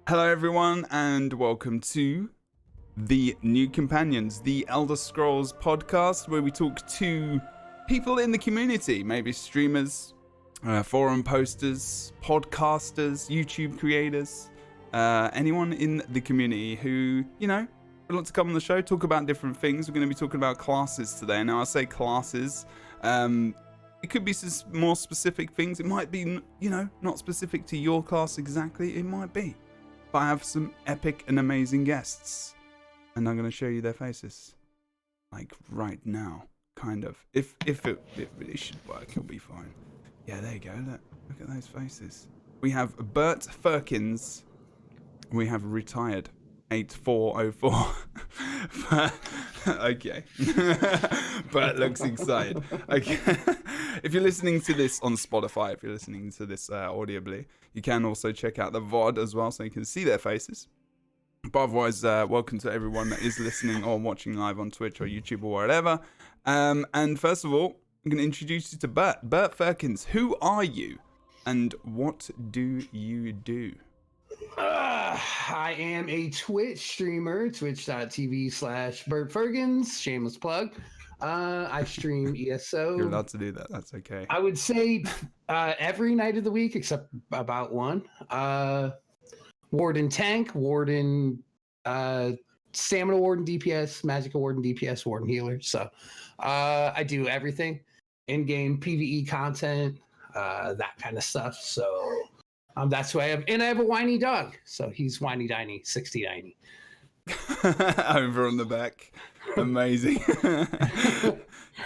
Hello everyone and welcome to the New Companions, the Elder Scrolls podcast, where we talk to people in the community, maybe streamers, forum posters, podcasters, YouTube creators, anyone in the community who, would like to come on the show, talk about different things. We're going to be talking about classes today. Now I say classes, it could be more specific things. It might be, not specific to your class exactly. It might be. But I have some epic and amazing guests. And I'm going to show you their faces. Like right now, kind of. If it really should work, it'll be fine. Yeah, there you go. Look at those faces. We have Bert Ferkins. We have Retired8404. Okay. Bert looks excited. Okay. If you're listening to this on Spotify, if you're listening to this audibly, you can also check out the VOD as well, so you can see their faces. But otherwise, welcome to everyone that is listening or watching live on Twitch or YouTube or whatever. And first of all, I'm going to introduce you to Bert. Bert Ferkins, who are you? And what do you do? I am a Twitch streamer, twitch.tv/Bert Ferkins, shameless plug. I stream ESO. You're allowed to do that. That's okay. I would say every night of the week, except about one. Warden Tank, Warden Stamina Warden DPS, Magic Warden DPS, Warden Healer. So I do everything. In-game PvE content, that kind of stuff. So that's who I have. And I have a whiny dog. So he's whiny diny, 6090. Over on the back. Amazing.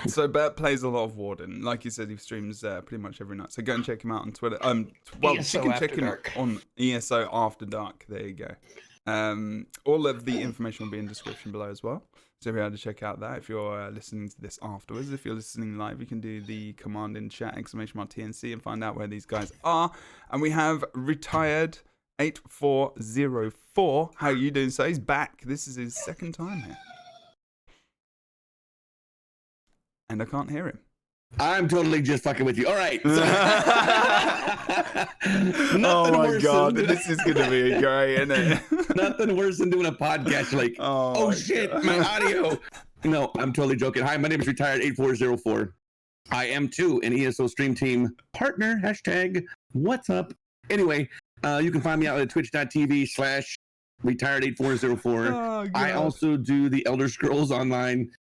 So Bert plays a lot of Warden. Like you said, he streams pretty much every night. So go and check him out on Twitter. Well, ESO you can check him Dark. on ESO After Dark. There you go. All of the information will be in the description below as well. So if you're able to check out that, if you're listening to this afterwards, if you're listening live, you can do the command in chat, !TNC, and find out where these guys are. And we have Retired8404. How are you doing? So he's back. This is his second time here. And I can't hear him. I'm totally just fucking with you. All right. So Oh my god, this is gonna be great, isn't it? Nothing worse than doing a podcast. You're like, oh shit, god. My audio. No, I'm totally joking. Hi, my name is Retired8404. I am too an ESO stream team partner. # what's up? Anyway, you can find me out at twitch.tv/Retired8404. Oh, I also do the Elder Scrolls Online.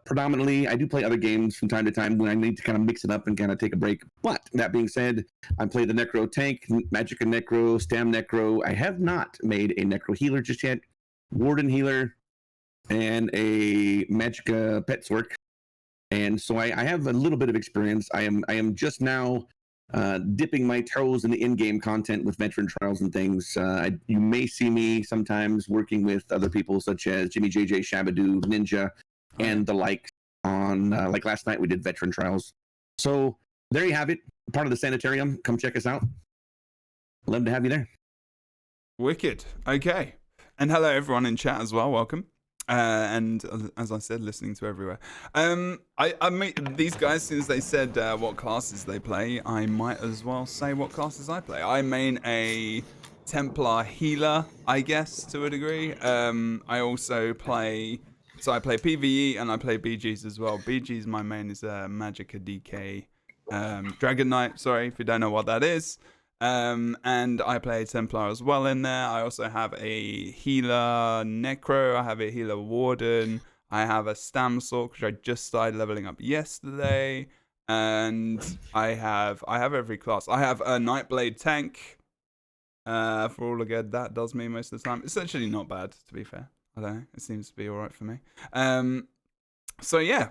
Predominantly, I do play other games from time to time when I need to kind of mix it up and kind of take a break. But that being said, I play the Necro Tank, Magicka Necro, Stam Necro. I have not made a Necro Healer just yet. Warden Healer, and a Magicka Petswork. And so I have a little bit of experience. I am just now dipping my toes in the in-game content with veteran trials and things. You may see me sometimes working with other people such as Jimmy JJ, Shabadoo, Ninja, and the like on like last night we did veteran trials. So there you have it, part of the sanitarium. Come check us out. Love to have you there. Wicked. Okay. And hello everyone in chat as well. Welcome. And as I said, listening to everywhere. I mean, these guys, since they said what classes they play, I might as well say what classes I play. I main a Templar healer, I guess, to a degree. I also play... So I play PvE and I play BGs as well. BGs, my main is Magicka DK Dragon Knight, sorry, if you don't know what that is. And I play Templar as well in there. I also have a healer Necro. I have a healer Warden. I have a Stam Sword, which I just started leveling up yesterday. And I have every class. I have a Nightblade Tank. For all I get, that does me most of the time. It's actually not bad, to be fair. I don't know. It seems to be all right for me. So yeah,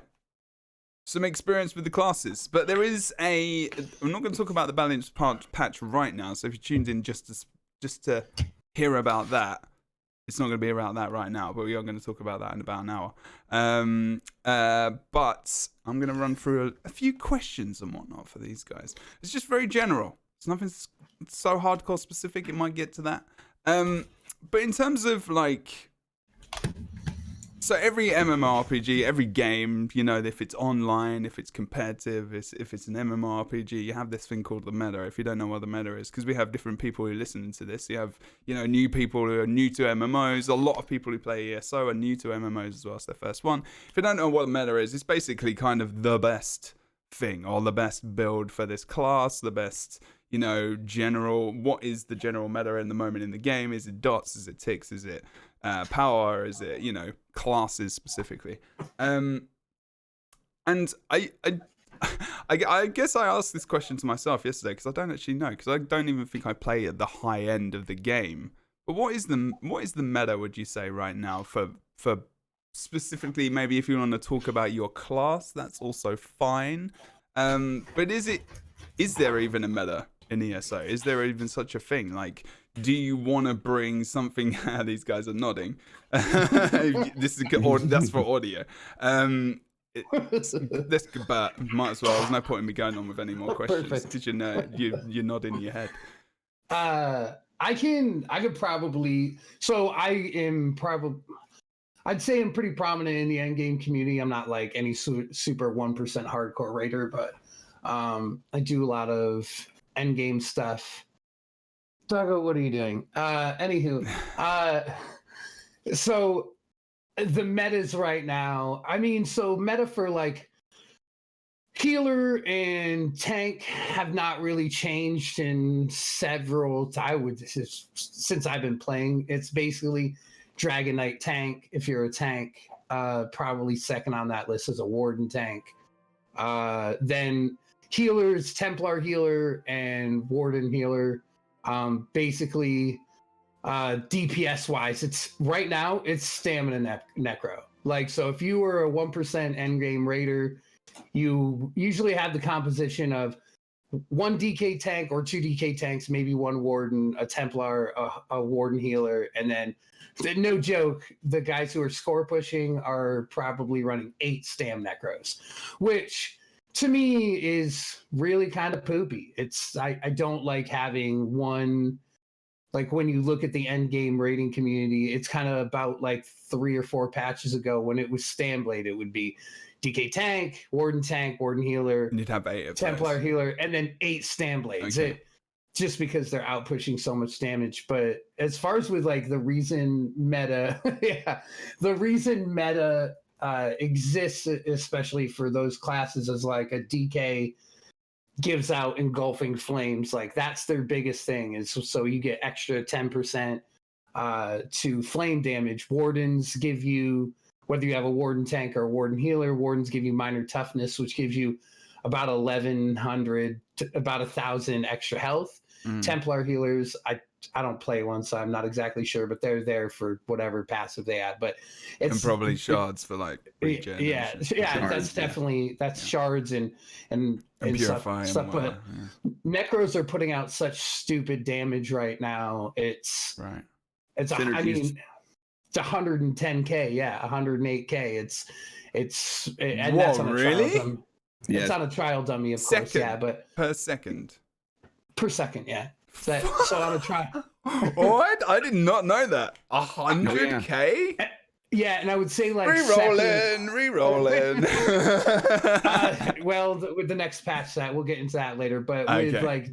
some experience with the classes. But there is I'm not going to talk about the balance patch right now. So if you tuned in just to hear about that, it's not going to be about that right now. But we are going to talk about that in about an hour. But I'm going to run through a few questions and whatnot for these guys. It's just very general. It's nothing so hardcore specific. It might get to that. But in terms of like... So every MMORPG, every game, you know, if it's online, if it's competitive, if it's an MMORPG, you have this thing called the meta. If you don't know what the meta is, because we have different people who listen to this. You have, you know, new people who are new to MMOs. A lot of people who play ESO are new to MMOs as well. It's their first one. If you don't know what the meta is, it's basically kind of the best thing or the best build for this class, the best, you know, general. What is the general meta in the moment in the game? Is it dots? Is it ticks? Is it power? Is it, you know, classes specifically? And I guess I asked this question to myself yesterday because I don't actually know, because I don't even think I play at the high end of the game. But what is the meta, would you say, right now for specifically, maybe if you want to talk about your class, that's also fine. But is there even a meta in ESO? Is there even such a thing? Like, do you want to bring something? These guys are nodding. This is that's for audio. This, but might as well. There's no point in me going on with any more questions because you're nodding your head. I could probably. So I am probably. I'd say I'm pretty prominent in the endgame community. I'm not like any super 1% hardcore raider, but I do a lot of endgame stuff. Doggo, what are you doing? Anywho, so the metas right now, I mean, so meta for like healer and tank have not really changed in several, since I've been playing. It's basically Dragon Knight tank if you're a tank. Probably second on that list is a Warden tank. Then healers, Templar healer and Warden healer. Basically, DPS wise, it's right now it's stamina necro. Like, so if you were a 1% endgame raider, you usually have the composition of one DK tank or two DK tanks, maybe one Warden, a Templar, a Warden healer, and then no joke, the guys who are score pushing are probably running 8 stam necros, which to me is really kind of poopy. I don't like having one. Like, when you look at the end game rating community, it's kind of about like 3 or 4 patches ago when it was Stam Blade, it would be DK tank, Warden healer, And you'd have 8 of Templar those. healer, and then 8 Stam Blades. Okay. Just because they're out pushing so much damage. But as far as with like the reason meta, the reason meta exists, especially for those classes, is like a DK gives out engulfing flames. Like, that's their biggest thing, is so you get extra 10% to flame damage. Wardens give you, whether you have a Warden tank or a Warden healer, Wardens give you minor toughness, which gives you about 1,100 to about 1,000 extra health. Templar healers, I don't play one, so I'm not exactly sure, but they're there for whatever passive they add. But it's, and probably shards for like regen. That's definitely shards and purify stuff. But necros are putting out such stupid damage right now. It's right. It's I mean, it's 110k, 108k. And whoa, that's on a really? trial dummy. Yeah. It's on a trial dummy, of course. Yeah, but per second. Per second, yeah. So on a trial. What? I did not know that. 100k? Yeah, and I would say like re-rolling. Well, with the next patch, that we'll get into that later. But with like,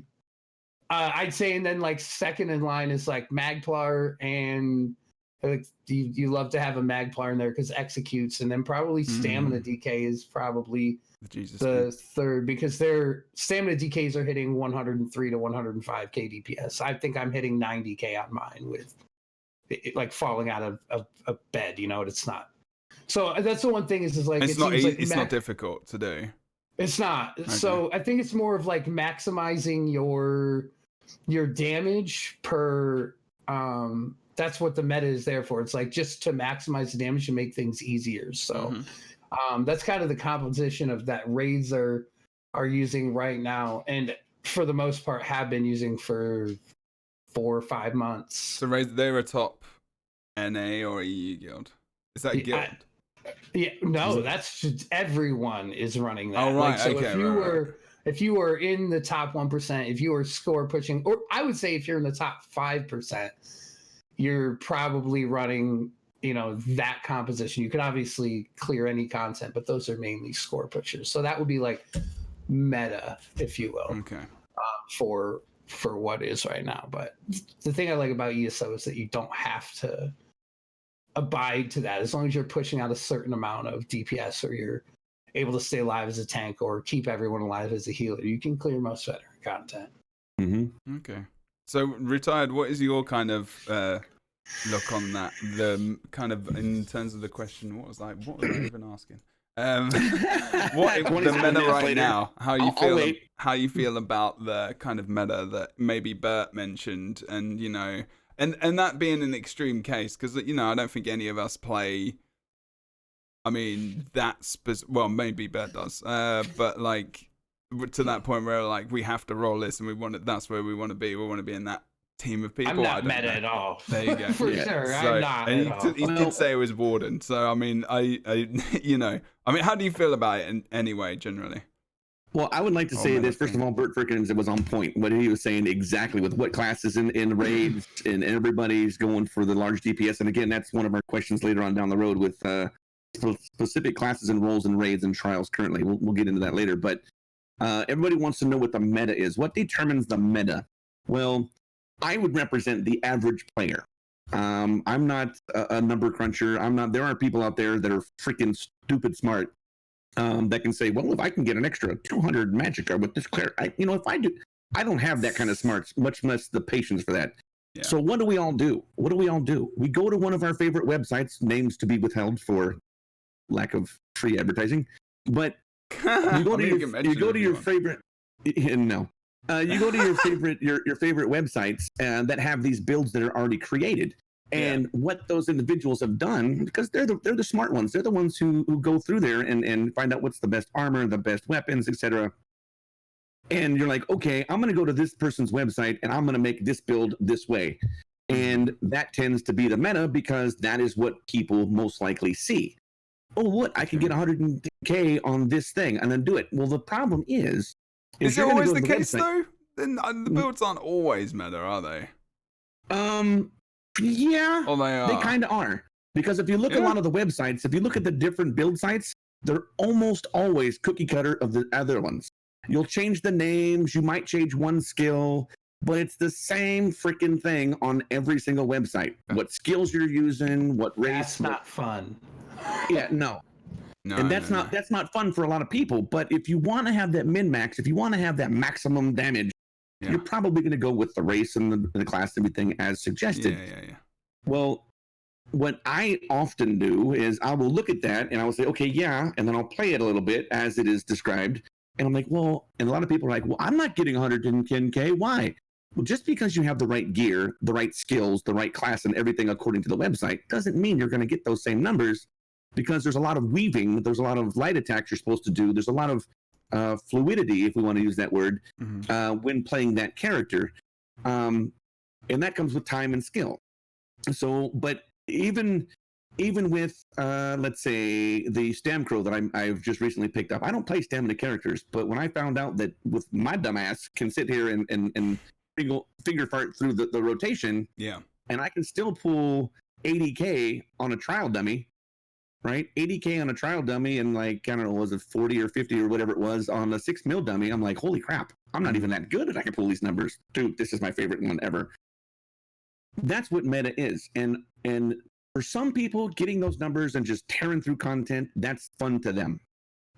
I'd say, and then like second in line is like Magplar, and like you love to have a Magplar in there because executes, and then probably Stamina DK is probably the third, because their Stamina DKs are hitting 103 to 105k DPS. I think I'm hitting 90k on mine with it, like falling out of a bed. You know, it's not. So that's the one thing is like it's not difficult to do. It's not. Okay. So I think it's more of like maximizing your damage per. That's what the meta is there for. It's like just to maximize the damage and make things easier. So that's kind of the composition of that raids are using right now, and for the most part have been using for 4 or 5 months. So raids, they're a top NA or EU guild. Is that guild? That's just, everyone is running that. Oh right, like, so okay. If you were in the top 1%, if you were score pushing, or I would say if you're in the top 5%, you're probably running that composition. You could obviously clear any content, but those are mainly score pushers. So that would be like meta, if you will, Okay. for what is right now. But the thing I like about ESO is that you don't have to abide to that. As long as you're pushing out a certain amount of DPS, or you're able to stay alive as a tank or keep everyone alive as a healer, you can clear most veteran content. Mm-hmm. Okay. So, Retired, what is your kind of look on that? The kind of, in terms of the question, what was I even asking? What the meta right now? How you feel about the kind of meta that maybe Bert mentioned, and and that being an extreme case, because I don't think any of us play. I mean, well, maybe Bert does, but like to that point where like we have to roll this, and that's where we want to be. We want to be in that team of people. I'm not meta at all. There you go. For sure, So, I'm not and at all. he did say it was Warden. So I mean, I how do you feel about it anyway, generally? Well, I would like to say this. First of all, Bert Ferkins, it was on point. What he was saying exactly with what classes in raids, and everybody's going for the large DPS. And again, that's one of our questions later on down the road with specific classes and roles in raids and trials currently. We'll get into that later. But everybody wants to know what the meta is. What determines the meta? Well, I would represent the average player. I'm not a number cruncher. There are people out there that are freaking stupid smart. That can say, well, if I can get an extra 200 magicka with this cleric, if I do, I don't have that kind of smarts, much less the patience for that. Yeah. So what do we all do? We go to one of our favorite websites, names to be withheld for lack of free advertising, but you go to your favorite websites that have these builds that are already created. And what those individuals have done, because they're the smart ones, they're the ones who go through there and find out what's the best armor, the best weapons, etc. And you're like, okay, I'm going to go to this person's website and I'm going to make this build this way. And that tends to be the meta because that is what people most likely see. Oh, what? I can get 100K on this thing and then do it. Well, the problem is it always the case though? Then the builds aren't always meta, are they? Yeah, oh, they kind of are. Because if you look at a lot of the websites, if you look at the different build sites, they're almost always cookie cutter of the other ones. You'll change the names, you might change one skill, but it's the same freaking thing on every single website. What skills you're using, what race. That's not fun. Yeah, no. And that's not fun for a lot of people. But if you want to have that min-max, if you want to have that maximum damage, you're probably going to go with the race and the class and everything as suggested. Yeah. Well, what I often do is I will look at that and I will say, okay, yeah, and then I'll play it a little bit as it is described. And I'm like, well, and a lot of people are like, well, I'm not getting 110K. Why? Well, just because you have the right gear, the right skills, the right class and everything according to the website doesn't mean you're going to get those same numbers, because there's a lot of weaving. There's a lot of light attacks you're supposed to do. There's a lot of fluidity, if we want to use that word, when playing that character. And that comes with time and skill. So, but even with, let's say, the Stamcrow that I've just recently picked up, I don't play stamina characters, but when I found out that with my dumbass can sit here and finger fart through the rotation, and I can still pull 80K on a trial dummy, right? 80K on a trial dummy, and like, I don't know, was it 40 or 50 or whatever it was on a 6 mil dummy? I'm like, holy crap, I'm not even that good, and I can pull these numbers. Dude, this is my favorite one ever. That's what meta is. And for some people, getting those numbers and just tearing through content, that's fun to them.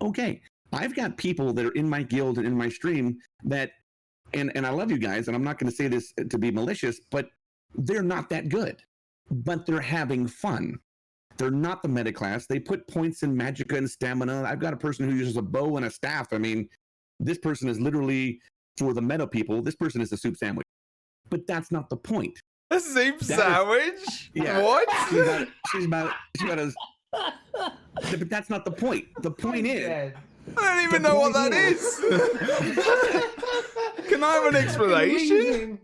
Okay, I've got people that are in my guild and in my stream that, and I love you guys, and I'm not going to say this to be malicious, but they're not that good, but they're having fun. They're not the meta class. They put points in magicka and stamina. I've got a person who uses a bow and a staff. I mean, this person is literally, for the meta people, this person is a soup sandwich. But that's not the point. A soup sandwich? Yeah. What? She's about as... But that's not the point. The point is... I don't even know what that is. Can I have an explanation?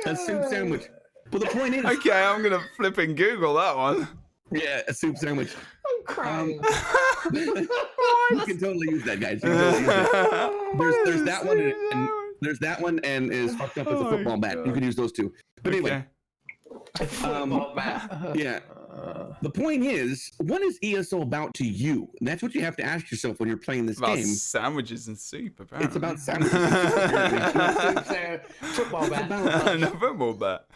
A soup sandwich. But the point is... Okay, I'm going to flip and Google that one. Yeah, a soup sandwich. I'm crying. You can totally use that, guys. You can totally use that. There's that one, and there's that one, and is fucked up as a football bat. You can use those two. But anyway, football bat. Yeah. The point is, what is ESO about to you? And that's what you have to ask yourself when you're playing this About game. sandwiches and soup, apparently. It's about sandwiches and soup, apparently. Football bat. No football bat.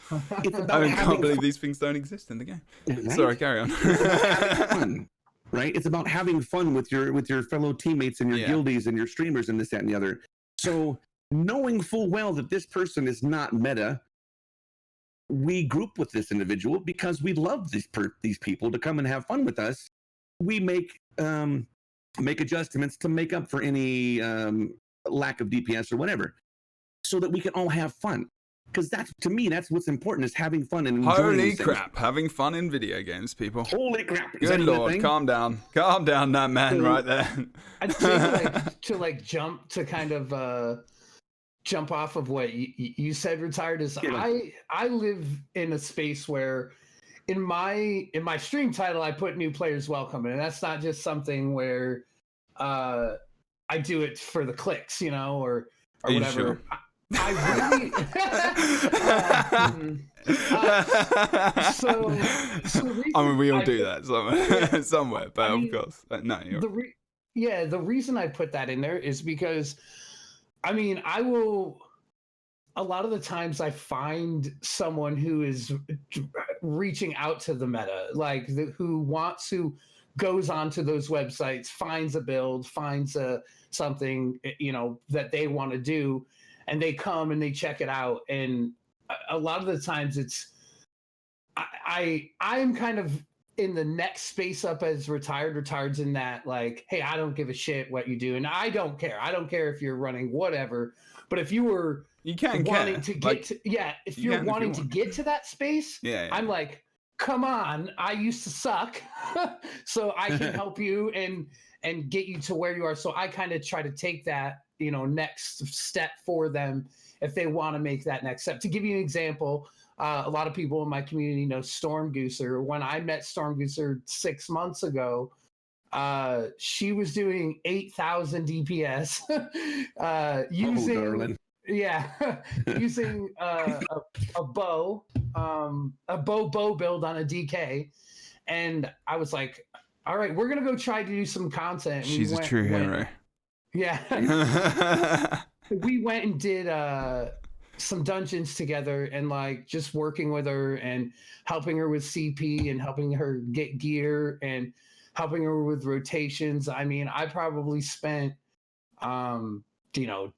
It's about I can't believe fun. these things don't exist in the game. Right? Sorry, carry on. Fun, right? It's about having fun with your fellow teammates and your Yeah. guildies and your streamers and this, that, and the other. So knowing full well that this person is not meta, we group with this individual because we love these people to come and have fun with us. We make adjustments to make up for any lack of DPS or whatever, so that we can all have fun. Because to me, that's what's important, is having fun and enjoying Holy these things. crap, having fun in video games, people. Holy crap! Is Good that a lord, thing? calm down, that man right there. I'd say to jump to kind of jump off of what you said, Retired, is Yeah. I live in a space where in my stream title I put new players welcome, and that's not just something where I do it for the clicks, or Are you whatever. sure? I really so I mean, we all I do put- that somewhere, but I mean, of course, no. the reason I put that in there is because, I mean, a lot of the times I find someone who is reaching out to the meta, like who goes onto those websites, finds a build, finds something, that they want to do, and they come and they check it out. And a lot of the times I'm kind of in the next space up as Retired's in that, like, hey, I don't give a shit what you do, and I don't care if you're running whatever, but if you were You can wanting care. to get Like, to, yeah, if you you're can if you wanting to want. get to that space, yeah. I'm like, come on, I used to suck, so I can help you and get you to where you are. So I kind of try to take that, next step for them if they want to make that next step. To give you an example, a lot of people in my community know Storm Gooser. When I met Storm Gooser 6 months ago, she was doing 8,000 DPS using using a bow build on a DK, and I was like, all right, we're gonna go try to do some content. And She's a true hero. Yeah. We went and did some dungeons together, and like just working with her and helping her with CP and helping her get gear and helping her with rotations. I mean, I probably spent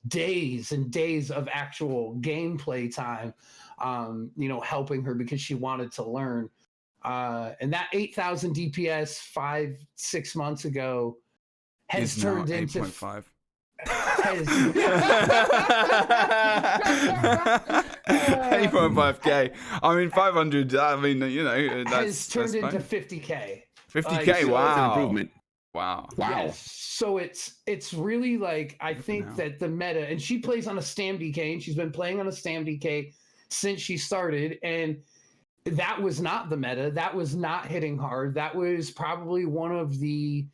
days and days of actual gameplay time helping her because she wanted to learn. And that 8,000 DPS 5-6 months ago has Is turned now into 8.5. 8.5k. I mean, 500. I mean, that's has turned into fine. 50k. 50k. so That's an Wow. improvement. Wow. Wow. Yes. So it's really like, I think hell. that the meta, and she plays on a Stam DK, and she's been playing on a Stam DK since she started, and that was not the meta. That was not hitting hard. That was probably one of the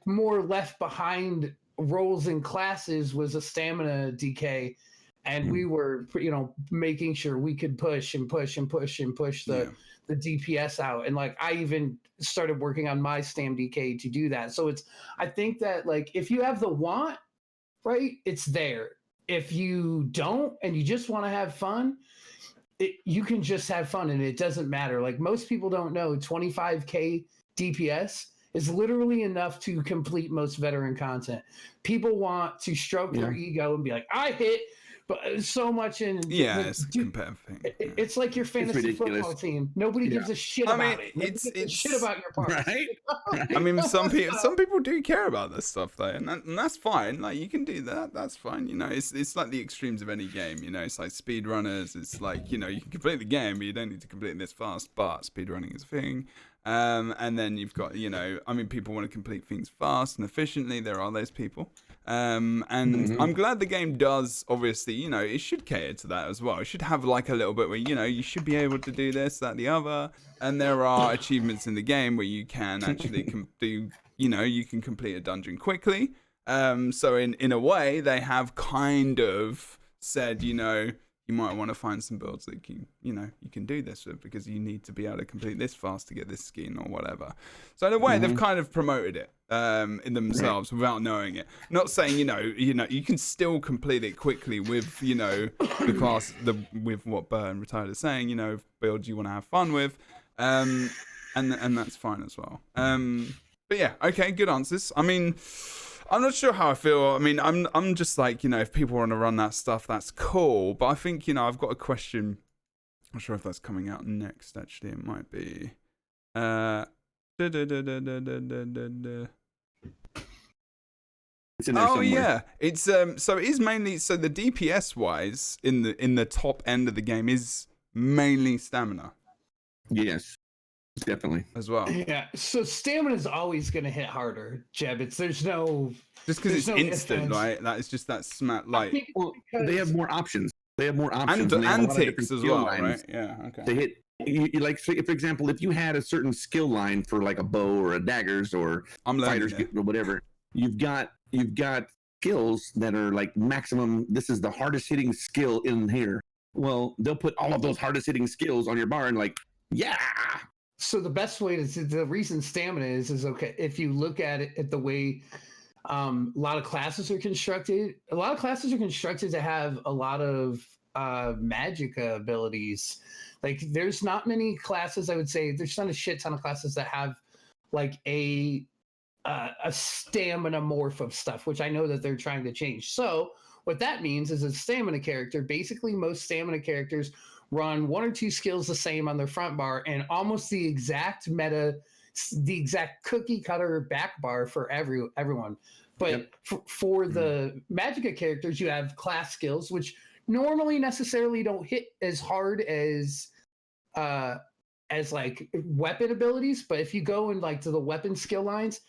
more left behind roles and classes, was a stamina DK, and we were making sure we could push the DPS out. And like, I even started working on my Stam DK to do that. So I think that, like, if you have the want, right, it's there. If you don't and you just want to have fun, you can just have fun, and it doesn't matter. Like, most people don't know 25k DPS is literally enough to complete most veteran content. People want to stroke their ego and be like, I hit, but so much in It's a competitive thing. It's like your fantasy football team. Nobody gives a shit about it. Nobody gives a shit about your parts. Right? I mean, some people do care about this stuff though, and that's fine. Like, you can do that. That's fine. It's like the extremes of any game. It's like speedrunners. It's like, you can complete the game, but you don't need to complete it this fast. But speedrunning is a thing. And then you've got, I mean, people want to complete things fast and efficiently. There are those people. And I'm glad the game does, obviously, it should cater to that as well. It should have like a little bit where, you should be able to do this, that, the other. And there are achievements in the game where you can actually do, you can complete a dungeon quickly. So in a way, they have kind of said, you might want to find some builds that you can do this with, because you need to be able to complete this fast to get this skin or whatever. So in a way, they've kind of promoted it in themselves without knowing it. Not saying you can still complete it quickly with the class with what Bert and Retired are saying. Builds you want to have fun with, and that's fine as well. But yeah, okay, good answers. I mean, I'm not sure how I feel. I mean, I'm just like, if people want to run that stuff, that's cool. But I think, I've got a question. I'm not sure if that's coming out next, actually. It might be. It's in there somewhere. Yeah. It's so it is mainly, so the DPS wise in the top end of the game is mainly stamina. Yes. Definitely. As well. Yeah. So stamina is always going to hit harder, Jeb. There's no. Just because it's no instant, difference. right? That is just that smack. Like, Well, they have more options. They have more options. and they have a lot of antics different as skill well, lines. right? Yeah. Okay. They hit. You like, for example, if you had a certain skill line for like a bow or a daggers or fighters or whatever, you've got skills that are like maximum. This is the hardest hitting skill in here. Well, they'll put all of those hardest hitting skills on your bar and like, yeah. So the best way the reason stamina is okay. If you look at it at the way a lot of classes are constructed, to have a lot of magic abilities. Like there's not many classes, I would say, there's not a shit ton of classes that have like a stamina morph of stuff, which I know that they're trying to change. So what that means is a stamina character, basically most stamina characters run one or two skills the same on their front bar and almost the exact cookie cutter back bar for everyone. But for the Magicka characters, you have class skills, which normally necessarily don't hit as hard as like weapon abilities. But if you go in like to the weapon skill lines,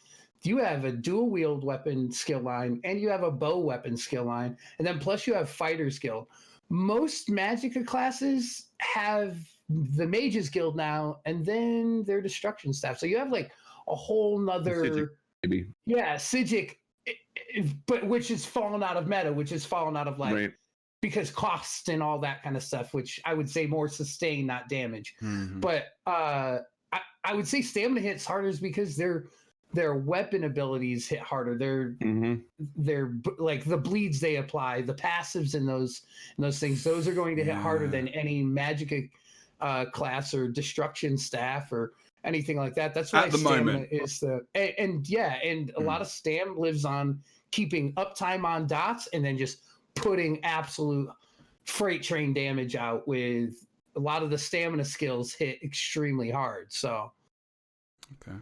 you have a dual wield weapon skill line and you have a bow weapon skill line, and then plus you have fighter skill. Most Magicka classes have the Mages Guild now, and then their destruction staff. So you have like a whole nother, maybe. Yeah, Sijic, but which is fallen out of meta, which is fallen out of like because cost and all that kind of stuff, which I would say more sustain, not damage. Mm-hmm. But I would say stamina hits harder is because their weapon abilities hit harder. They're like the bleeds they apply, the passives in those things. Those are going to hit harder than any Magicka class or destruction staff or anything like that. That's why stamina is and a lot of stam lives on keeping uptime on dots and then just putting absolute freight train damage out. With a lot of the stamina skills hit extremely hard. So okay.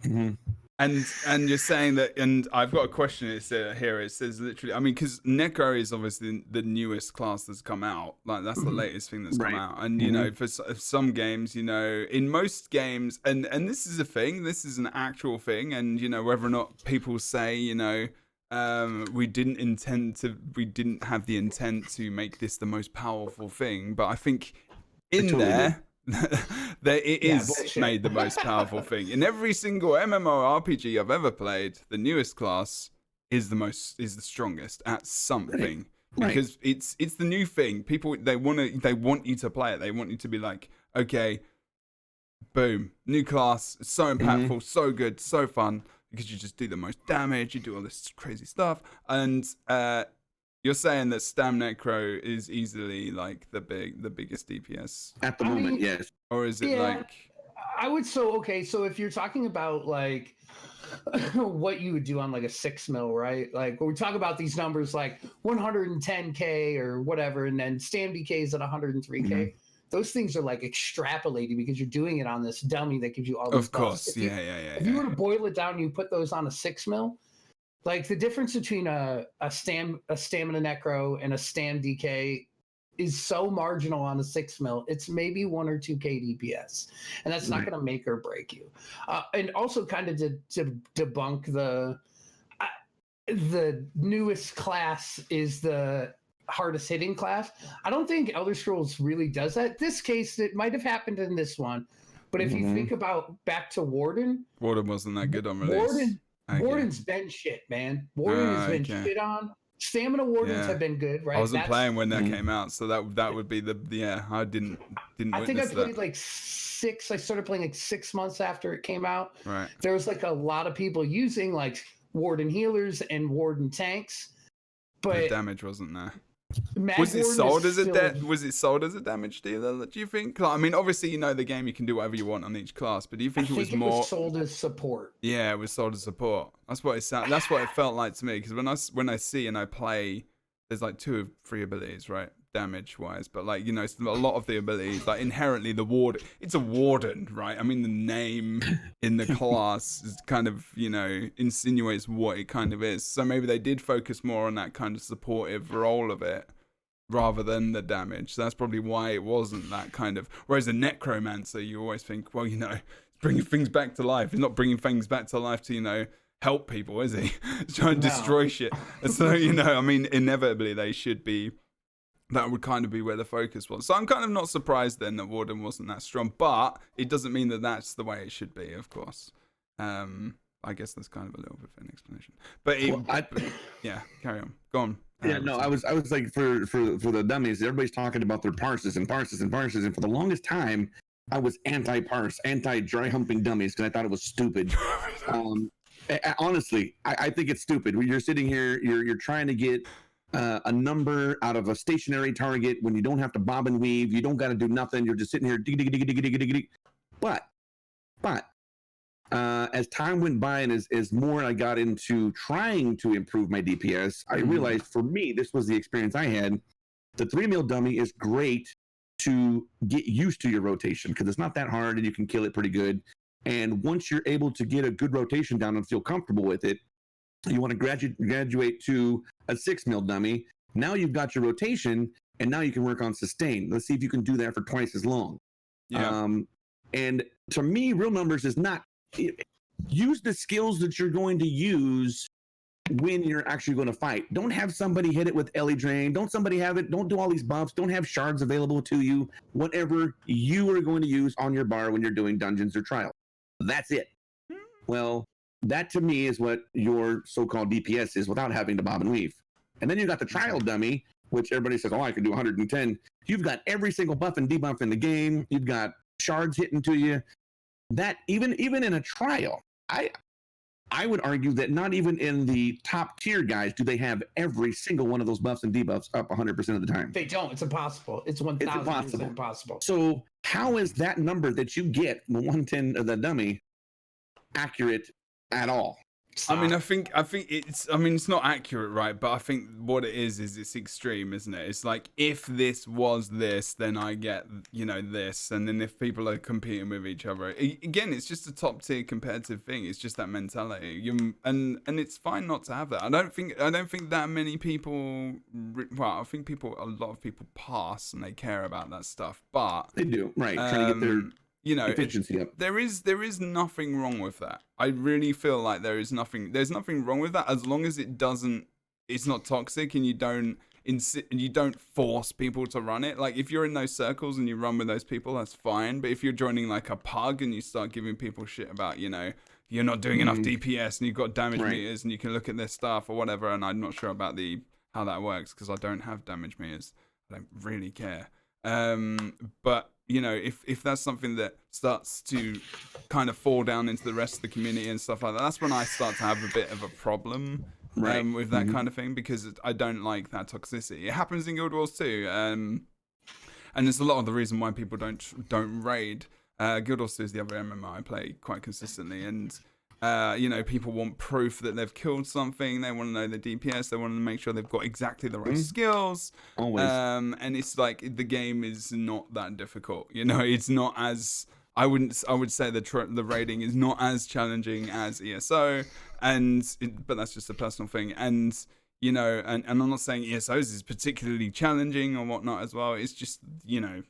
Mm-hmm. And you're saying that, and I've got a question here. It says literally, I mean, because Necro is obviously the newest class that's come out. Like that's the latest thing that's come out. And for some games, in most games, and this is a thing. This is an actual thing. And whether or not people say, we didn't have the intent to make this the most powerful thing, but I think there it is made the most powerful thing. In every single MMORPG I've ever played, the newest class is the strongest at something. Because it's the new thing. People they want you to play it. They want you to be like, okay, boom, new class, it's so impactful, so good, so fun, because you just do the most damage, you do all this crazy stuff. And you're saying that Stam Necro is easily like the biggest DPS at the moment, yes. Or is it like? I would so if you're talking about like what you would do on like a 6 mil, right? Like when we talk about these numbers like 110k or whatever, and then Stam DK is at 103k. Those things are like extrapolated because you're doing it on this dummy that gives you all those buffs. Of course, If you were to boil it down and you put those on a 6 mil, like the difference between a stamina necro and a stam DK is so marginal on a 6 mil. It's maybe 1 or 2k DPS, and that's not going to make or break you. And also, kind of to debunk the newest class is the hardest hitting class. I don't think Elder Scrolls really does that. This case, it might have happened in this one, but if you think about back to Warden wasn't that good on release. Warden's been shit, man. Warden has been shit on Stamina wardens Yeah. have been good, right? I wasn't playing when that Mhm. came out, so that would be I didn't I think I witness played that. like 6. I started playing like 6 months after it came out. Right. There was like a lot of people using like warden healers and warden tanks, The but damage wasn't there. mag Was it warden sold is as still, was it sold as a damage dealer? Do you think? Like, I mean, obviously, you know the game, you can do whatever you want on each class, but do you I think it was think it more? was sold as support. Yeah, it was sold as support. That's what it sound. That's what it felt like to me. Because when I see and I play, there's like 2 or 3 abilities, right? Damage wise, but like, you know, a lot of the abilities, like inherently the warden, it's a warden, right? I mean, the name in the class is kind of, you know, insinuates what it kind of is. So maybe they did focus more on that kind of supportive role of it rather than the damage. So that's probably why it wasn't that kind of. Whereas a necromancer, you always think, well, you know, it's bringing things back to life. He's not bringing things back to life to, you know, help people, is he? He's trying to No. destroy shit. So, you know, I mean, inevitably they should be. That would kind of be where the focus was. So I'm kind of not surprised then that Warden wasn't that strong, but it doesn't mean that that's the way it should be, of course. I guess that's kind of a little bit of an explanation. But, yeah, carry on. Go on. Yeah, no, I was like for the dummies, everybody's talking about their parses, and for the longest time, I was anti-parse, anti-dry humping dummies because I thought it was stupid. Honestly, I think it's stupid. When you're sitting here, you're trying to get a number out of a stationary target when you don't have to bob and weave, you don't got to do nothing. You're just sitting here, but as time went by and as more I got into trying to improve my DPS, I realized for me, this was the experience I had. The 3 mil dummy is great to get used to your rotation because it's not that hard and you can kill it pretty good. And once you're able to get a good rotation down and feel comfortable with it, you want to graduate to a 6 mil dummy. Now you've got your rotation, and now you can work on sustain. Let's see if you can do that for twice as long. Yeah. And to me, real numbers is not use the skills that you're going to use when you're actually going to fight. Don't have somebody hit it with Ellie Drain. Don't do all these buffs. Don't have shards available to you. Whatever you are going to use on your bar when you're doing dungeons or trials. That's it. Well, that to me is what your so-called DPS is without having to bob and weave. And then you got the trial dummy, which everybody says, oh, I can do 110. You've got every single buff and debuff in the game. You've got shards hitting to you. That even in a trial, I would argue that not even in the top tier guys do they have every single one of those buffs and debuffs up 100% of the time. They don't. It's impossible. It's 1,000% impossible. So how is that number that you get, the 110 of the dummy, accurate at all? I mean, I think it's not accurate, right? But I think what it is it's extreme, isn't it? It's like, if this was this, then I get, you know, this. And then if people are competing with each other, again, it's just a top tier competitive thing. It's just that mentality. And it's fine not to have that. I don't think that many people, well, I think a lot of people pass and they care about that stuff, but they do, right? Trying to get their, you know, efficiency up. There is nothing wrong with that. I really feel like there's nothing wrong with that, as long as it's not toxic and you don't force people to run it. Like, if you're in those circles and you run with those people, that's fine. But if you're joining like a pug and you start giving people shit about, you know, you're not doing enough DPS and you've got damage meters and you can look at their stuff or whatever, and I'm not sure about how that works because I don't have damage meters. I don't really care. But you know, if that's something that starts to kind of fall down into the rest of the community and stuff like that, that's when I start to have a bit of a problem with that kind of thing, because I don't like that toxicity. It happens in Guild Wars too, and it's a lot of the reason why people don't raid. Guild Wars 2 is the other MMO I play quite consistently, and you know, people want proof that they've killed something. They want to know the DPS. They want to make sure they've got exactly the right skills. Always. And it's like, the game is not that difficult. You know, it's not as, I would say the raiding is not as challenging as ESO, but that's just a personal thing. And you know, and I'm not saying ESOs is particularly challenging or whatnot as well. It's just, you know,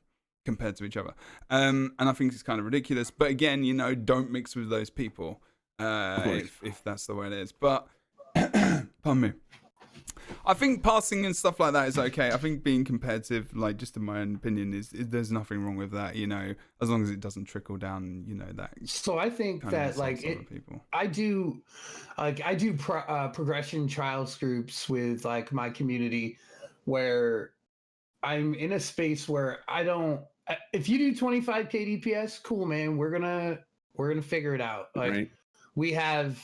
compared to each other. And I think it's kind of ridiculous. But again, you know, don't mix with those people. If that's the way it is. But pardon me, I think passing and stuff like that is okay. I think being competitive, like just in my own opinion, is there's nothing wrong with that. As long as it doesn't trickle down. That. So I think that I do progression trials groups with like my community, where I'm in a space where I don't. If you do 25k DPS, cool, man. We're gonna figure it out. Like we have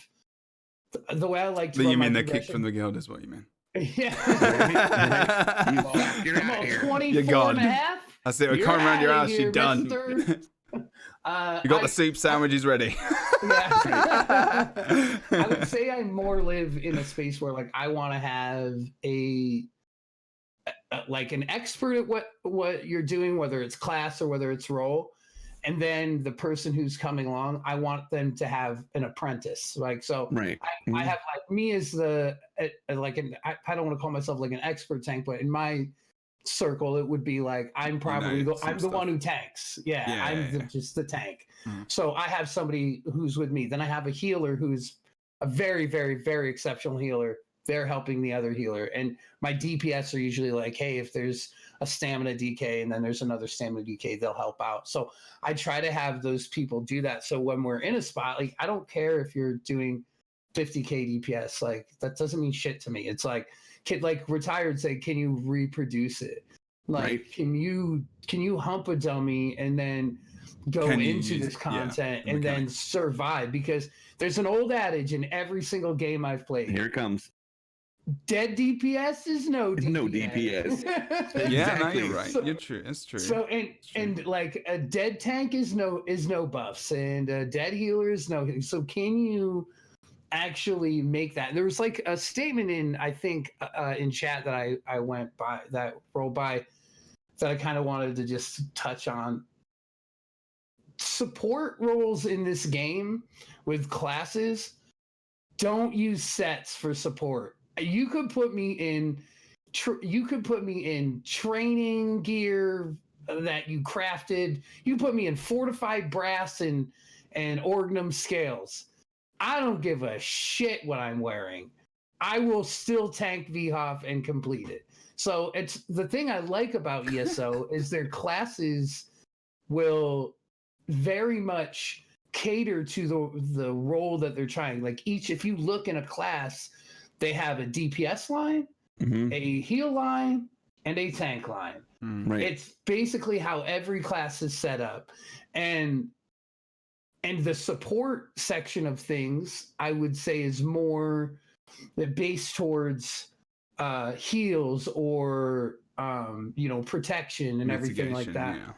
the way I like to. You mean the kick from the guild is what you mean? Yeah. You're out here. 24 and a half. That's it. We come around your house. You're done. You got the soup sandwiches ready. Yeah. I would say I more live in a space where like I want to have like an expert at what you're doing, whether it's class or whether it's role, and then the person who's coming along, I want them to have an apprentice. Like so, I have like me as the I don't want to call myself like an expert tank, but in my circle it would be like I'm probably I'm the one who tanks. Just the tank. So I have somebody who's with me. Then I have a healer who's a very, very, very exceptional healer. They're helping the other healer. And my DPS are usually like, hey, if there's a stamina DK and then there's another stamina DK, they'll help out. So I try to have those people do that. So when we're in a spot, like I don't care if you're doing 50k DPS, like that doesn't mean shit to me. It's like Retired say, can you reproduce it? Like can you hump a dummy and then go into this content and then survive? Because there's an old adage in every single game I've played. Here it comes. Dead DPS is no DPS. No DPS. Yeah, no, you're right. You're true. It's true. So and like a dead tank is no buffs, and a dead healer is no. So can you actually make that? There was like a statement in in chat that I went by that rolled by that I kind of wanted to just touch on. Support roles in this game with classes don't use sets for support. You could put me in training gear that you crafted. You put me in fortified brass and orgnum scales. I don't give a shit what I'm wearing. I will still tank VHOF and complete it. So it's the thing I like about ESO is their classes will very much cater to the role that they're trying. Like if you look in a class, they have a DPS line, a heal line, and a tank line. Right. It's basically how every class is set up. And the support section of things, I would say, is more based towards heals or protection and everything like that. Yeah.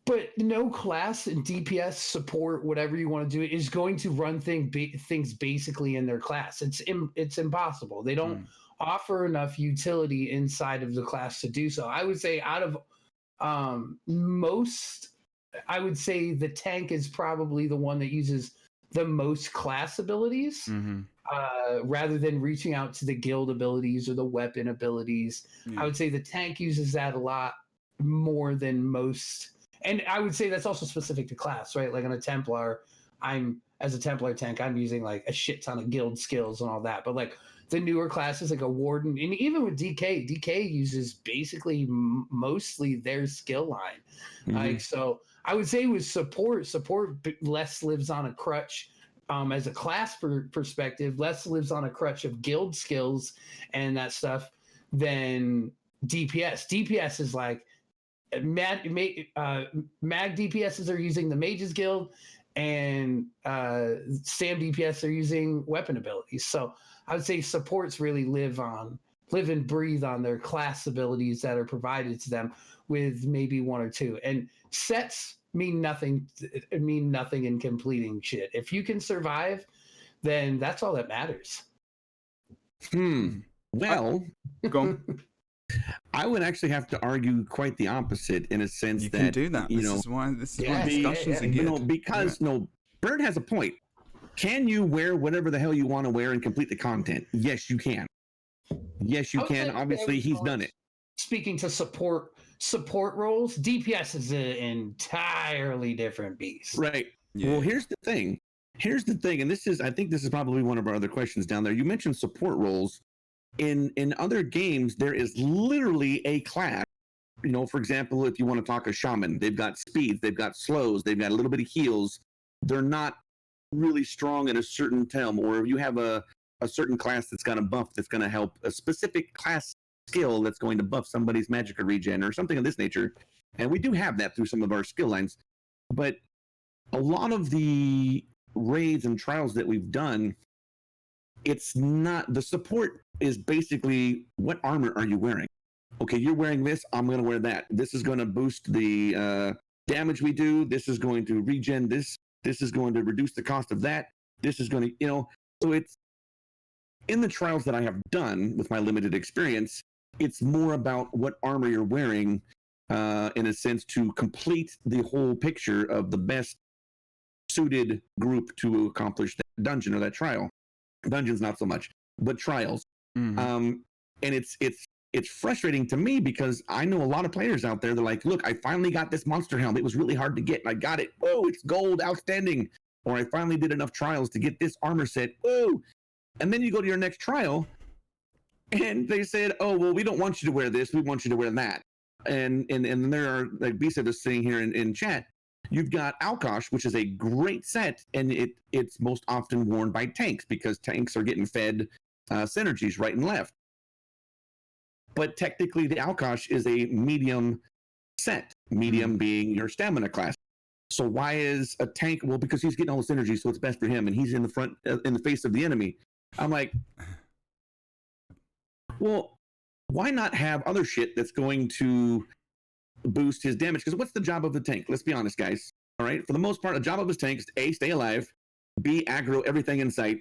But no class and DPS support, whatever you want to do, is going to run things basically in their class. It's impossible. They don't offer enough utility inside of the class to do so. I would say out of most, I would say the tank is probably the one that uses the most class abilities, rather than reaching out to the guild abilities or the weapon abilities. I would say the tank uses that a lot more than most. And I would say that's also specific to class, right? Like on a Templar, as a Templar tank, I'm using like a shit ton of guild skills and all that. But like the newer classes, like a Warden, and even with DK uses basically mostly their skill line. Like, so I would say with support less lives on a crutch. As a class perspective, less lives on a crutch of guild skills and that stuff than DPS. DPS is like, mag DPSs are using the Mages Guild, and Sam DPS are using weapon abilities. So I would say supports really live and breathe on their class abilities that are provided to them, with maybe one or two. And sets mean nothing in completing shit. If you can survive, then that's all that matters. Well, go. I would actually have to argue quite the opposite, in a sense you that can do that. This is why discussions are good. Because Bert has a point. Can you wear whatever the hell you want to wear and complete the content? Yes, you can. Yes, you can. Obviously, he's done it. Speaking to support roles, DPS is an entirely different beast. Right. Yeah. Well, here's the thing, and I think this is probably one of our other questions down there. You mentioned support roles. in other games, there is literally a class. You know, for example, if you want to talk a shaman, they've got speeds, they've got slows, they've got a little bit of heals. They're not really strong in a certain term, or you have a certain class that's got a buff that's going to help a specific class skill that's going to buff somebody's magic or regen or something of this nature. And we do have that through some of our skill lines. But a lot of the raids and trials that we've done, it's not, the support is basically, what armor are you wearing? Okay, you're wearing this, I'm going to wear that. This is going to boost the damage we do. This is going to regen this. This is going to reduce the cost of that. This is going to, you know, so it's, in the trials that I have done with my limited experience, it's more about what armor you're wearing, in a sense, to complete the whole picture of the best suited group to accomplish that dungeon or that trial. Dungeons, not so much, but trials. Mm-hmm. And it's frustrating to me because I know a lot of players out there. They're like, look, I finally got this monster helm. It was really hard to get, and I got it. Whoa, it's gold, outstanding. Or I finally did enough trials to get this armor set. Whoa. And then you go to your next trial, and they said, oh, well, we don't want you to wear this. We want you to wear that. And there are, like Bisa was saying here in chat, you've got Alkosh, which is a great set, and it's most often worn by tanks because tanks are getting fed synergies right and left. But technically, the Alkosh is a medium set, medium being your stamina class. So why is a tank? Well, because he's getting all the synergy, so it's best for him, and he's in the front, in the face of the enemy. I'm like, well, why not have other shit that's going to boost his damage? Because what's the job of the tank? Let's be honest, guys. All right, for the most part, the job of his tank is to A, stay alive, B, aggro everything in sight,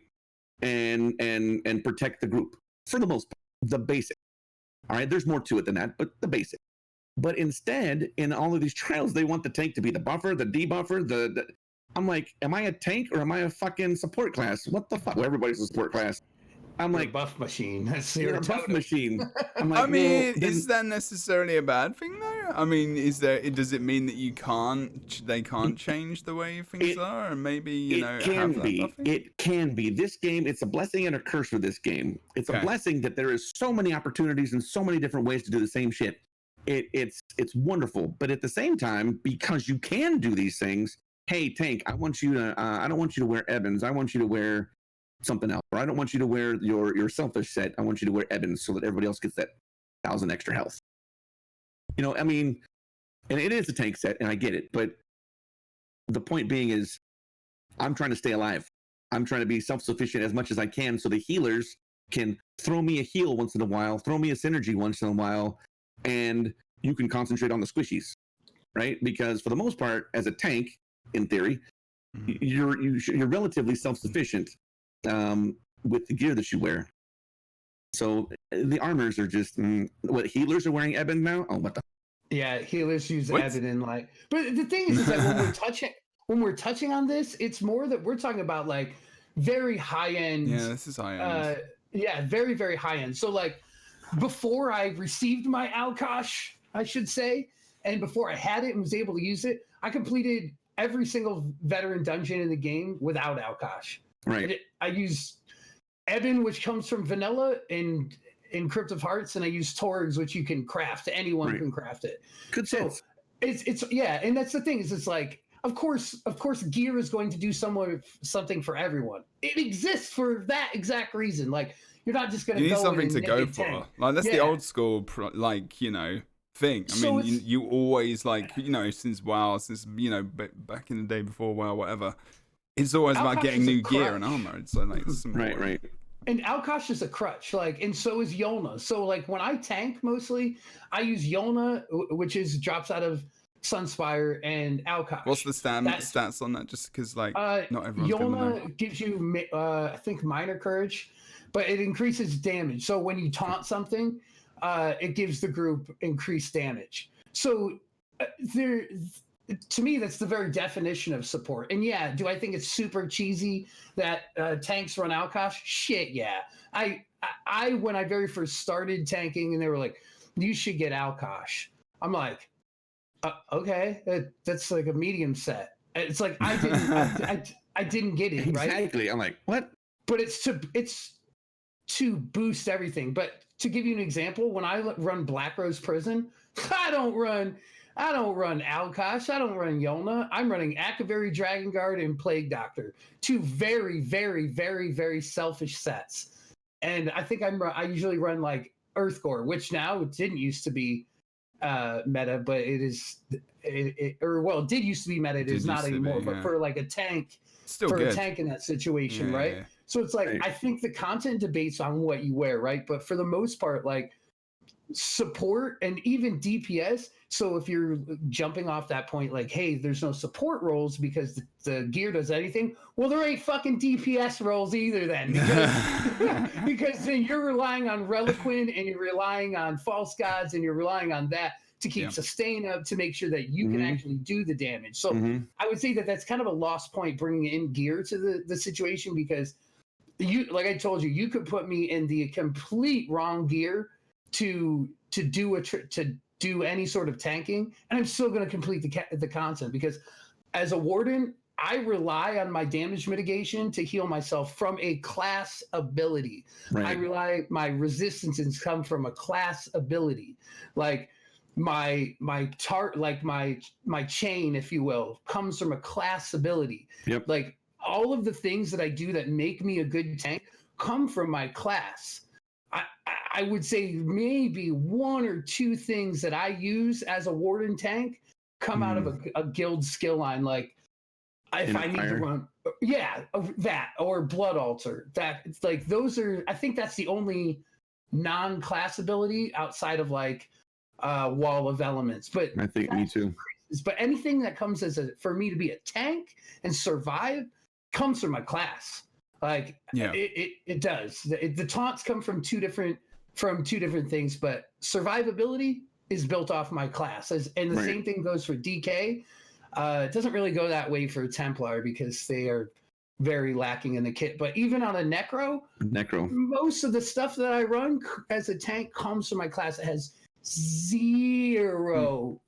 and protect the group. For the most part, the basic. All right, there's more to it than that, but the basic. But instead, in all of these trials, they want the tank to be the buffer, the debuffer, the I'm like, am I a tank or am I a fucking support class? What the fuck? Well, everybody's a support class. I'm You're like, a buff machine. That's you're your a buff totem. machine. I'm like, I mean, well, is that necessarily a bad thing though? I mean, does it mean that they can't change the way things are, and maybe you know have that buffing? It can be. This game, it's a blessing and a curse for this game. It's a blessing that there is so many opportunities and so many different ways to do the same shit. It's wonderful, but at the same time, because you can do these things, hey tank, I want you to I don't want you to wear Evans. I want you to wear something else, or I don't want you to wear your selfish set. I want you to wear Evans so that everybody else gets that 1,000 extra health. You know, I mean, and it is a tank set, and I get it, but the point being is, I'm trying to stay alive. I'm trying to be self-sufficient as much as I can, so the healers can throw me a heal once in a while, throw me a synergy once in a while, and you can concentrate on the squishies, right? Because for the most part, as a tank, in theory, you're relatively self-sufficient with the gear that you wear. So the armors are just what healers are wearing Eben now. Oh, what the? Yeah, healers use Eben in like. But the thing is that when we're touching on this, it's more that we're talking about like very high end. Yeah, this is high end. Yeah, very very high end. So like before I received my Alkosh, I should say, and before I had it and was able to use it, I completed every single veteran dungeon in the game without Alkosh. Right. I use Eben, which comes from vanilla in Crypt of Hearts, and I use Torgs, which you can craft. Anyone can craft it. Good sense. So it's yeah, and that's the thing is it's like of course gear is going to do something for everyone. It exists for that exact reason. Like you're not just going to. You need something to go for. 10. Like that's the old school, like you know. Thing. I mean, you always like you know since you know back in the day before WoW, whatever. It's always about getting new gear and armor. It's like right. And Alkosh is a crutch, like, and so is Yolna. So like when I tank mostly, I use Yolna, which drops out of Sunspire and Alkosh. What's the stats on that? Just because like not everyone's Yolna gives you I think minor courage, but it increases damage. So when you taunt something. It gives the group increased damage. So to me, that's the very definition of support. And yeah, do I think it's super cheesy that tanks run Alkosh? Shit, yeah. I when I very first started tanking and they were like, you should get Alkosh. I'm like, okay, that's like a medium set. It's like I didn't get it, right? Exactly. I'm like, what? But it's to boost everything. But to give you an example, when I run Black Rose Prison, I don't run Alkosh. I don't run Yolna. I'm running Akaveri, Dragon Guard, and Plague Doctor. Two very, very, very, very selfish sets. And I think I usually run like Earthgore, which now it didn't used to be meta, but it is. It did used to be meta. It is not anymore. But for like a tank, Still for good. a tank in that situation, Yeah, right? yeah. So it's like I think the content debates on what you wear, right? But for the most part, like support and even DPS. So if you're jumping off that point, like, hey, there's no support roles because the gear does anything. Well, there ain't fucking DPS roles either then, because then you're relying on Reliquin and you're relying on False Gods and you're relying on that to keep sustain up to make sure that you can actually do the damage. So I would say that that's kind of a lost point bringing in gear to the situation, because you, like I told you, you could put me in the complete wrong gear to do any sort of tanking, and I'm still going to complete the content, because as a warden, I rely on my damage mitigation to heal myself from a class ability. Right. My resistances come from a class ability, like my chain, if you will, comes from a class ability. Yep. Like all of the things that I do that make me a good tank come from my class. I would say maybe one or two things that I use as a warden tank come out of a guild skill line. Like if I need to run, that or blood altar. That it's like those are. I think that's the only non-class ability outside of like wall of elements. But I think me too. But anything that comes for me to be a tank and survive comes from my class. Like it does. The taunts come from two different things, but survivability is built off my class. And the same thing goes for DK. It doesn't really go that way for Templar because they are very lacking in the kit. But even on a Necro, most of the stuff that I run as a tank comes from my class. It has zero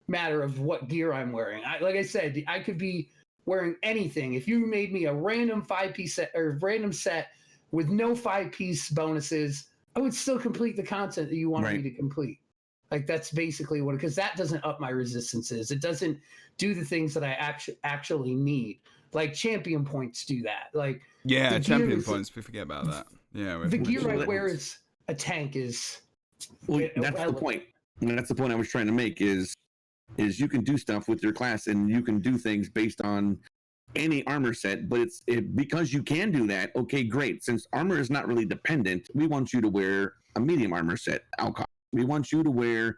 matter of what gear I'm wearing. Like I said, I could be wearing anything. If you made me a random 5-piece set or random set with no 5-piece bonuses, I would still complete the content that you wanted me to complete. Like that's basically what, because that doesn't up my resistances. It doesn't do the things that I actually need. Like champion points do that. Like champion points. We forget about that. Yeah, the gear I wear as a tank is. Well, that's the point. And that's the point I was trying to make is you can do stuff with your class and you can do things based on any armor set, but because you can do that. Okay, great. Since armor is not really dependent, we want you to wear a medium armor set, Alcon. We want you to wear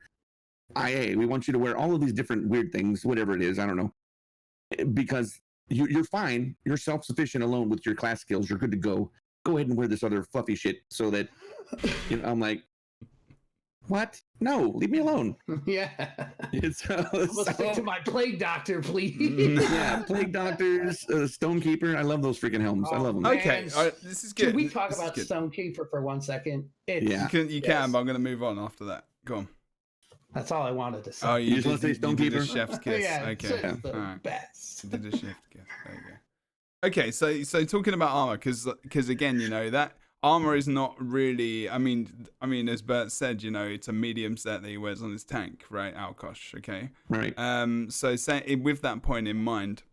IA. We want you to wear all of these different weird things, whatever it is. I don't know, because you're fine. You're self-sufficient alone with your class skills. You're good to go. Go ahead and wear this other fluffy shit so that I'm like, what? No, leave me alone. Yeah. Let's stick to my Plague Doctor, please. Plague Doctors, Stonekeeper. I love those freaking helms. I love them. Okay, this is good. Can we talk about Stonekeeper for 1 second? You can, but I'm going to move on after that. Go on. That's all I wanted to say. Oh, you just want to say Stonekeeper? You did a chef's kiss. Okay. All right. Best. You did a chef's kiss. There you go. Okay, so talking about armor, because again, that armor is not really. I mean, as Bert said, it's a medium set that he wears on his tank, right? Alkosh, okay. Right. So with that point in mind,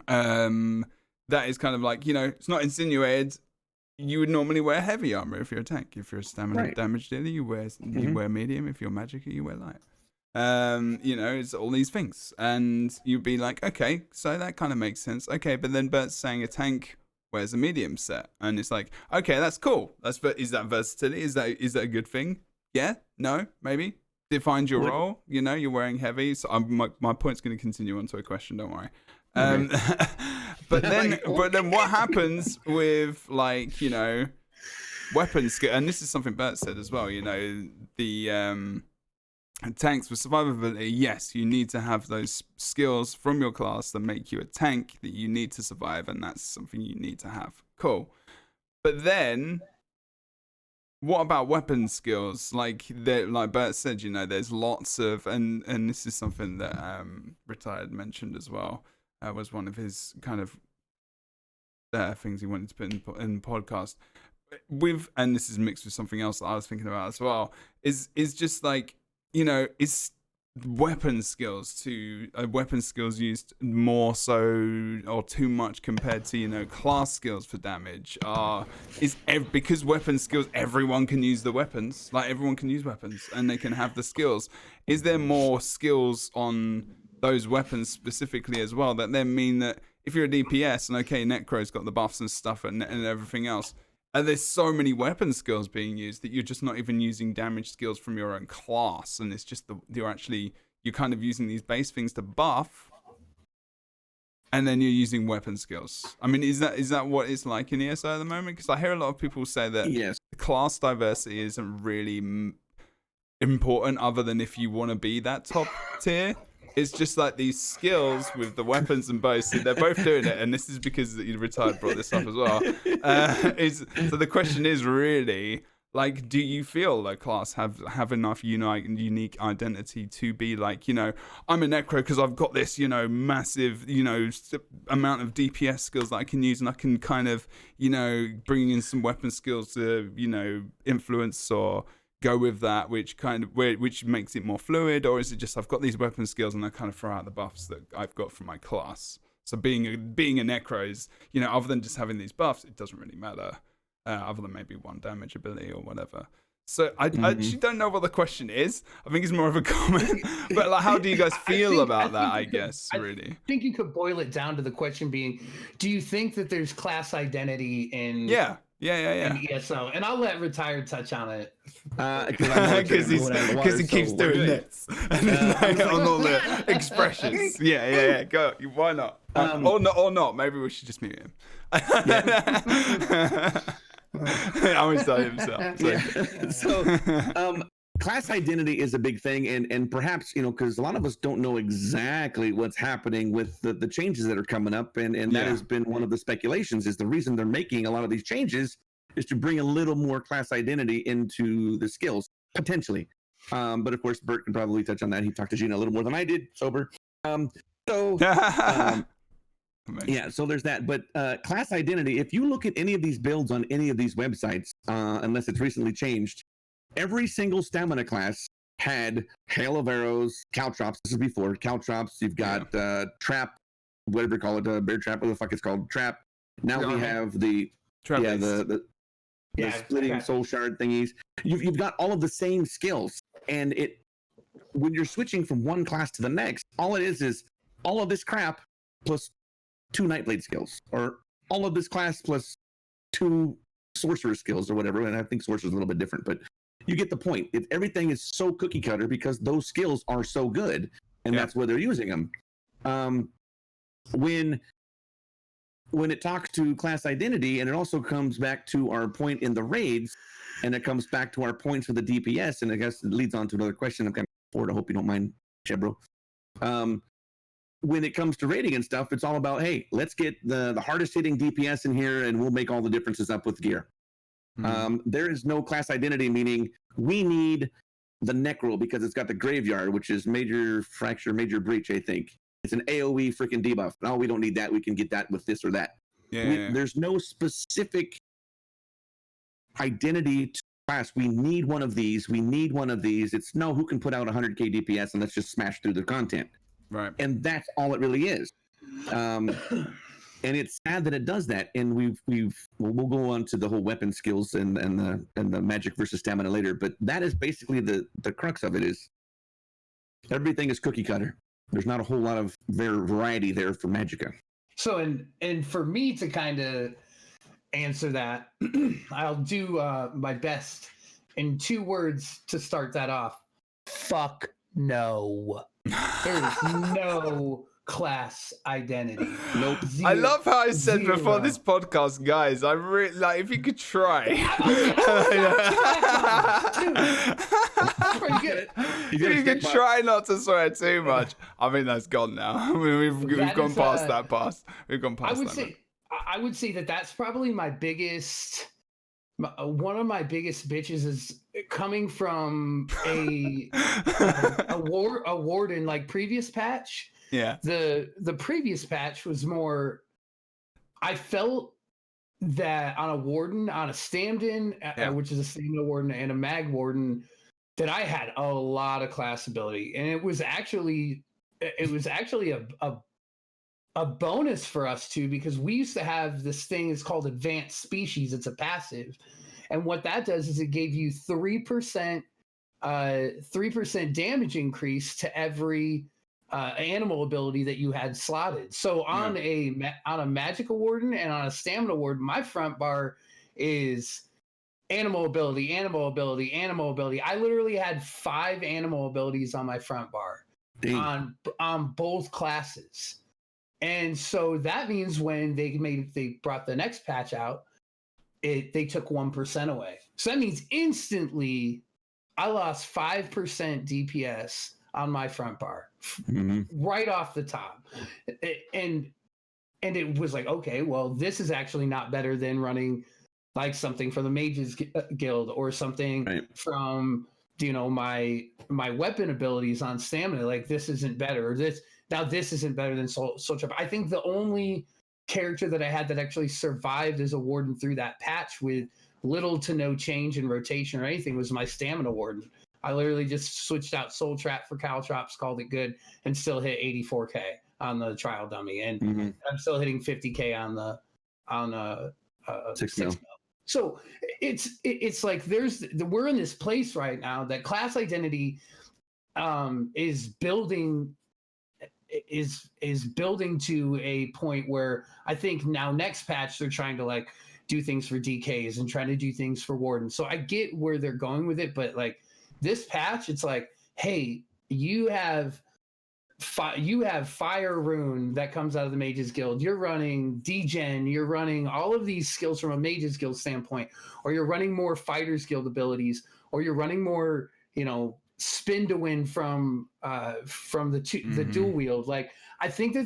that is kind of like it's not insinuated. You would normally wear heavy armor if you're a tank. If you're a stamina damage dealer, you wear medium. If you're magic, you wear light. It's all these things, and you'd be like, okay, so that kind of makes sense. Okay, but then Bert's saying a tank wears a medium set, and it's like, okay, that's cool. Is that versatility? Is that a good thing? Yeah, no, maybe. Defines your role. You're wearing heavy. So my point's going to continue on to a question. Don't worry. But then what happens with weapon skill? And this is something Bert said as well. The tanks for survivability. Yes, you need to have those skills from your class that make you a tank that you need to survive, and that's something you need to have. Cool. But then, what about weapon skills? Like Bert said, there's lots of, and this is something that Retired mentioned as well. Was one of his kind of things he wanted to put in the podcast. And this is mixed with something else that I was thinking about as well, is just like, is weapon skills used more so or too much compared to class skills for damage because weapon skills, everyone can use the weapons, like everyone can use weapons and they can have the skills. Is there more skills on those weapons specifically as well that then mean that if you're a DPS and Necro's got the buffs and stuff and everything else, and there's so many weapon skills being used that you're just not even using damage skills from your own class, and it's just you're kind of using these base things to buff, and then you're using weapon skills. I mean, is that what it's like in ESO at the moment? Because I hear a lot of people say that class diversity isn't really important, other than if you want to be that top tier. It's just like these skills with the weapons and bows. So they're both doing it, and this is because the Retired brought this up as well. So the question is really, like, do you feel that class have enough unique identity to be like, I'm a Necro because I've got this, massive, amount of DPS skills that I can use, and I can kind of, bring in some weapon skills to, influence or go with that, which makes it more fluid? Or is it just I've got these weapon skills and I kind of throw out the buffs that I've got from my class? So being a Necro is, other than just having these buffs, it doesn't really matter, other than maybe one damage ability or whatever. So I actually don't know what the question is. I think it's more of a comment. But like, how do you guys feel about that? I guess really. I think you could boil it down to the question being, do you think that there's class identity in? Yeah. In ESO, and I'll let Retired touch on it because he keeps doing this and on all the expressions. Yeah. Go. Why not? Or not. Maybe we should just mute him. I'm excited himself. So, class identity is a big thing, and perhaps because a lot of us don't know exactly what's happening with the changes that are coming up, and that has been one of the speculations. Is the reason they're making a lot of these changes is to bring a little more class identity into the skills potentially. But of course, Bert can probably touch on that. He talked to Gina a little more than I did, sober. So there's that. But class identity, if you look at any of these builds on any of these websites, unless it's recently changed, every single stamina class had hail of arrows, caltrops. This is before caltrops. You've got trap, whatever you call it, bear trap, what the fuck it's called, trap. Now we have the trap, the splitting soul shard thingies. You've got all of the same skills, and when you're switching from one class to the next, all it is all of this crap plus 2 Nightblade skills, or all of this class plus 2 sorcerer skills, or whatever. And I think sorcerer is a little bit different, but you get the point. Everything is so cookie cutter because those skills are so good, and that's where they're using them. When it talks to class identity, and it also comes back to our point in the raids, and it comes back to our points for the DPS, and I guess it leads on to another question I'm kind of bored. I hope you don't mind, Jebro. When it comes to raiding and stuff, it's all about, hey, let's get the hardest hitting DPS in here, and we'll make all the differences up with gear. There is no class identity, meaning we need the Necro because it's got the Graveyard, which is Major Fracture, Major Breach, I think. It's an AoE freaking debuff. No, we don't need that. We can get that with this or that. There's no specific identity to class. We need one of these. We need one of these. It's no, who can put out 100k DPS and let's just smash through the content. Right. And that's all it really is. And it's sad that it does that. And we'll go on to the whole weapon skills and the magic versus stamina later. But that is basically the crux of it. Is everything is cookie cutter. There's not a whole lot of variety there for Magicka. So, and for me to kind of answer that, I'll do my best in 2 words to start that off. Fuck no. There's no class identity. Nope. Zero. I love how I said before this podcast, guys, I really like if you could try. You could try not to swear too much. I mean, that's gone now. I mean, we've gone past that pass. We've gone past that. I would say that that's probably my biggest. One of my biggest bitches is coming from a warden like previous patch. Yeah. The previous patch was more. I felt that on a warden, on a stand-in, which is a stamina warden, and a mag warden, that I had a lot of class ability, and it was actually a bonus for us too, because we used to have this thing. It's called advanced species. It's a passive, and what that does is it gave you 3% damage increase to every animal ability that you had slotted. So on a magical warden and on a stamina warden, my front bar is animal ability, animal ability, animal ability. I literally had 5 animal abilities on my front bar on both classes. And so that means when they brought the next patch out, they took 1% away. So that means instantly I lost 5% DPS on my front bar right off the top. And it was like, okay, well, this is actually not better than running like something from the Mages Guild or something from, my weapon abilities on stamina. Like, this isn't better. Or this isn't better than Soul Trap. I think the only character that I had that actually survived as a warden through that patch with little to no change in rotation or anything was my stamina warden. I literally just switched out Soul Trap for Caltrops, called it good, and still hit 84k on the trial dummy, and I'm still hitting 50k on the 6 mil. So it's like we're in this place right now that class identity is building to a point where I think now next patch they're trying to like do things for DKs and trying to do things for wardens. So I get where they're going with it, but like this patch, it's like, hey, you have Fire Rune that comes out of the Mages Guild. You're running Degen. You're running all of these skills from a Mages Guild standpoint, or you're running more Fighters Guild abilities, or you're running more, spin to win from the dual wield. Like, I think that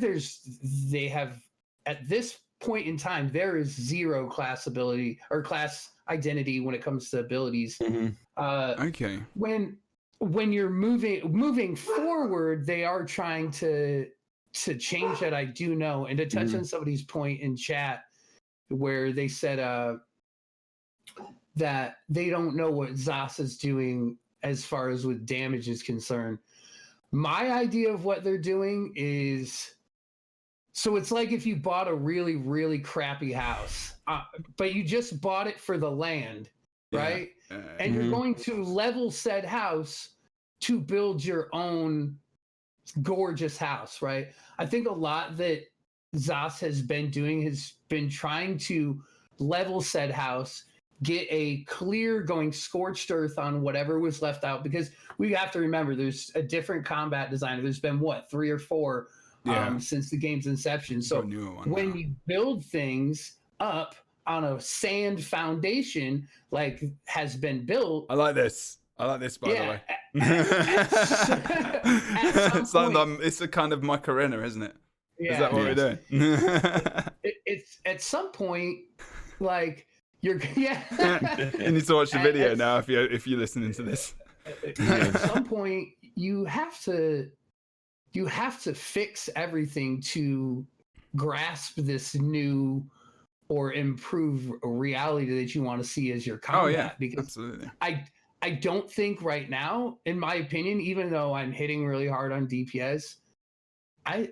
they have at this point in time there is 0 class ability or class identity when it comes to abilities. Okay. When you're moving forward, they are trying to change that. I do know, and to touch on somebody's point in chat where they said that they don't know what Zos is doing as far as with damage is concerned. My idea of what they're doing is, so it's like if you bought a really, really crappy house, but you just bought it for the land, right? And you're going to level said house to build your own gorgeous house, right? I think a lot that Zos has been doing has been trying to level said house, get a clear going scorched earth on whatever was left out, because we have to remember there's a different combat designer. There's been 3 or 4 since the game's inception. So when you build things up on a sand foundation like has been built, I like this by the way. It's a kind of Macarena, isn't it? Is that what we're doing? It's at some point like you're you need to watch the video now if you're listening to this. At some point you have to fix everything to grasp this new or improve reality that you want to see as your combat. Because absolutely. I don't think right now, in my opinion, even though I'm hitting really hard on DPS, I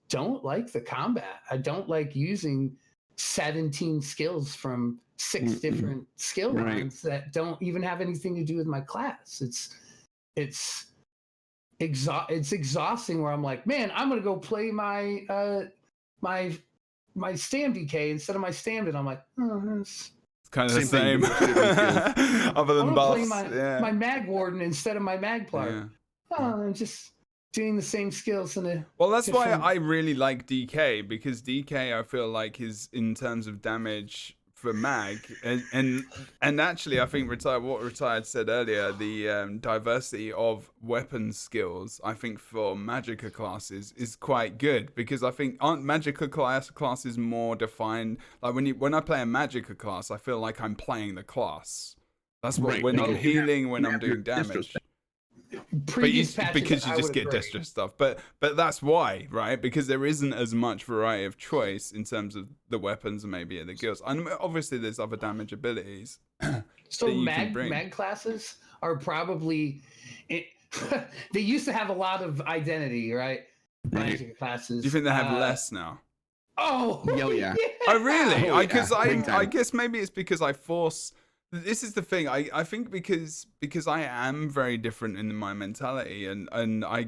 don't like the combat. I don't like using 17 skills from 6 different skill lines that don't even have anything to do with my class. It's exhausting where I'm like, man, I'm gonna go play my my stam DK instead of my stam, and I'm like, it's kind of the same. Other than buffs, my mag warden instead of my magplar. I'm just doing the same skills well, that's why I really like DK, because DK I feel like is, in terms of damage for mag, and actually I think Retired said earlier, the diversity of weapon skills I think for Magicka classes is quite good, because I think aren't Magicka classes more defined? Like when I play a Magicka class, I feel like I'm playing the class. That's what when I'm healing, when I'm doing damage. Previous patches, because you I just would get agree. Destro stuff. But that's why, right? Because there isn't as much variety of choice in terms of the weapons and maybe the guilds. And obviously there's other damage abilities So that you can bring. mag classes are probably it. They used to have a lot of identity, right? Right. Magic classes. Do you think they have less now? Oh, yeah. Oh really? Oh, yeah. Because Big I time. guess maybe it's because I force. This is the thing. I think because I am very different in my mentality, and I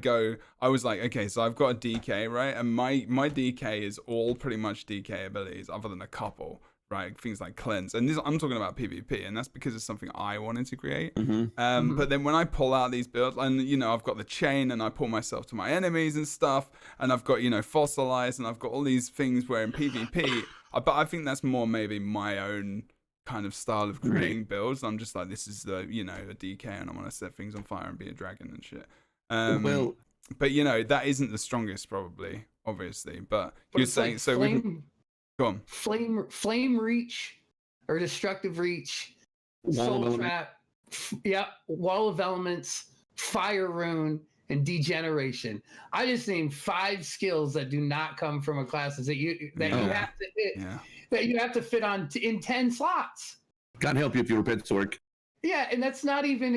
was like, okay, so I've got a DK, right, and my DK is all pretty much DK abilities, other than a couple, right, things like cleanse, and I'm talking about PvP, and that's because it's something I wanted to create. But then when I pull out these builds, and I've got the chain, and I pull myself to my enemies and stuff, and I've got fossilize, and I've got all these things where in PvP, but I think that's more maybe my own kind of style of creating builds. I'm just like, this is the a DK, and I want to set things on fire and be a dragon and shit. Well, but that isn't the strongest, probably, obviously. But you're it's saying like so. Go on. Flame reach or destructive reach, Wall of soul Elements. trap, wall of elements, fire rune, and degeneration. I just named 5 skills that do not come from a class that you have to hit, that you have to fit on in 10 slots. God help you if you're a pet sork. Yeah, and that's not even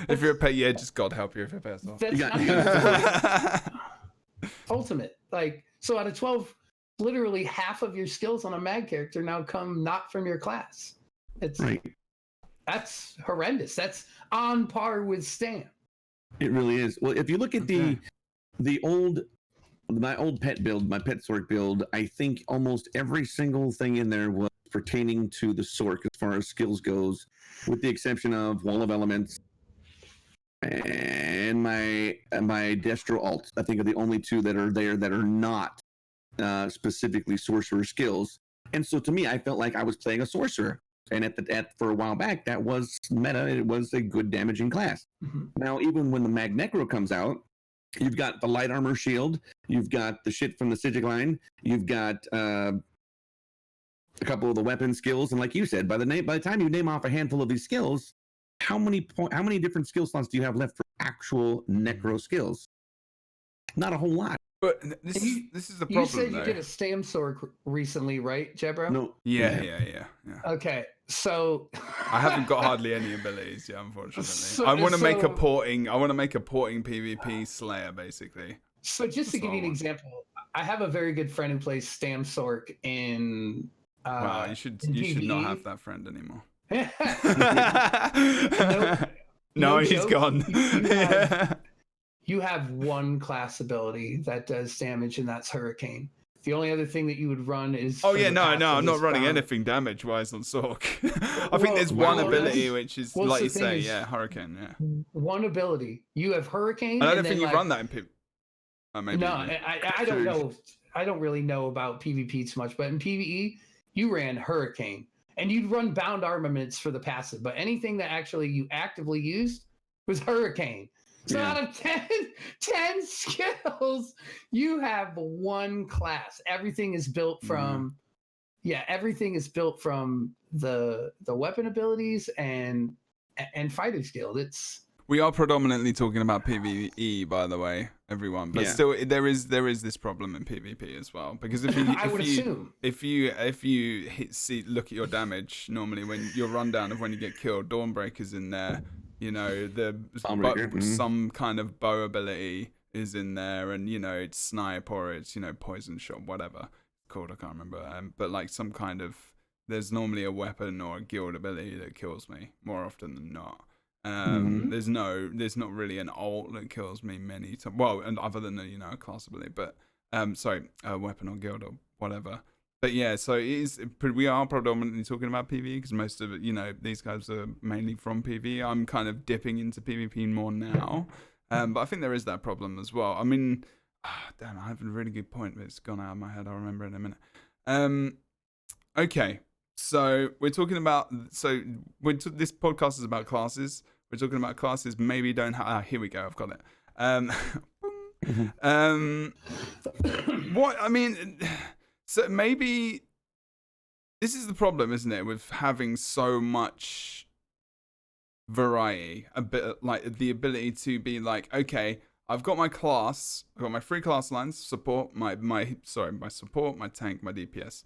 if you're a pet, just God help you if you're a pet. That's not even ultimate. Like, so out of 12, literally half of your skills on a mag character now come not from your class. That's horrendous. That's on par with Stam. It really is. Well, if you look at my old pet build, my pet sork build, I think almost every single thing in there was pertaining to the sork as far as skills goes, with the exception of Wall of Elements and my Destro alt. I think are the only 2 that are there that are not specifically sorcerer skills. And so to me, I felt like I was playing a sorcerer. And for a while back, that was meta. It was a good damaging class. Now, even when the Mag Necro comes out, you've got the light armor shield, you've got the shit from the Sigic line, you've got a couple of the weapon skills, and like you said, by the time you name off a handful of these skills, how many different skill slots do you have left for actual Necro skills? Not a whole lot. But this is the problem. You said though. you did a Stam Sork recently, right, Jebro? No. Yeah. Okay, so I haven't got hardly any abilities, unfortunately. I want to make a porting. I want to make a porting PvP Slayer, basically. So just to give you an example, I have a very good friend who plays Stam Sork in. Wow, you should not have that friend anymore. No, he's gone. You have one class ability that does damage, and that's Hurricane. The only other thing that you would run is. Oh yeah, no, I'm not running anything damage-wise on Sork. I think there's one ability which is, like you say, Hurricane. Yeah. One ability. You have Hurricane. I don't think you run that in PvP. No, I don't know. I don't really know about PvP too much, but in PvE, you ran Hurricane, and you'd run Bound Armaments for the passive. But anything that actually you actively used was Hurricane. So out of 10 skills, you have one class. Everything is built from, everything is built from the weapon abilities and fighter skill. We are predominantly talking about PvE, by the way, everyone. But still, there is this problem in PvP as well, because if you look at your damage normally when your rundown of when you get killed, Dawnbreaker's in there. Some kind of bow ability is in there, and it's snipe or it's poison shot, whatever it's called, I can't remember. But like some kind of, there's normally a weapon or a guild ability that kills me more often than not. There's not really an ult that kills me many times. Well, and other than a class ability, but a weapon or guild or whatever. But yeah, so we are predominantly talking about PvE because most of it, these guys are mainly from PvE. I'm kind of dipping into PvP more now, but I think there is that problem as well. I mean, damn, I have a really good point, but it's gone out of my head. I'll remember in a minute. Okay, so we're talking about this podcast is about classes. We're talking about classes. Maybe don't have. Here we go. I've got it. What I mean. So maybe this is the problem, isn't it, with having so much variety, a bit like the ability to be like, okay, I've got my class, I've got my 3 class lines, support, my support, my tank, my DPS,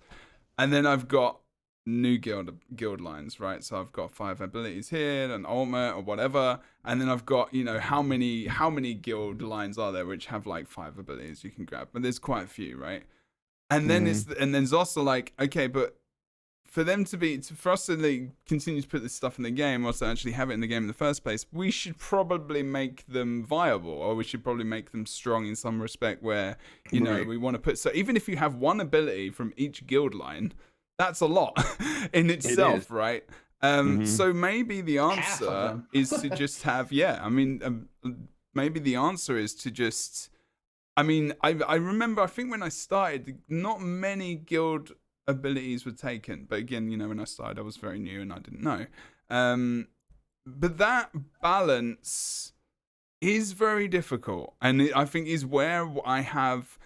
and then I've got new guild lines, right? So I've got 5 abilities here, an ultimate or whatever, and then I've got, you know, how many guild lines are there which have like 5 abilities you can grab? But there's quite a few, right? And then and then it's also like, okay, but for us to like, continue to put this stuff in the game, or to actually have it in the game in the first place, we should probably make them viable, or we should probably make them strong in some respect where, you know, we want to put, so even if you have one ability from each guild line, that's a lot in itself, right? So maybe the answer is to just have, maybe the answer is to just, I remember, I think when I started, not many guild abilities were taken. But again, you know, when I started, I was very new and I didn't know. But that balance is very difficult. And I think is where I have...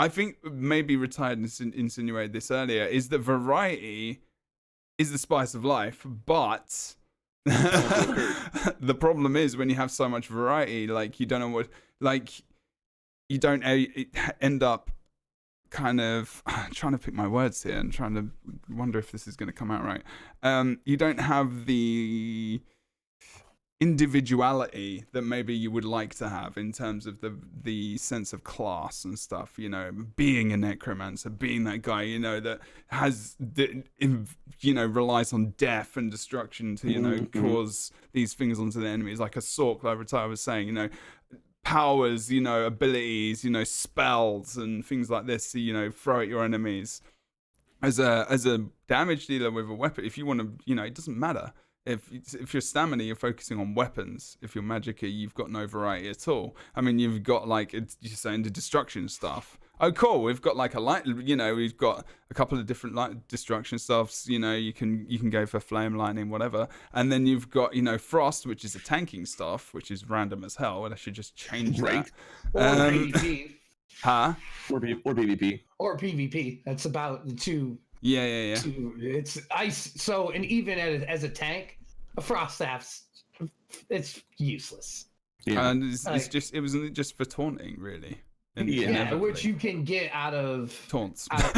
I think maybe Retired insinuated this earlier, is that variety is the spice of life, but the problem is when you have so much variety, like you don't know what, like you don't end up kind of trying to pick my words here and trying to wonder if this is going to come out right. You don't have the individuality that maybe you would like to have in terms of the sense of class and stuff, you know, being a necromancer, being that guy, you know, that has you know, relies on death and destruction to, you know, cause these things onto the enemies, like a Sork, like Retire was saying, you know, powers, you know, abilities, you know, spells and things like this, you know, throw at your enemies. As a damage dealer with a weapon, if you want to, you know, it doesn't matter. If you're stamina, you're focusing on weapons. If you're magicka, you've got no variety at all. I mean, you've got like, you're saying the destruction stuff. Oh, cool. We've got like a light, you know, we've got a couple of different light destruction stuffs. You know, you can go for flame, lightning, whatever. And then you've got, you know, frost, which is a tanking stuff, which is random as hell. And I should just change that. Or PvP. Huh? Or PvP. Or PvP. That's about the two. Yeah. It's ice. So, and even as a tank, a frost staff's, it's useless. Yeah. And it wasn't just for taunting, really. Which you can get out of taunts. Fire.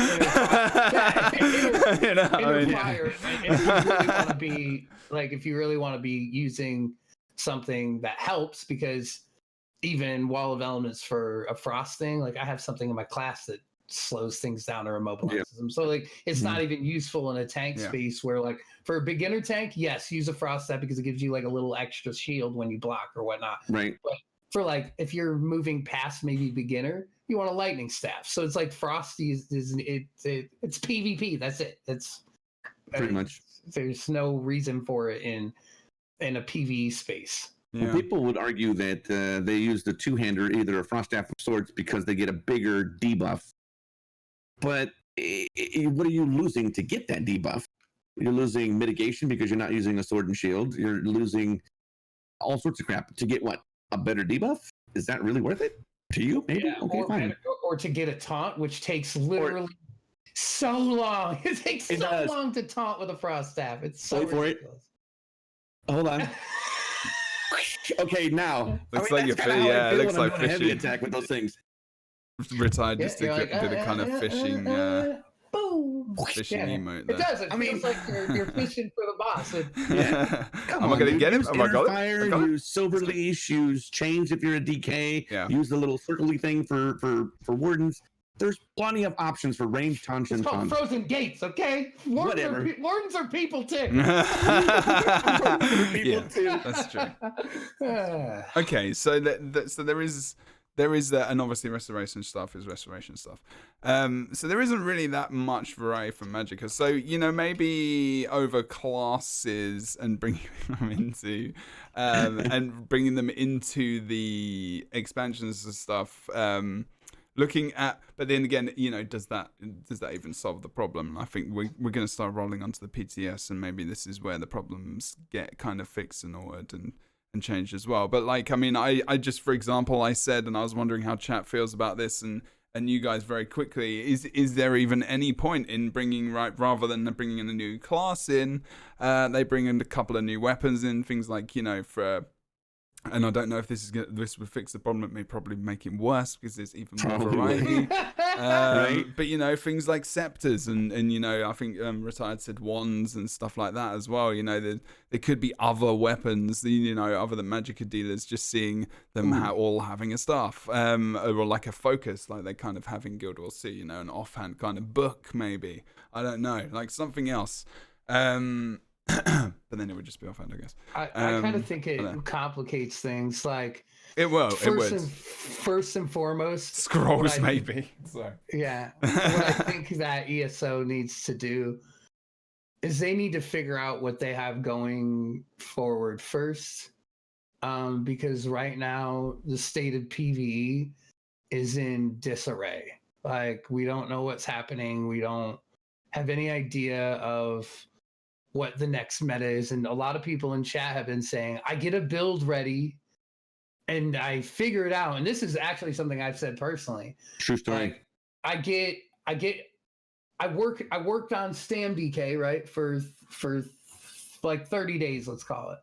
If you really want to be using something that helps, because even Wall of Elements for a frost thing, like I have something in my class that slows things down or immobilizes them. So like it's not even useful in a tank space where, like, for a beginner tank, yes, use a frost staff because it gives you like a little extra shield when you block or whatnot. Right. But for like if you're moving past maybe beginner, you want a lightning staff. So it's like Frosty it's PvP. That's it. That's pretty much. There's no reason for it in a PvE space. Yeah. Well, people would argue that they use the two-hander, either a frost staff of sorts, because they get a bigger debuff. But what are you losing to get that debuff? You're losing mitigation because you're not using a sword and shield. You're losing all sorts of crap to get what? A better debuff? Is that really worth it to you? Maybe. Yeah, okay, fine. Or to get a taunt, which takes literally so long. It takes so long to taunt with a frost staff. It's so ridiculous. Hold on. Okay, now looks like you're it looks like fishing. Heavy attack with those things. Retired just did a kind of fishing boom fishing emote there. It does. It feels like you're fishing for the boss. Am I gonna get him? Am I got fire, use silver leash, use chains if you're a DK, use the little circly thing for wardens. There's plenty of options for range taunts and called frozen gates, okay? Wardens are people too. That's true. Okay, so there is that, and obviously restoration stuff is restoration stuff. So there isn't really that much variety from Magicka. So, you know, maybe over classes and bringing them into the expansions and stuff. Looking at, but then again, you know, does that even solve the problem? I think we're going to start rolling onto the PTS, and maybe this is where the problems get kind of fixed and ordered and changed as well. But like, I mean, I just, for example, I said, and I was wondering how chat feels about this, and and you guys very quickly, is there even any point in bringing, right, rather than bringing in a new class in, they bring in a couple of new weapons in, things like, and I don't know if this would fix the problem. It may probably make it worse because there's even more variety. Right. But things like scepters and I think Retired said wands and stuff like that as well. There could be other weapons, other than Magicka dealers, just seeing them all having a staff, or like a focus, like they kind of have in Guild Wars C. An offhand kind of book, maybe. I don't know, like something else. But then it would just be offhand, I guess. I kind of think it complicates things. Like it will. First and foremost, scrolls maybe. Sorry. Yeah. What I think that ESO needs to do is they need to figure out what they have going forward first, because right now the state of PvE is in disarray. Like we don't know what's happening. We don't have any idea of what the next meta is, and a lot of people in chat have been saying, I get a build ready and I figure it out. And this is actually something I've said personally. True story. Like, I worked on Stam DK, right, for like 30 days, let's call it.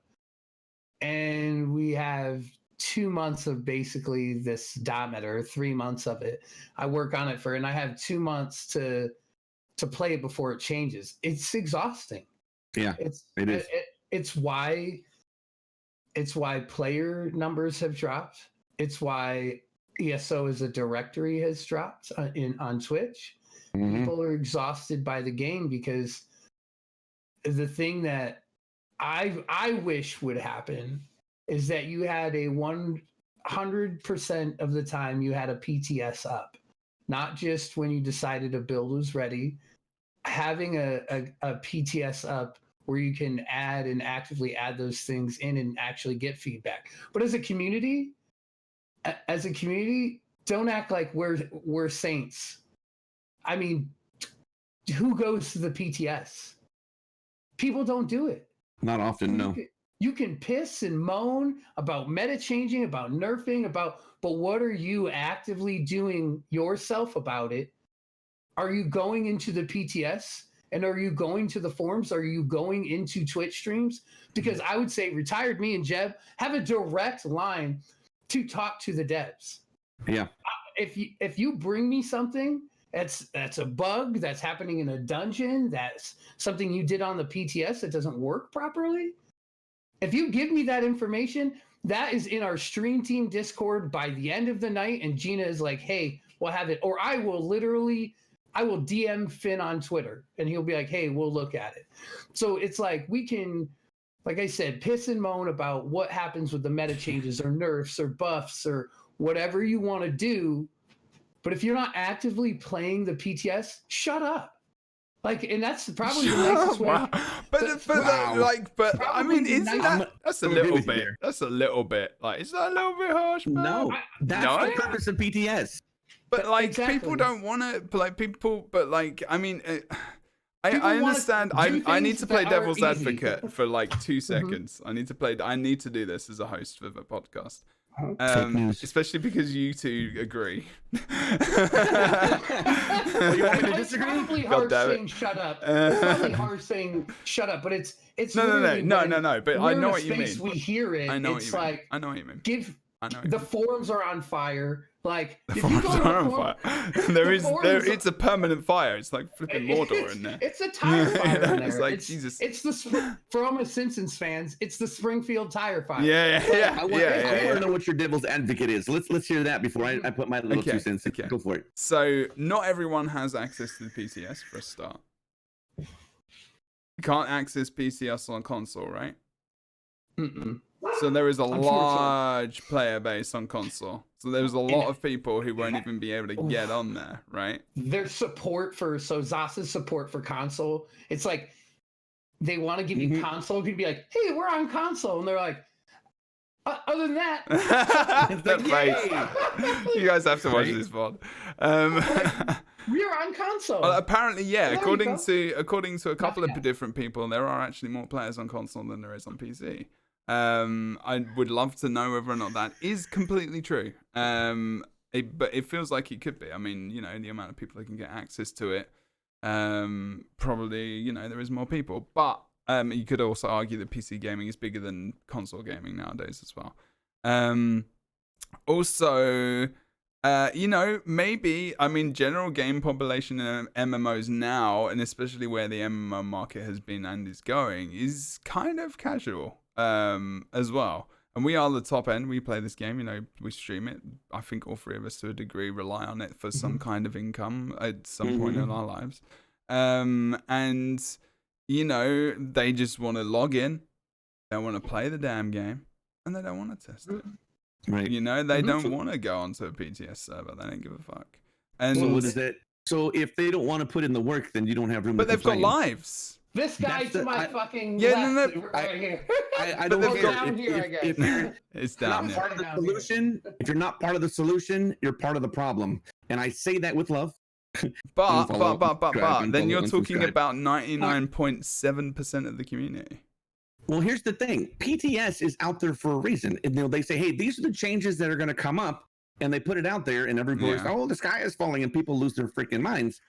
And we have 2 months of basically this dot meta, or 3 months of it. I work on it and I have 2 months to play it before it changes. It's exhausting. Yeah, it is. It's why player numbers have dropped. It's why ESO as a directory has dropped on Twitch. Mm-hmm. People are exhausted by the game because the thing that I wish would happen is that you had a 100% of the time you had a PTS up, not just when you decided a build was ready. Having a PTS up where you can add and actively add those things in and actually get feedback. But as a community, don't act like we're saints. I mean, who goes to the PTS? People don't do it. Not often, no. You can piss and moan about meta changing, about nerfing, but what are you actively doing yourself about it? Are you going into the PTS? And are you going to the forums? Are you going into Twitch streams? Because I would say Retired, me and Jeb have a direct line to talk to the devs. Yeah. If you bring me something that's a bug that's happening in a dungeon, that's something you did on the PTS that doesn't work properly, if you give me that information, that is in our stream team Discord by the end of the night, and Gina is like, hey, we'll have it. Or I will DM Finn on Twitter and he'll be like, hey, we'll look at it. So it's like we can, like I said, piss and moan about what happens with the meta changes or nerfs or buffs or whatever you want to do. But if you're not actively playing the PTS, shut up. Like, and that's probably the nicest way. Wow. But I mean, isn't that's a little bit. That's a little bit. Like, is that a little bit harsh? Bro? No, that's the purpose of PTS. But like, exactly. People don't want to like people. But like, I mean, I understand. I need to play devil's advocate for like 2 seconds. I need to do this as a host for the podcast. Especially because you two agree. You want me to disagree? Probably hard saying shut up. It's probably hard saying shut up, but it's no. But I know what you mean. We hear it. I know what it's you mean. like I know what you mean. The forums are on fire. Like the forums are on fire. It's a permanent fire. It's like flipping Mordor in there. It's a tire fire in there. It's like Jesus. It's for all my Simpsons fans. It's the Springfield tire fire. Yeah. I want to know what your devil's advocate is. Let's hear that before I put my little 2 cents. Okay. Go for it. So not everyone has access to the PTS for a start. You can't access PTS on console, right? Mm-mm. So there is a large player base on console. So there's a lot of people who won't even be able to get on there, right? Their support Zasa's support for console, it's like they want to give you console. You'd be like, hey, we're on console. And they're like, other than that. That's right. You guys have to watch this VOD. We're on console. Well, apparently, yeah. According to a couple of different people, there are actually more players on console than there is on PC. I would love to know whether or not that is completely true. but it feels like it could be. I mean, you know, the amount of people that can get access to it, probably, you know, there is more people. But you could also argue that PC gaming is bigger than console gaming nowadays as well. Also, you know, maybe, I mean, general game population in MMOs now, and especially where the MMO market has been and is going, is kind of casual as well. And we are the top end. We play this game, you know, we stream it. I think all three of us to a degree rely on it for some kind of income at some point in our lives. And, you know, they just want to log in. They want to play the damn game. And they don't want to test it. Right. You know, they don't want to go onto a PTS server. They don't give a fuck. And so what is it? So if they don't want to put in the work, then you don't have room. But they've got lives. This guy to my fucking left, right here. I don't think down here, I guess. if you're it's down not part of the solution, if you're not part of the solution, you're part of the problem. And I say that with love. But then you're talking about 99.7% of the community. Well, here's the thing. PTS is out there for a reason. And, you know, they say, hey, these are the changes that are going to come up. And they put it out there and everybody's, oh, the sky is falling, and people lose their freaking minds.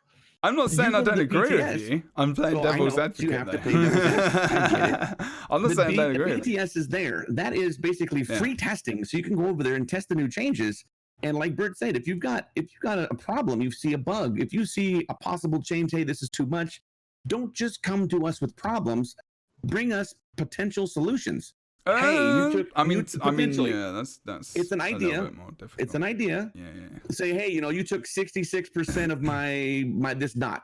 I'm not saying I don't agree with you. I'm playing devil's advocate. You have to play devil's advocate. I get it. I'm not saying I don't agree. The PTS is there. That is basically free testing. So you can go over there and test the new changes. And like Bert said, if you've got a problem, you see a bug, if you see a possible change, hey, this is too much, don't just come to us with problems. Bring us potential solutions. Hey, yeah, that's it's an idea. It's an idea. Yeah. Say, hey, you know, you took 66% of my this dot.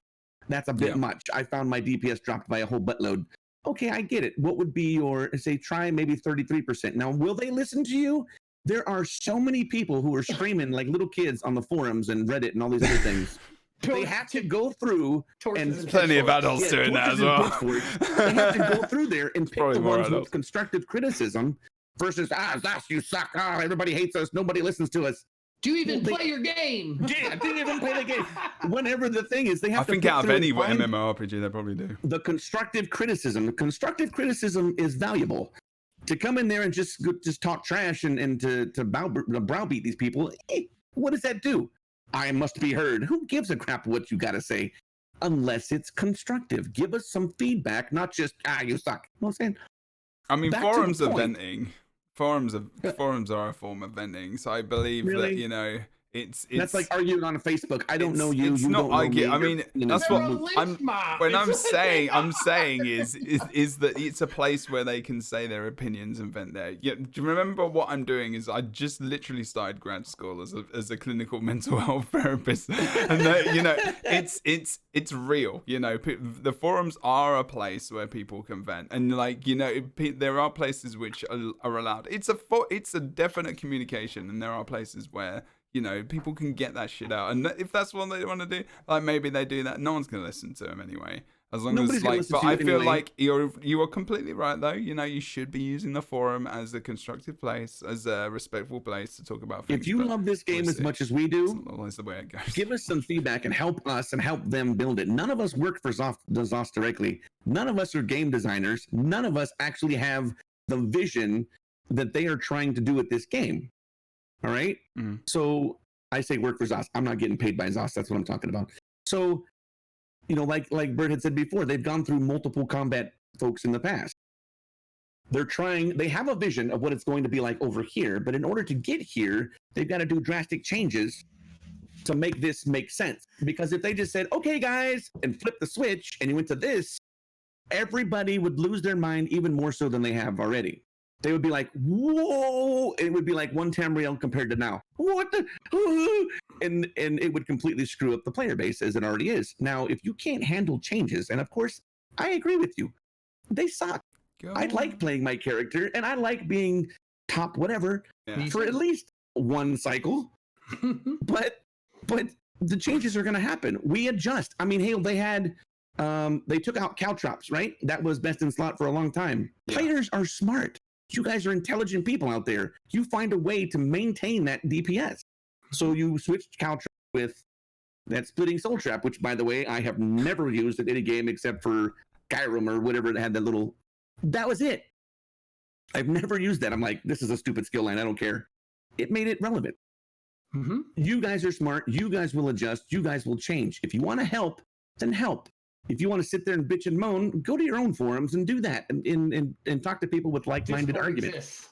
That's a bit much. I found my DPS dropped by a whole buttload. Okay, I get it. What would be your, say, try maybe 33%. Now, will they listen to you? There are so many people who are screaming like little kids on the forums and Reddit and all these other things. They have to go through, and plenty of adults doing that as well. They have to go through there and pick the ones with constructive criticism versus Zoss, you suck. Everybody hates us. Nobody listens to us. Do you even play your game? Yeah, do you even play the game? Whenever the thing is, they have to. I think out of any MMORPG, they probably do. The constructive criticism. The constructive criticism is valuable. To come in there and just talk trash and to browbeat these people, hey, what does that do? I must be heard. Who gives a crap what you got to say? Unless it's constructive. Give us some feedback, not just, you suck. You know what I'm saying? I mean, forums are venting. Forums are a form of venting. So I believe that, you know, it's that's like arguing on Facebook. I don't know you. It's you not don't know arguing. me. I mean, that's what I'm saying is that it's a place where they can say their opinions and vent their. Yeah, do you remember what I'm doing? Is I just literally started grad school as a clinical mental health therapist, and you know, it's real. You know, the forums are a place where people can vent, and like, you know, there are places which are allowed. It's a definite communication, and there are places where, you know, people can get that shit out. And if that's what they want to do, like, maybe they do that. No one's going to listen to them anyway. As long as, like, but I feel like you are completely right, though. You know, you should be using the forum as a constructive place, as a respectful place to talk about things. If you love this game as much as we do, that's always the way it goes. Give us some feedback and help us and help them build it. None of us work for Zoss directly. None of us are game designers. None of us actually have the vision that they are trying to do with this game. All right. So I say work for Zoss. I'm not getting paid by Zoss. That's what I'm talking about. So, you know, like Bert had said before, they've gone through multiple combat folks in the past. They have a vision of what it's going to be like over here, but in order to get here, they've got to do drastic changes to make this make sense. Because if they just said, okay, guys, and flip the switch and you went to this, everybody would lose their mind even more so than they have already. They would be like, whoa, it would be like one Tamriel compared to now. What the? And it would completely screw up the player base as it already is. Now, if you can't handle changes, and of course, I agree with you, they suck. I like playing my character, and I like being top whatever for at least one cycle. but the changes are going to happen. We adjust. I mean, hey, they took out caltrops, right? That was best in slot for a long time. Yeah. Players are smart. You guys are intelligent people out there. You find a way to maintain that DPS. So you switched caltrop with that splitting soul trap, which, by the way, I have never used in any game except for Skyrim or whatever that had that little. That was it. I've never used that. I'm like, this is a stupid skill line. I don't care. It made it relevant. Mm-hmm. You guys are smart. You guys will adjust. You guys will change. If you want to help, then help. If you want to sit there and bitch and moan, go to your own forums and do that and talk to people with like-minded arguments.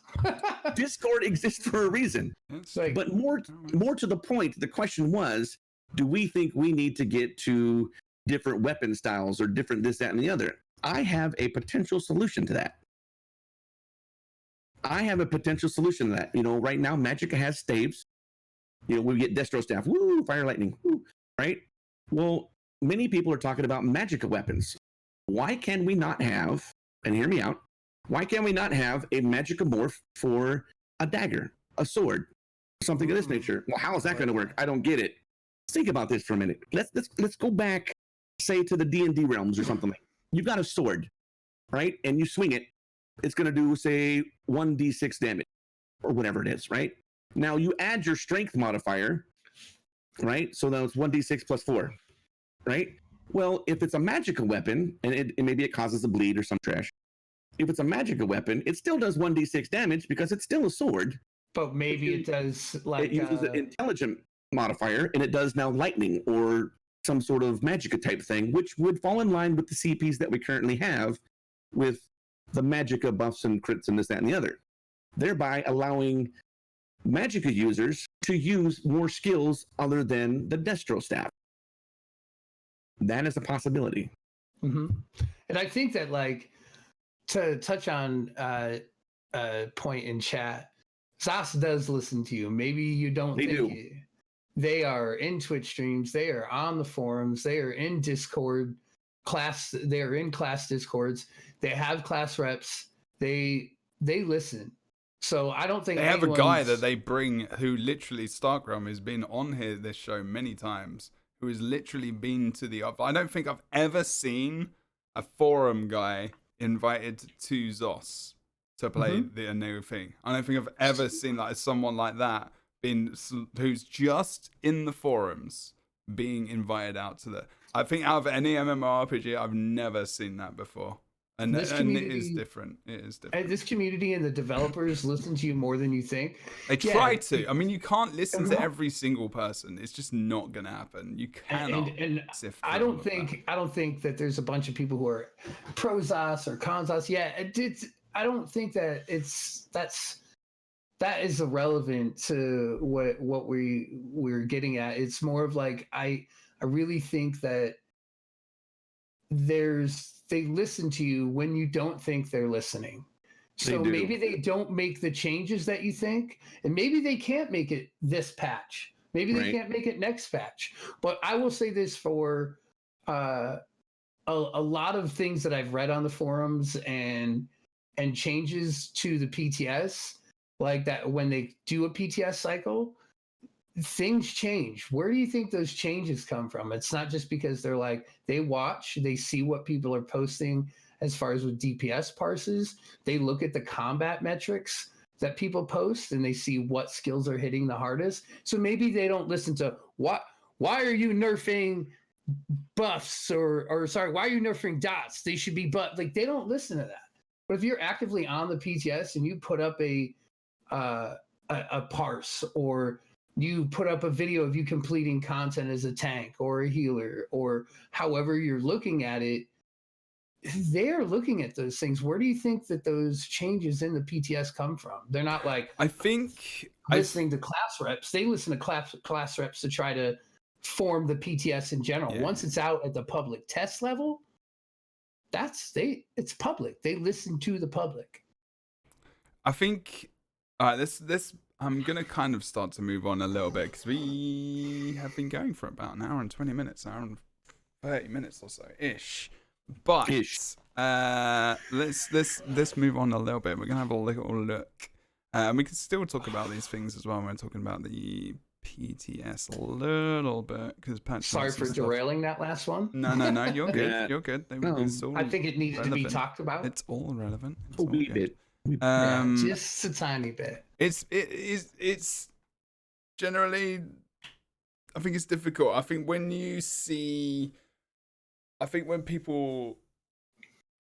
Discord exists for a reason. Like, But more to the point, the question was, do we think we need to get to different weapon styles or different this, that, and the other? I have a potential solution to that. Right now, Magicka has staves. We get Destro staff. Woo, fire lightning. Woo, right? Well, many people are talking about Magicka weapons. Why can we not have, and hear me out, why can we not have a Magicka morph for a dagger, a sword, something of this nature? Well, how is that going to work? I don't get it. Think about this for a minute. Let's go back, say, to the D&D realms or something. You've got a sword, right? And you swing it. It's going to do, say, 1d6 damage or whatever it is, right? Now you add your strength modifier, right? So now it's 1d6 plus 4, right? Well, if it's a Magicka weapon, and maybe it causes a bleed or some trash. If it's a Magicka weapon, it still does 1d6 damage because it's still a sword. But maybe it does like it uses an intelligent modifier, and it does now lightning or some sort of Magicka type thing, which would fall in line with the CPs that we currently have with the Magicka buffs and crits and this, that, and the other, thereby allowing Magicka users to use more skills other than the Destro staff. That is a possibility. Mm-hmm. And I think that, like, to touch on a point in chat, Zos does listen to you. Maybe you don't They think do. it. They are in Twitch streams. They are on the forums. They are in Discord class. They are in class Discords. They have class reps. They listen. So I don't think they have a guy that they bring who literally, Starkrealm, has been on here this show many times, who has literally been to the I don't think I've ever seen a forum guy invited to Zos to play the new thing. I don't think I've ever seen like someone like that who's just in the forums being invited out to the. I think out of any MMORPG, I've never seen that before. And it is different. It is different. And this community and the developers listen to you more than you think. They try to. I mean, you can't listen to every single person. It's just not going to happen. You cannot. And I don't think that there's a bunch of people who are pro Zos or con Zos. Yeah, I don't think that that is irrelevant to what we're getting at. It's more of like I really think that they listen to you when you don't think they're listening. So maybe they don't make the changes that you think, and maybe they can't make it this patch. Maybe they can't make it next patch. But I will say this for a lot of things that I've read on the forums and changes to the PTS, like that when they do a PTS cycle, things change. Where do you think those changes come from? It's not just because they're like, they watch, they see what people are posting as far as with DPS parses. They look at the combat metrics that people post and they see what skills are hitting the hardest. So maybe they don't listen to why are you nerfing buffs or sorry, why are you nerfing dots? They should be like they don't listen to that. But if you're actively on the PTS and you put up a parse, or you put up a video of you completing content as a tank or a healer, or however you're looking at it, they're looking at those things. Where do you think that those changes in the PTS come from? They're not like, I think listening to class reps. They listen to class reps to try to form the PTS in general. Yeah. Once it's out at the public test level, it's public. They listen to the public. I think this I'm gonna kind of start to move on a little bit because we have been going for about an hour and 20 minutes, an hour and 30 minutes or so ish. But let's move on a little bit. We're gonna have a little look. We can still talk about these things as well. We're talking about the PTS a little bit because sorry for derailing that last one. No, you're good. Yeah. You're good. I think it needs to be talked about. It's all relevant. It's a all wee good. bit. Just a tiny bit. It's generally, I think it's difficult. I think when people,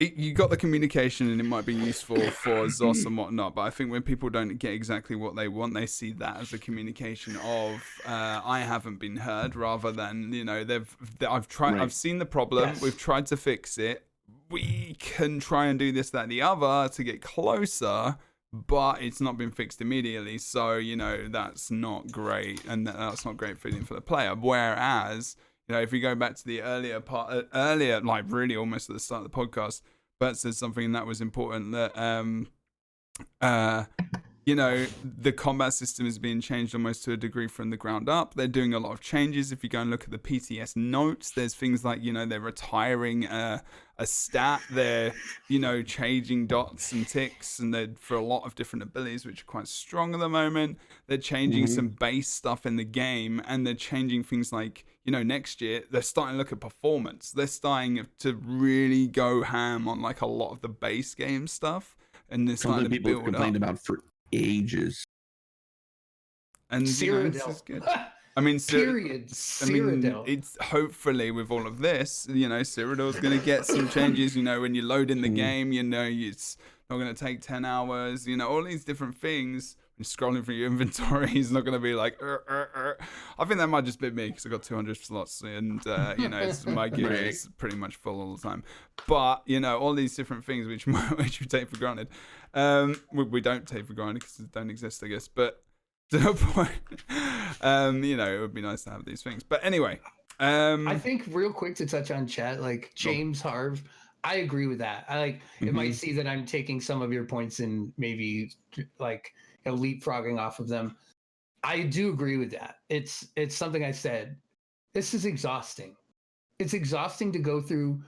you got the communication and it might be useful for Zos and whatnot, but I think when people don't get exactly what they want, they see that as a communication of I haven't been heard, rather than, you know, I've seen the problem, we've tried to fix it, we can try and do this, that, and the other to get closer, but it's not been fixed immediately, so, you know, that's not great, and that's not great feeling for the player. Whereas, you know, if we go back to the earlier, like really almost at the start of the podcast, Bert said something that was important, that you know, the combat system is being changed almost to a degree from the ground up. They're doing a lot of changes. If you go and look at the PTS notes, there's things like, you know, they're retiring a stat. They're, you know, changing dots and ticks, and they're for a lot of different abilities, which are quite strong at the moment. They're changing some base stuff in the game, and they're changing things like, you know, next year, they're starting to look at performance. They're starting to really go ham on like a lot of the base game stuff. And they're starting to build up. People have complained about for ages. And you know, this is good. I mean, it's hopefully with all of this, you know, Cyrodiil's going to get some changes. You know, when you load in the game, you know, it's not going to take 10 hours. You know, all these different things. When you're scrolling through your inventory, he's not going to be like, I think that might just be me because I got 200 slots, and you know, my gear is pretty much full all the time. But you know, all these different things which we take for granted, we don't take for granted because they don't exist, I guess. But to the point, you know, it would be nice to have these things. But anyway, I think real quick to touch on chat, like James Harv, I agree with that. I like it might see that I'm taking some of your points and maybe like, you know, leapfrogging off of them. I do agree with that. It's something I said. This is exhausting. It's exhausting to go through,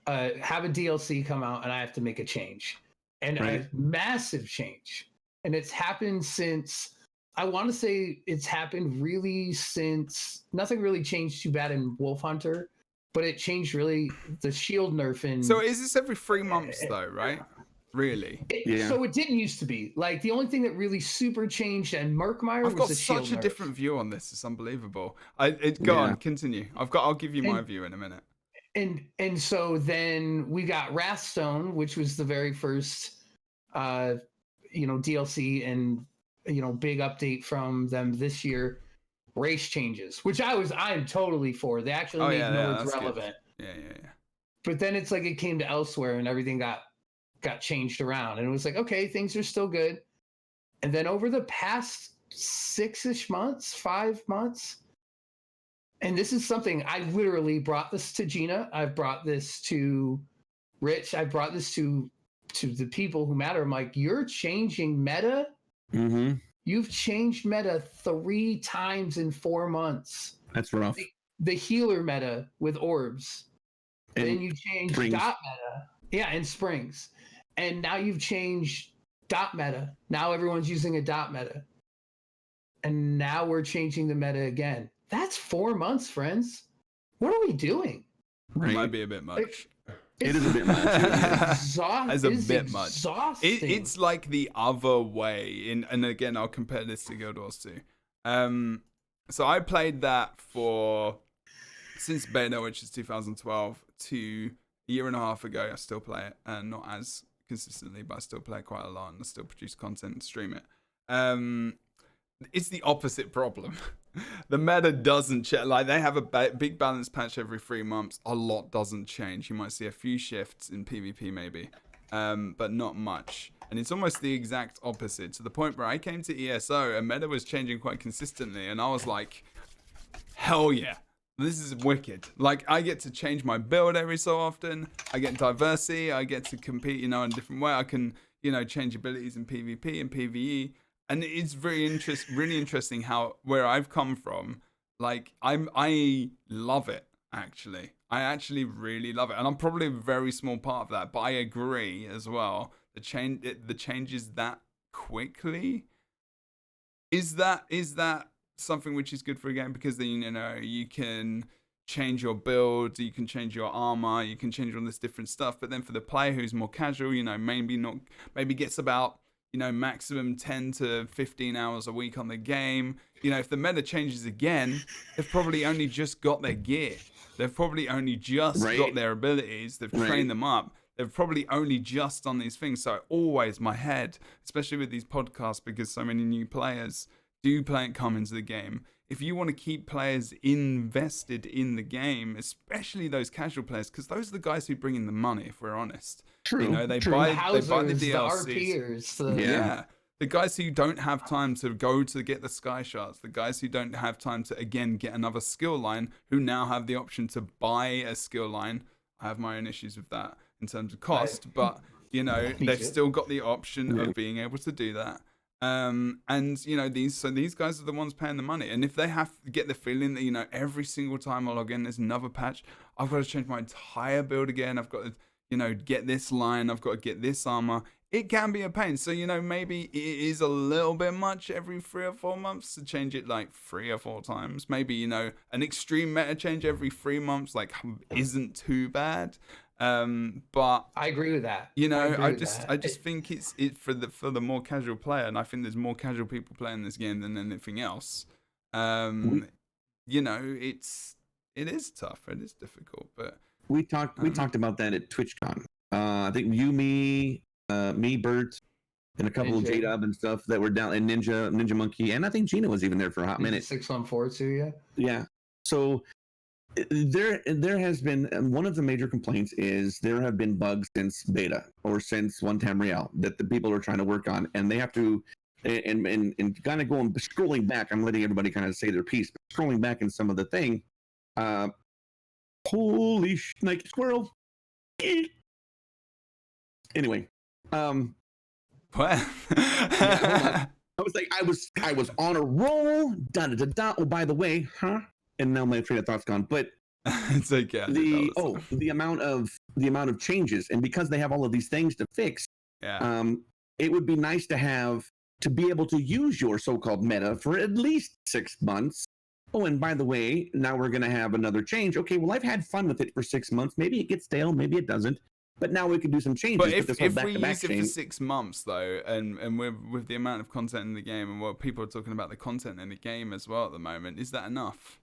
have a DLC come out and I have to make a change, and a massive change. And it's happened since, I want to say it's happened really since, nothing really changed too bad in Wolf Hunter, but it changed really the shield nerf in. So is this every 3 months though, right? Really? So it didn't used to be. Like the only thing that really super changed and Murkmire was the shield nerf. I've got such a different view on this. It's unbelievable. Go on, continue. I'll give you my view in a minute. And so then we got Wrathstone, which was the very first you know, DLC and, you know, big update from them this year. Race changes, which I'm totally for. They actually made nodes relevant. Yeah. But then it's like it came to elsewhere and everything got changed around, and it was like, okay, things are still good. And then over the past 5 months, and this is something I literally brought this to Gina, I've brought this to Rich, I brought this to the people who matter. I'm like, you're changing meta. You've changed meta 3 times in 4 months. That's rough. The healer meta with orbs, and then you changed dot meta, and springs. And now you've changed dot meta. Now everyone's using a dot meta. And now we're changing the meta again. That's 4 months, friends. What are we doing? It might be a bit much. It is a bit much. It's a bit much. It's like the other way. And again, I'll compare this to Guild Wars 2. So I played that since beta, which is 2012, to a year and a half ago. I still play it, and not as consistently, but I still play quite a lot and I still produce content and stream it. It's the opposite problem. The meta doesn't change. Like, they have a big balance patch every 3 months. A lot doesn't change. You might see a few shifts in PvP maybe, but not much. And it's almost the exact opposite, to the point where I came to ESO and meta was changing quite consistently, and I was like, hell yeah. This is wicked. Like, I get to change my build every so often. I get diversity. I get to compete, you know, in a different way. I can, you know, change abilities in PvP and PvE. And it's really interesting where I've come from. Like, I love it, actually. I actually really love it. And I'm probably a very small part of that. But I agree as well. The changes that quickly. Is that something which is good for a game? Because then, you know, you can change your build, you can change your armor, you can change all this different stuff. But then for the player who's more casual, you know, maybe gets about, you know, maximum 10 to 15 hours a week on the game. You know, if the meta changes again, they've probably only just got their gear. They've probably only just got their abilities. They've trained them up. They've probably only just done these things. So always my head, especially with these podcasts, because so many new players do come into the game. If you want to keep players invested in the game, especially those casual players, because those are the guys who bring in the money, if we're honest. True. You know, they True. buy The the Housers, DLCs. the RPers, Yeah. The guys who don't have time to go to get the sky shards, the guys who don't have time to, again, get another skill line, who now have the option to buy a skill line. I have my own issues with that in terms of cost, but, you know, they've still got the option of being able to do that. And, you know, these guys are the ones paying the money. And if they have to get the feeling that, you know, every single time I log in, there's another patch, I've got to change my entire build again. I've got to, you know, get this line. I've got to get this armor. It can be a pain. So, you know, maybe it is a little bit much every 3 or 4 months to change it like 3 or 4 times. Maybe, you know, an extreme meta change every 3 months, like, isn't too bad. But I agree with that. You know, I just think it's for the more casual player, and I think there's more casual people playing this game than anything else. You know, it is tough. It is difficult, but we talked about that at TwitchCon. I think you, me, Bert, and a couple of J-Dub and stuff that were down, and Ninja Monkey, and I think Gina was even there for a hot minute. 614 too, yeah. Yeah. So there has been one of the major complaints is there have been bugs since beta or since One Time Real that the people are trying to work on, and they have to and kind of going scrolling back. I'm letting everybody kind of say their piece, but scrolling back in some of the thing. Holy snake squirrel! Anyway, what? I was like, I was on a roll. Da da da da. Oh, by the way, huh? And now my train of thought's gone. But it's okay. The amount of changes, and because they have all of these things to fix, it would be nice to be able to use your so-called meta for at least 6 months. Oh, and by the way, now we're going to have another change. Okay, well, I've had fun with it for 6 months. Maybe it gets stale, maybe it doesn't. But now we can do some changes. But if we use it for 6 months, though, and with the amount of content in the game, and what people are talking about the content in the game as well at the moment, is that enough?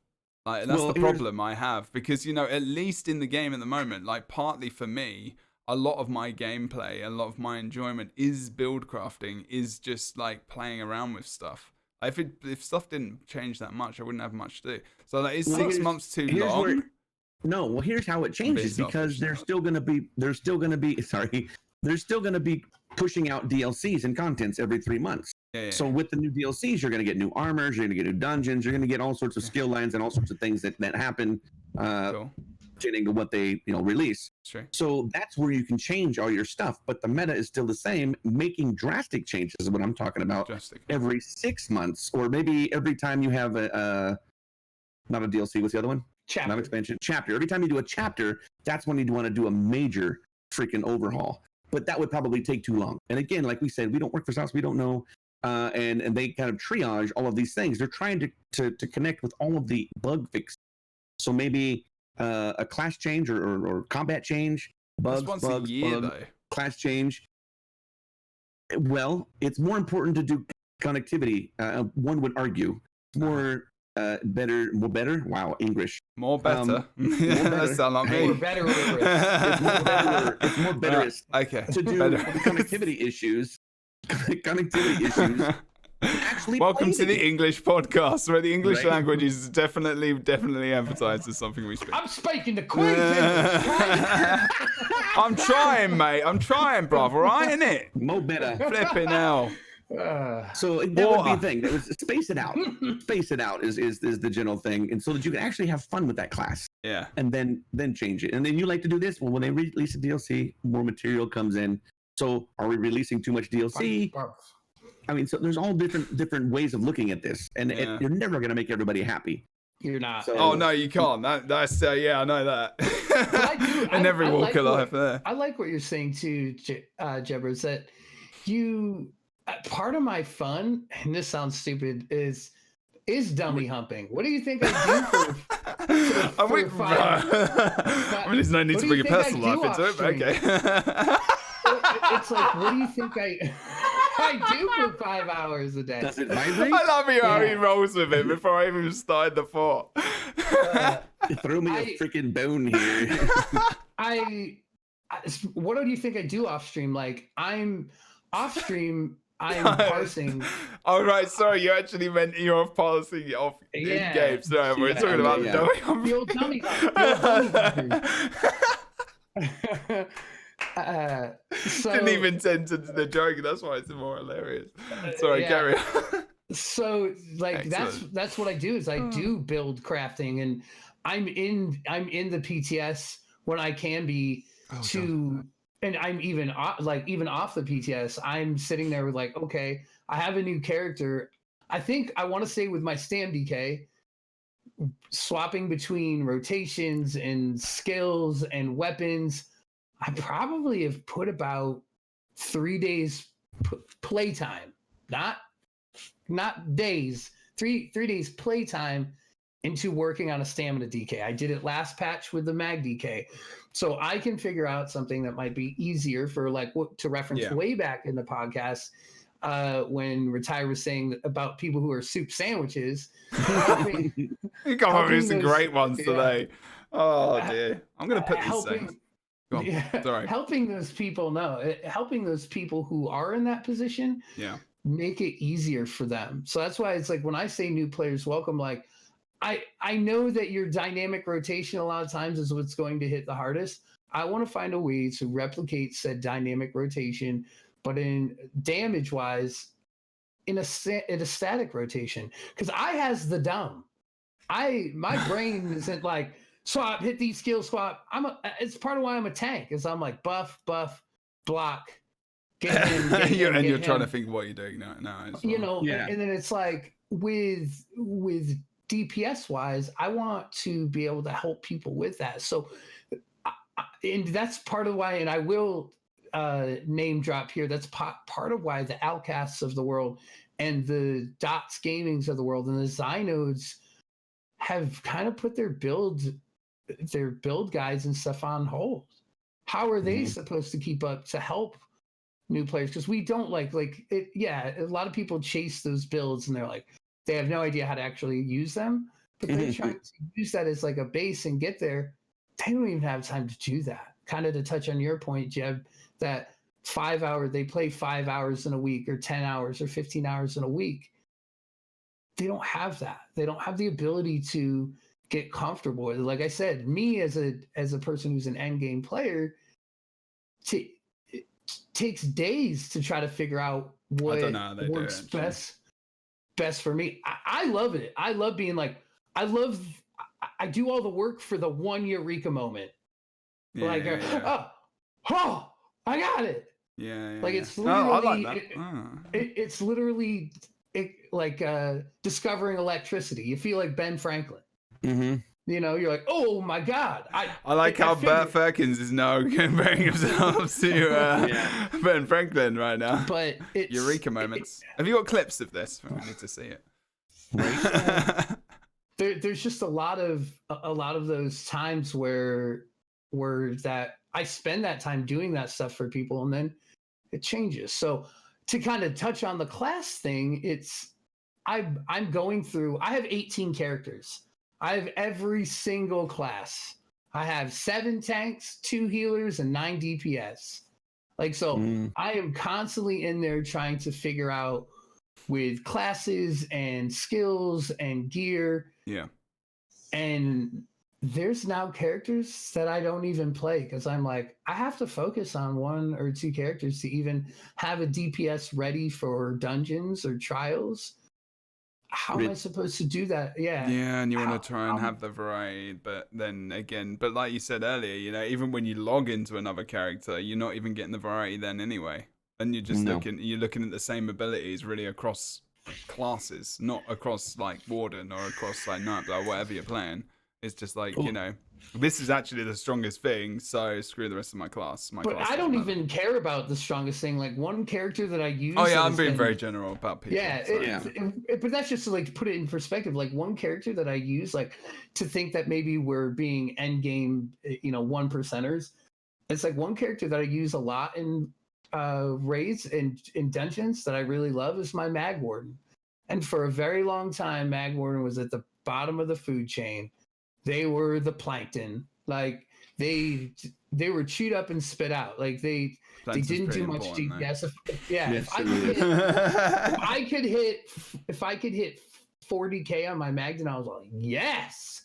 Like, that's the problem I have, because, you know, at least in the game at the moment, like, partly for me, a lot of my gameplay, a lot of my enjoyment is build crafting, is just like playing around with stuff. If stuff didn't change that much, I wouldn't have much to do. So like, is 6 months too long? No, well, here's how it changes, because they're still going to be pushing out DLCs and contents every 3 months. Yeah. So with the new DLCs, you're going to get new armors, you're going to get new dungeons, you're going to get all sorts of skill lines and all sorts of things that happen to what they release. Sure. So that's where you can change all your stuff, but the meta is still the same. Making drastic changes is what I'm talking about. Every 6 months, or maybe every time you have not a DLC. What's the other one? Chapter. Not expansion. Chapter. Every time you do a chapter, that's when you'd want to do a major freaking overhaul. But that would probably take too long. And again, like we said, we don't work for SOS. We don't know. And they kind of triage all of these things. They're trying to connect with all of the bug fixes. So maybe a class change or combat change, bugs, a year, though. Class change. Well, it's more important to do connectivity. One would argue more better. Wow, English. More better. That sound like me. More better. It's more better. Okay. To do connectivity issues. Actually, welcome to the English podcast, where the English language is definitely emphasized as something we speak. I'm speaking the Queen's I'm trying, mate. I'm trying, brother. Right, innit? Mo better. Flipping hell. So that would be a thing. That was space it out. Space it out is the general thing, and so that you can actually have fun with that class. Yeah. And then change it. And then you like to do this. Well, when they release a DLC, more material comes in. So are we releasing too much DLC? I mean, so there's all different ways of looking at this, and you're never going to make everybody happy. You're not. So, oh no, you can't. That's yeah, I know that. I do. In every walk of life, there. I like what you're saying too, Jebro. Is that you? Part of my fun, and this sounds stupid, is dummy humping. What do you think I do for 5? I mean, there's no need to bring a personal life into it, but okay. It's like, what do you think I do for 5 hours a day? Does it vibrate? I love how he rolls with it before I even started the thought. Throw me a freaking bone here. What do you think I do off stream? Like I'm off stream. I'm parsing. Oh right, sorry. You actually meant you're parsing off in game. Sorry, we're talking about the dummy. The old dummy. Didn't even tend to the joke. That's why it's more hilarious. Sorry, carry on. So like Excellent. that's what I do is I do build crafting, and I'm in the PTS when I can be and I'm even off the PTS. I'm sitting there with like, okay, I have a new character. I think I want to say with my Stam DK, swapping between rotations and skills and weapons, I probably have put about 3 days playtime, not days, 3 days playtime into working on a stamina DK. I did it last patch with the mag DK. So I can figure out something that might be easier for like what to reference way back in the podcast when Retire was saying about people who are soup sandwiches. You come up with some great ones today. Oh dear. I'm going to put these things. Sorry. Helping those people who are in that position, make it easier for them. So that's why it's like when I say new players welcome, like I know that your dynamic rotation a lot of times is what's going to hit the hardest. I want to find a way to replicate said dynamic rotation, but in damage wise, in a static rotation. Because I has the dumb. My brain isn't like swap, hit these skills, swap. It's part of why I'm a tank, is I'm like buff, block, get him, and you're trying to think what you're doing now. And then it's like with DPS wise, I want to be able to help people with that. So, and that's part of why, and I will name drop here. That's part of why the Outcasts of the world and the Dots Gamings of the world and the Zynodes have kind of put their build guides and stuff on hold. How are they supposed to keep up to help new players? Because we don't like it. Yeah, a lot of people chase those builds and they're like, they have no idea how to actually use them, but they're trying to use that as like a base and get there. They don't even have time to do that. Kind of to touch on your point, Jeb, that 5 hour, they play 5 hours in a week or 10 hours or 15 hours in a week. They don't have that. They don't have the ability to get comfortable with it. Like I said, me as a person who's an end game player, it takes days to try to figure out what works best for me. I love it. I love being like, I do all the work for the one Eureka moment. I got it. Like it's literally, I like that. It's literally like discovering electricity. You feel like Ben Franklin. You know, you're like, oh my God. I like how Bert Ferkins is now comparing himself to Ben Franklin right now. But it's Eureka moments. Have you got clips of this? I need to see it. There's just a lot of those times where that I spend that time doing that stuff for people, and then it changes. So to kind of touch on the class thing, I'm going through. I have 18 characters. I have every single class. I have 7 tanks, 2 healers, and 9 DPS. Like, so I am constantly in there trying to figure out with classes and skills and gear. Yeah. And there's now characters that I don't even play because I'm like, I have to focus on 1 or 2 characters to even have a DPS ready for dungeons or trials. How am I supposed to do that? Yeah, and you want to try and have the variety, but then again, but like you said earlier, you know, even when you log into another character, you're not even getting the variety then anyway, and you're just looking at the same abilities really across classes, not across like Warden or across like Knight, or whatever you're playing. It's just like, you know, this is actually the strongest thing, so screw the rest of my class. But I don't even care about the strongest thing. Like one character that I use. Oh yeah, I'm being very general about people. Yeah, but that's just to like put it in perspective. Like one character that I use, like to think that maybe we're being end game, 1%ers. It's like one character that I use a lot in raids and in dungeons that I really love is my Mag Warden. And for a very long time, Mag Warden was at the bottom of the food chain. They were the plankton. Like they were chewed up and spit out. Like they didn't do much DPS. If I could hit 40k on my Magden, I was like, yes.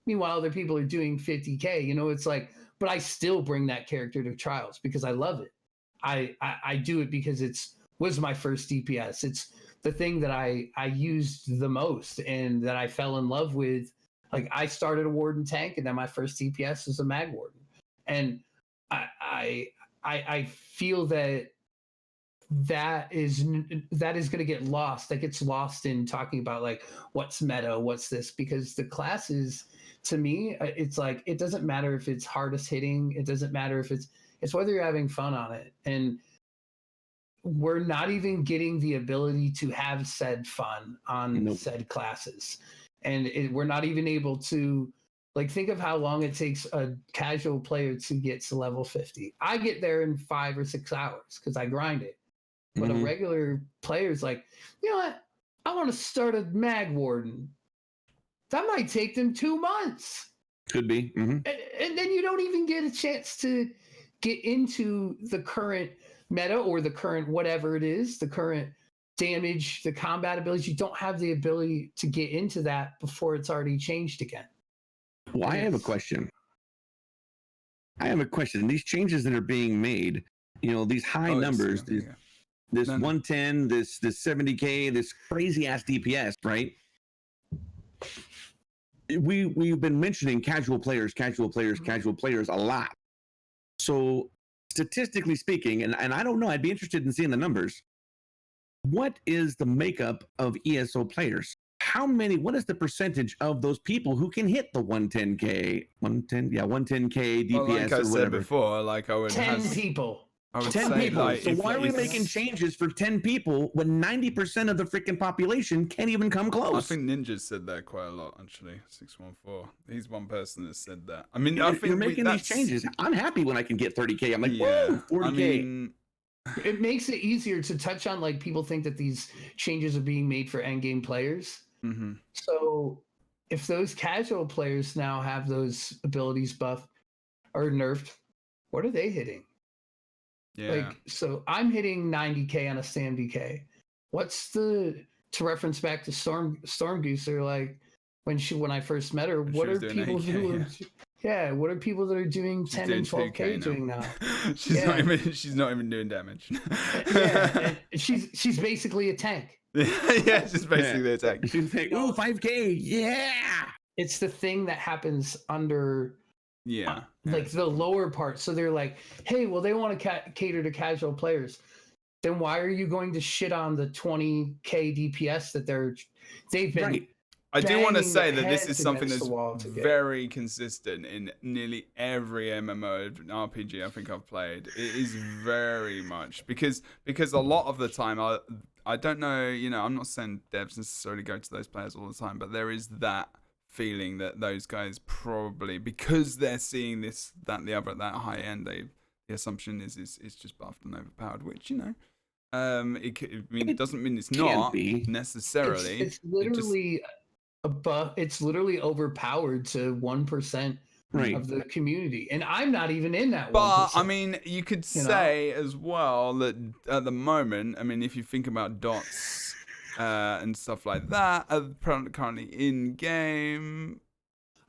Meanwhile, other people are doing 50k. It's like, but I still bring that character to trials because I love it. I do it because was my first DPS. It's the thing that I used the most and that I fell in love with. Like I started a Warden tank, and then my first DPS was a Mag Warden, and I feel that is going to get lost. That gets lost in talking about like what's meta, what's this, because the classes, to me, it's like it doesn't matter if it's hardest hitting. It doesn't matter if it's whether you're having fun on it, and we're not even getting the ability to have said fun on said classes. And we're not even able to, like, think of how long it takes a casual player to get to level 50. I get there in 5 or 6 hours because I grind it. But a regular player's like, you know what? I want to start a Mag Warden. That might take them 2 months. Could be. Mm-hmm. And then you don't even get a chance to get into the current meta or the current whatever it is, the current damage, the combat abilities. You don't have the ability to get into that before it's already changed again. Well, I have a question. These changes that are being made, these high numbers, this 110, this 70k, this crazy ass DPS, right? We've been mentioning casual players a lot. So statistically speaking, and I don't know, I'd be interested in seeing the numbers. What is the makeup of ESO players? What is the percentage of those people who can hit the 110k DPS well, like I or said whatever? Before, like I would 10 people. I would 10 say, people. like, So why are we making changes for 10 people when 90% of the freaking population can't even come close? I think Ninja said that quite a lot, actually. 614. He's one person that said that. I mean, I think you're making these changes. I'm happy when I can get 30k. I'm like, whoa, 40k. I mean, it makes it easier to touch on, like, people think that these changes are being made for endgame players. Mm-hmm. So if those casual players now have those abilities buffed or nerfed, what are they hitting? Yeah. Like, so I'm hitting 90k on a Sam DK. What's to reference back to Storm Gooser, like when I first met her, what are people what are people that are doing 10 and 12k doing now? She's not even doing damage. And she's basically a tank. Yeah, she's basically a tank. She's like, ooh, 5k, yeah. It's the thing that happens under like the lower part. So they're like, hey, well, they want to cater to casual players. Then why are you going to shit on the 20k DPS that they've been? Right. I do want to say that this is something that's very consistent in nearly every MMO RPG I think I've played. It is very much because a lot of the time I don't know, I'm not saying devs necessarily go to those players all the time, but there is that feeling that those guys probably, because they're seeing this, that, and the other at that high end, the assumption is it's just buffed and overpowered, which, it doesn't mean it's not necessarily. It's literally it's literally overpowered to 1% of the community, and I'm not even in that. But 1%. I mean, you could say as well that at the moment, I mean, if you think about dots and stuff like that, are currently in game.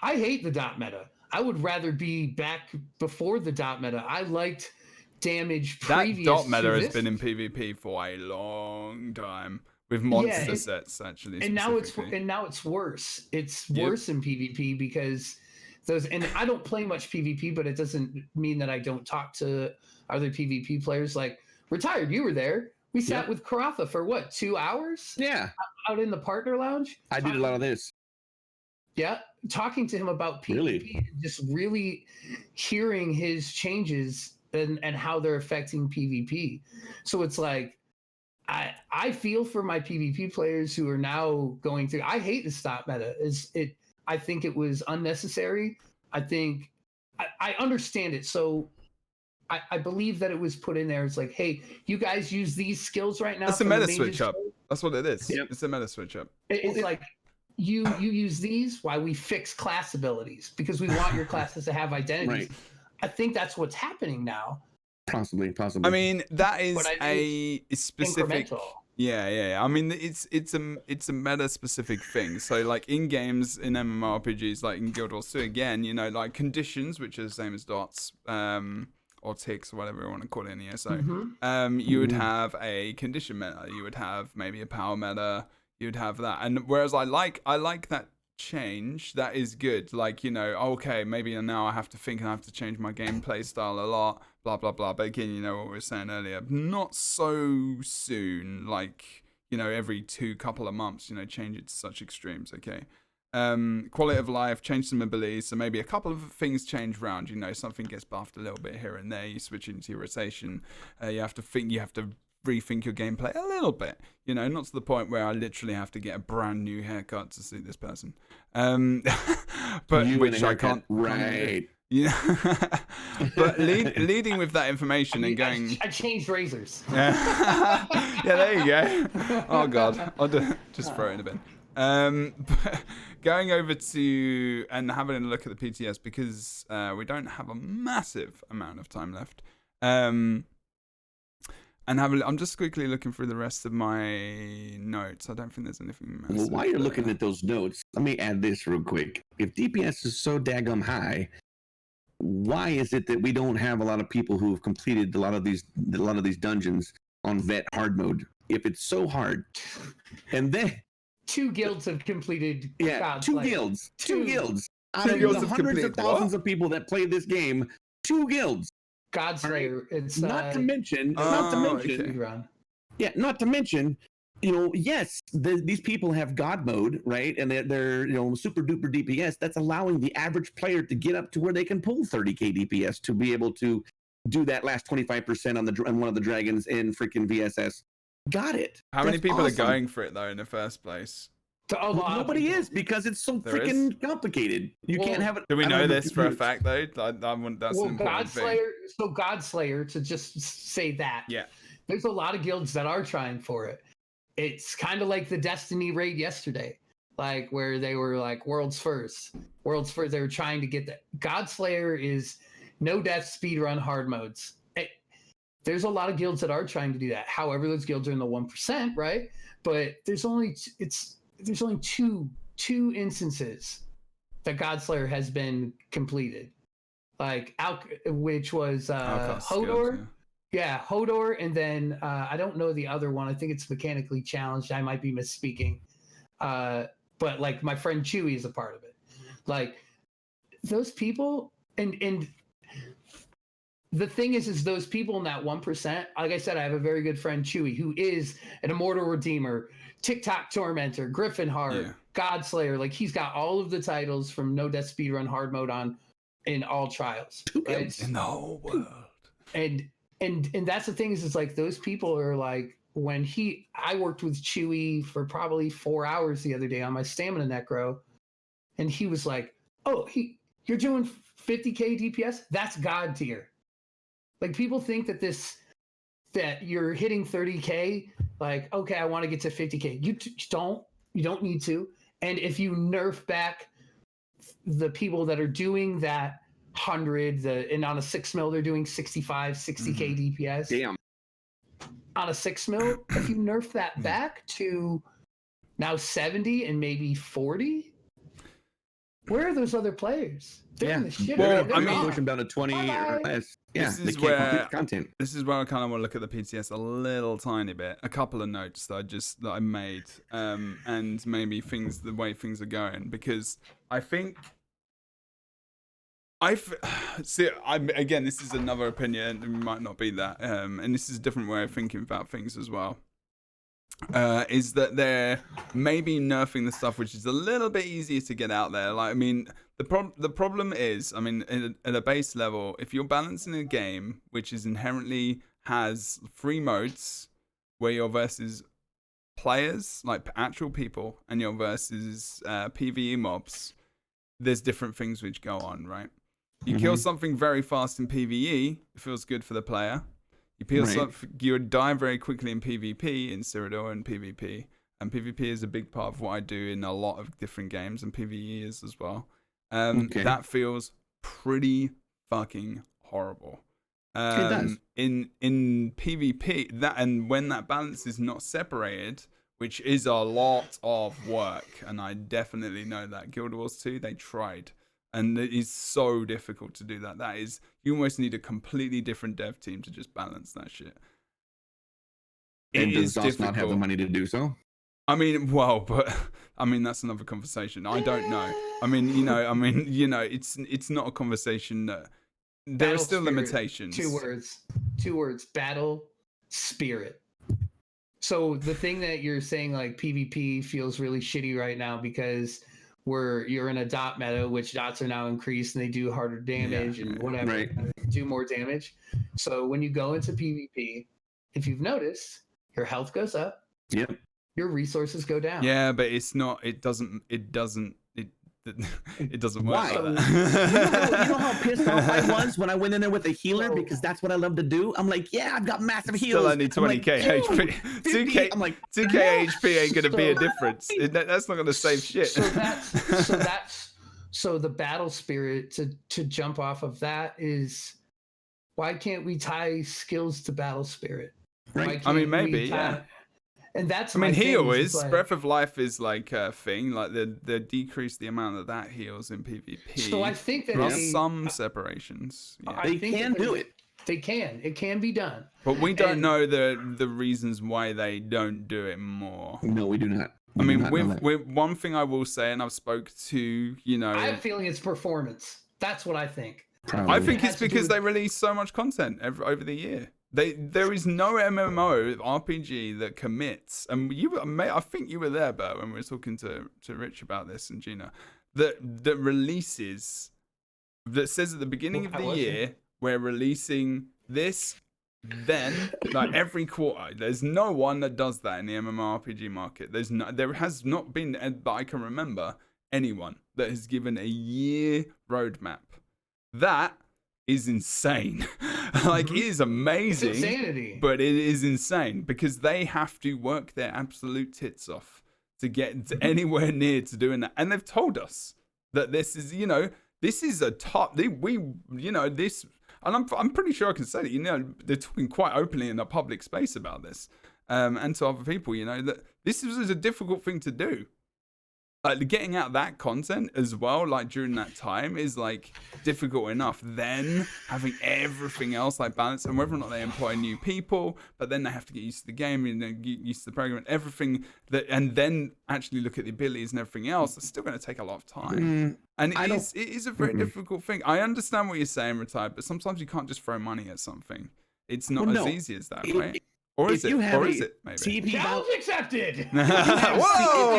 I hate the dot meta. I would rather be back before the dot meta. I liked damage previous. That dot meta has been in PvP for a long time. With monster sets, actually, and now it's worse. It's worse in PvP because those. And I don't play much PvP, but it doesn't mean that I don't talk to other PvP players. Like Retired, you were there. We sat with Karatha for what, 2 hours? Yeah, out in the partner lounge. I did a lot of this. Yeah, talking to him about PvP, just really hearing his changes and how they're affecting PvP. So it's like. I feel for my PvP players who are now going through. I hate the stop meta. I think it was unnecessary. I think I understand it. So I believe that it was put in there. It's like, hey, you guys use these skills right now. It's a meta switch up. That's what it is. Yep. It's a meta switch up. It's like you use these, why we fix class abilities, because we want your classes to have identities. Right. I think that's what's happening now. Possibly. I mean, that is But I mean, a specific. incremental. Yeah. I mean, it's a meta specific thing. So like in games, in MMORPGs, like in Guild Wars 2, again, you know, like conditions, which are the same as dots, or ticks, or whatever you want to call it in ESO. You would have a condition meta. You would have maybe a power meta. You'd have that. And whereas I like that change, that is good. Like, you know, okay, maybe now I have to think and I have to change my gameplay style a lot, blah blah blah. But again, you know what we were saying earlier, not so soon, like, you know, every couple of months, you know, change it to such extremes. Okay. Quality of life, change some abilities, so maybe a couple of things change around, you know, something gets buffed a little bit here and there, you switch into your rotation, you have to rethink your gameplay a little bit, you know, not to the point where I literally have to get a brand new haircut to suit this person, but which I can't, right? Yeah. But leading with that information and going, I changed razors. Yeah, there you go. Oh god, I'll just throw it in a bin. But going over to and having a look at the PTS, because we don't have a massive amount of time left. And I'm just quickly looking through the rest of my notes. I don't think there's anything massive. Well, while you're looking at those notes, let me add this real quick. If DPS is so daggum high, why is it that we don't have a lot of people who have completed a lot of these dungeons on vet hard mode? If it's so hard, and then 2 guilds have completed. Two guilds out of guilds the have hundreds of completed thousands of people that play this game. 2 guilds. Godslayer. It's not to mention, okay. Not to mention, you know, yes, these people have God mode, right? And they're you know, super duper DPS. That's allowing the average player to get up to where they can pull 30k DPS to be able to do that last 25% on one of the dragons in freaking VSS. Got it. How many people awesome. are going for it though in the first place? Nobody is, because it's so freaking complicated. You can't have it. Do we know this for a fact though? That's an important thing. So Godslayer, to just say that. Yeah. There's a lot of guilds that are trying for it. It's kind of like the Destiny raid yesterday, like where they were like world's first. They were trying to get that. Godslayer is no death speedrun hard modes. There's a lot of guilds that are trying to do that. However, those guilds are in the 1%, right? But there's only two instances that Godslayer has been completed, like which was Hodor. Yeah, Hodor, and then I don't know the other one. I think it's mechanically challenged. I might be misspeaking, but like my friend Chewy is a part of it. Like those people, and the thing is those people in that 1%. Like I said, I have a very good friend Chewy who is an Immortal Redeemer, TikTok Tormentor, Griffin Heart, Godslayer. Like he's got all of the titles from No Death Speedrun hard mode on in all trials, right? In the whole world. And that's the thing is like those people are like, I worked with Chewy for probably 4 hours the other day on my stamina necro, and he was like, "Oh, you're doing 50k DPS? That's God tier." Like people think that you're hitting 30k, like, okay, I want to get to 50k. You don't need to. And if you nerf back the people that are doing that 100, and on a 6 mil they're doing 65, 60k DPS. Damn. On a 6 mil, if you nerf that back to now 70 and maybe 40, where are those other players? They're in the shit. Well, I mean, push them down to 20 or less. Yeah, this is where content. This is where I kind of want to look at the PTS a little tiny bit. A couple of notes that I made, and maybe the way things are going, because I think again, this is another opinion. It might not be that, and this is a different way of thinking about things as well. Is that they're maybe nerfing the stuff which is a little bit easier to get out there. Like, I mean, the problem is, I mean, at a base level, if you're balancing a game which is inherently has 3 modes, where you're versus players, like actual people, and you're versus PvE mobs, there's different things which go on, right? You kill something very fast in PvE, it feels good for the player. You die very quickly in PvP, in Cyrodiil and PvP, and PvP is a big part of what I do in a lot of different games, and PvE is as well. Okay. That feels pretty fucking horrible. It does. In PvP, that, and when that balance is not separated, which is a lot of work, and I definitely know that Guild Wars 2, they tried, and it is so difficult to do that. That is, you almost need a completely different dev team to just balance that shit. And does DOS not have the money to do so? I mean, well, but I mean that's another conversation. I don't know. I mean, it's not a conversation that there are still limitations. 2 words: battle spirit. So the thing that you're saying, like PvP feels really shitty right now because you're in a dot meta, which dots are now increased and they do harder damage and whatever, right. do more damage. So when you go into PvP, if you've noticed, your health goes up. Yep. Your resources go down. Yeah, but it's not. It doesn't work Why? like that. You know how pissed off I was when I went in there with a healer because that's what I love to do. I'm like, yeah, I've got massive heals. Still only 20k HP. 2k. I'm like, 2k HP ain't gonna be a difference. That's not gonna save shit. So the battle spirit to jump off of that is, why can't we tie skills to battle spirit? right. I mean, maybe, yeah. And that's, I mean, heal is like, Breath of Life is like a thing. Like they decrease the amount that heals in PvP. So I think that there are some separations. Yeah. They can do it. They can. It can be done. But we don't know the reasons why they don't do it more. No, we do not. I mean, with one thing I will say, and I've spoke to, I have a feeling it's performance. That's what I think. Probably. I think it's because they release so much content over the year. There is no MMO RPG that commits, and I think you were there, Bert, when we were talking to Rich about this and Gina, that releases, that says at the beginning of the year we're releasing this, then like every quarter. There's no one that does that in the MMORPG market. There has not been, that I can remember, anyone that has given a year roadmap. That is insane. Like, it is amazing. It's insanity. But it is insane because they have to work their absolute tits off to get anywhere near to doing that. And they've told us that this is, this is a top. This, and I'm pretty sure I can say that, they're talking quite openly in a public space about this, and to other people, that this is a difficult thing to do. Like, getting out that content as well, like during that time, is like difficult enough. Then having everything else like balanced, and whether or not they employ new people, but then they have to get used to the game and then get used to the program and everything that, and then actually look at the abilities and everything else. It's still going to take a lot of time, and it is a very difficult thing. I understand what you're saying, Retired, but sometimes you can't just throw money at something. It's not as easy as that, right? Or is it? Or is it? Maybe. Challenge accepted. Whoa!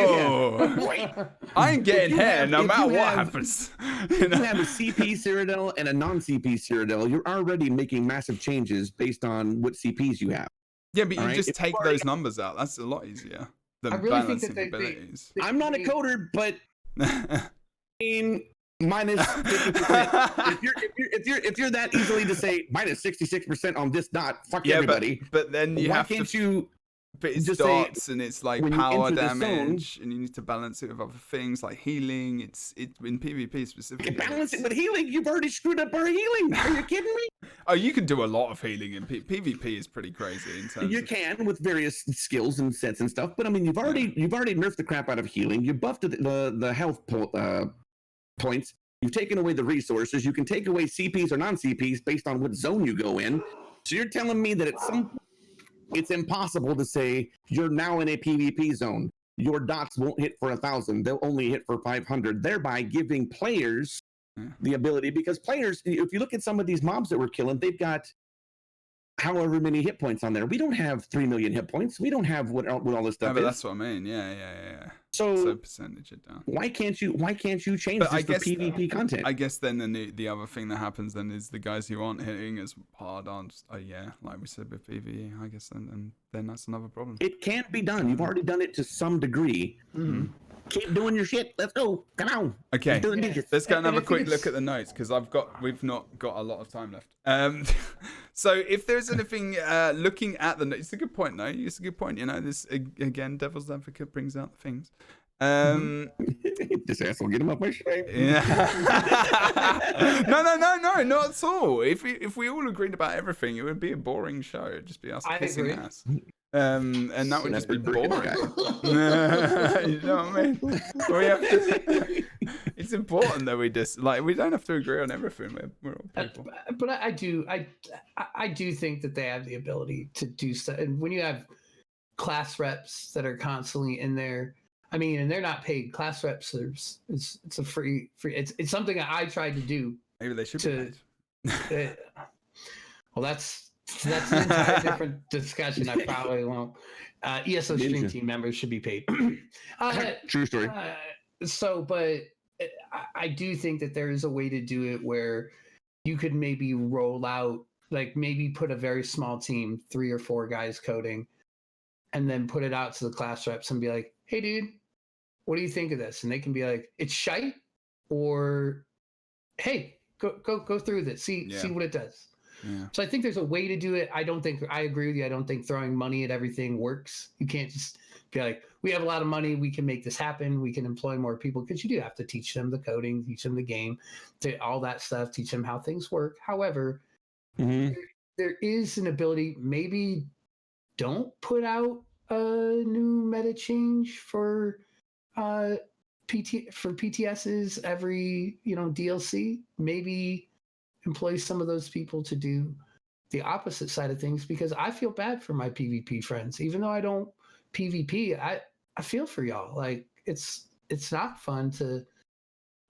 I ain't getting hair no matter what happens. If you have a CP Cyrodiil and a non-CP Cyrodiil, you're already making massive changes based on what CPs you have. Yeah, but you just take those numbers out. That's a lot easier than balancing abilities. I'm not a coder, but I mean, minus 50%. if you're that easily to say minus 66% on this dot, fuck everybody. But then you have to. But it's dots and it's like power damage, and you need to balance it with other things like healing. It's in PvP specifically. You can balance it with healing. You've already screwed up our healing. Are you kidding me? Oh, you can do a lot of healing in PvP. Is pretty crazy in terms. You can with various skills and sets and stuff. But I mean, you've already nerfed the crap out of healing. You buffed the health points. You've taken away the resources. You can take away CPs or non-CPs based on what zone you go in. So you're telling me that it's impossible to say you're now in a PvP zone. Your dots won't hit for 1,000. They'll only hit for 500, thereby giving players the ability, because players, if you look at some of these mobs that we're killing, they've got however many hit points on there. We don't have 3 million hit points. We don't have what all this stuff but is. That's what I mean. Yeah. So percentage it down. why can't you change But this for PvP content? I guess then the other thing that happens then is the guys who aren't hitting as hard aren't. Oh yeah, like we said with PvE, I guess then that's another problem. It can't be done. You've already done it to some degree. Mm-hmm. Keep doing your shit. Let's go. Come on. Okay, let's go and have a And I think quick look at the notes because we've not got a lot of time left. So if there's anything looking at the notes, it's a good point. No, it's a good point. You know, this again, devil's advocate brings out the things. This asshole get him up my stream. Yeah. No, not at all. If we all agreed about everything, it would be a boring show. It'd just be us kissing ass. And that would just be boring. You know what I mean? We have to, it's important that we we don't have to agree on everything. We're all people. But I do think that they have the ability to do so. And when you have class reps that are constantly in there, I mean, and they're not paid. Class reps, it's a free. It's something that I tried to do. Maybe they should be paid. Well, that's an entire different discussion. I probably won't. ESO stream team members should be paid. True story. But I do think that there is a way to do it where you could maybe roll out, like maybe put a very small team, 3 or 4 guys coding, and then put it out to the class reps and be like, "Hey, dude, what do you think of this?" And they can be like, "It's shite," or "Hey, go through this, see what it does." Yeah. So I think there's a way to do it. I agree with you. I don't think throwing money at everything works. You can't just be like, we have a lot of money, we can make this happen, we can employ more people, because you do have to teach them the coding, teach them the game, all that stuff, teach them how things work. However, there is an ability. Maybe don't put out a new meta change for PTSs every DLC. Maybe employ some of those people to do the opposite side of things, because I feel bad for my PvP friends. Even though I don't PvP, I feel for y'all. Like it's not fun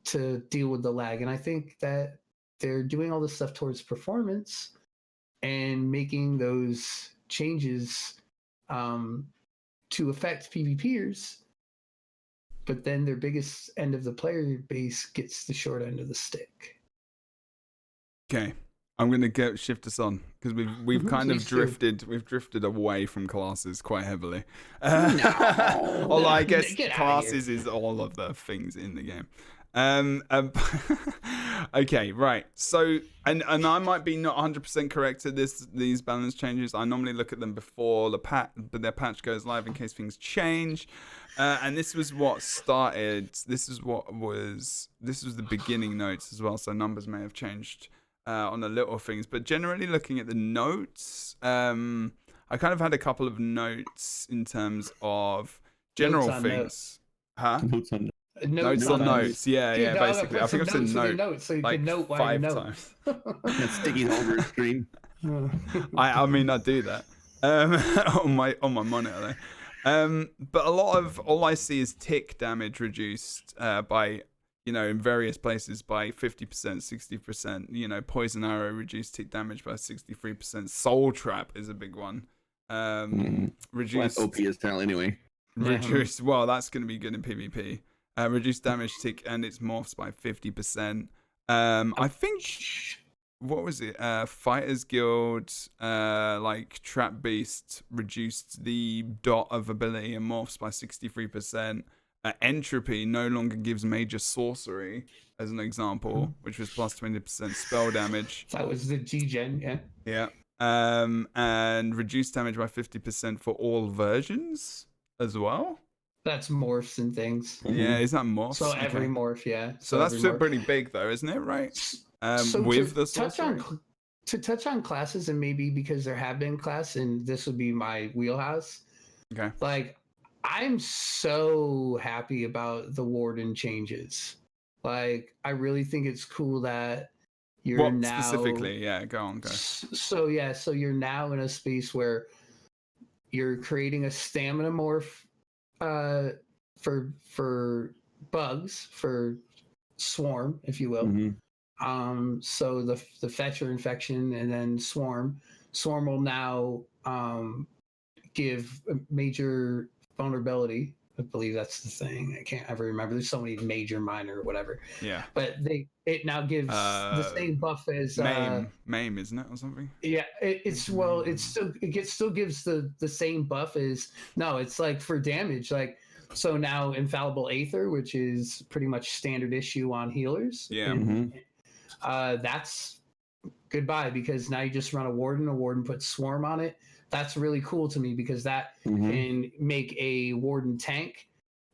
to deal with the lag, and I think that they're doing all this stuff towards performance and making those changes to affect PvPers, but then their biggest end of the player base gets the short end of the stick. Okay, I'm gonna shift us on because we've kind of drifted. We've drifted away from classes quite heavily. Although I guess classes is all of the things in the game. Okay, right. So, and I might be not 100% correct to these balance changes. I normally look at them before but their patch goes live in case things change. And this was what started. This was the beginning notes as well. So numbers may have changed on the little things, but generally looking at the notes, I kind of had a couple of notes in terms of general things. Notes on Notes on notes. Yeah, basically. I think I've said notes so you like can note 5 times. That's sticking over your screen. I mean, I do that on my monitor though. But a lot of all I see is tick damage reduced by in various places by 50%, 60%. Poison arrow reduced tick damage by 63%. Soul trap is a big one. Reduced OP as hell anyway. Reduced. Well, that's going to be good in PvP. Reduced damage tick and its morphs by 50%. I think what was it? Fighters Guild, like Trap Beast reduced the dot of ability and morphs by 63%. Entropy no longer gives major sorcery, as an example, which was plus 20% spell damage. That was the G-Gen, yeah. Yeah. And reduced damage by 50% for all versions as well. That's morphs and things. Yeah, is that morphs? So every morph, yeah. So that's still pretty big, though, isn't it? Right. So with the sorcery. To touch on classes, and maybe because there have been classes, and this would be my wheelhouse. Okay. Like, I'm so happy about the Warden changes. Like, I really think it's cool that you're now specifically. Yeah, go. So you're now in a space where you're creating a stamina morph for bugs, for swarm, if you will. Mm-hmm. So the fetcher infection and then swarm will now give a major vulnerability I believe that's the thing. I can't ever remember. There's so many major, minor, whatever. Yeah. But it now gives the same buff as Maim, isn't it, or something? Yeah, it still gives the same buff as no. It's like for damage, like so now infallible Aether, which is pretty much standard issue on healers. Yeah. That's goodbye because now you just run a warden puts swarm on it. That's really cool to me because that can make a warden tank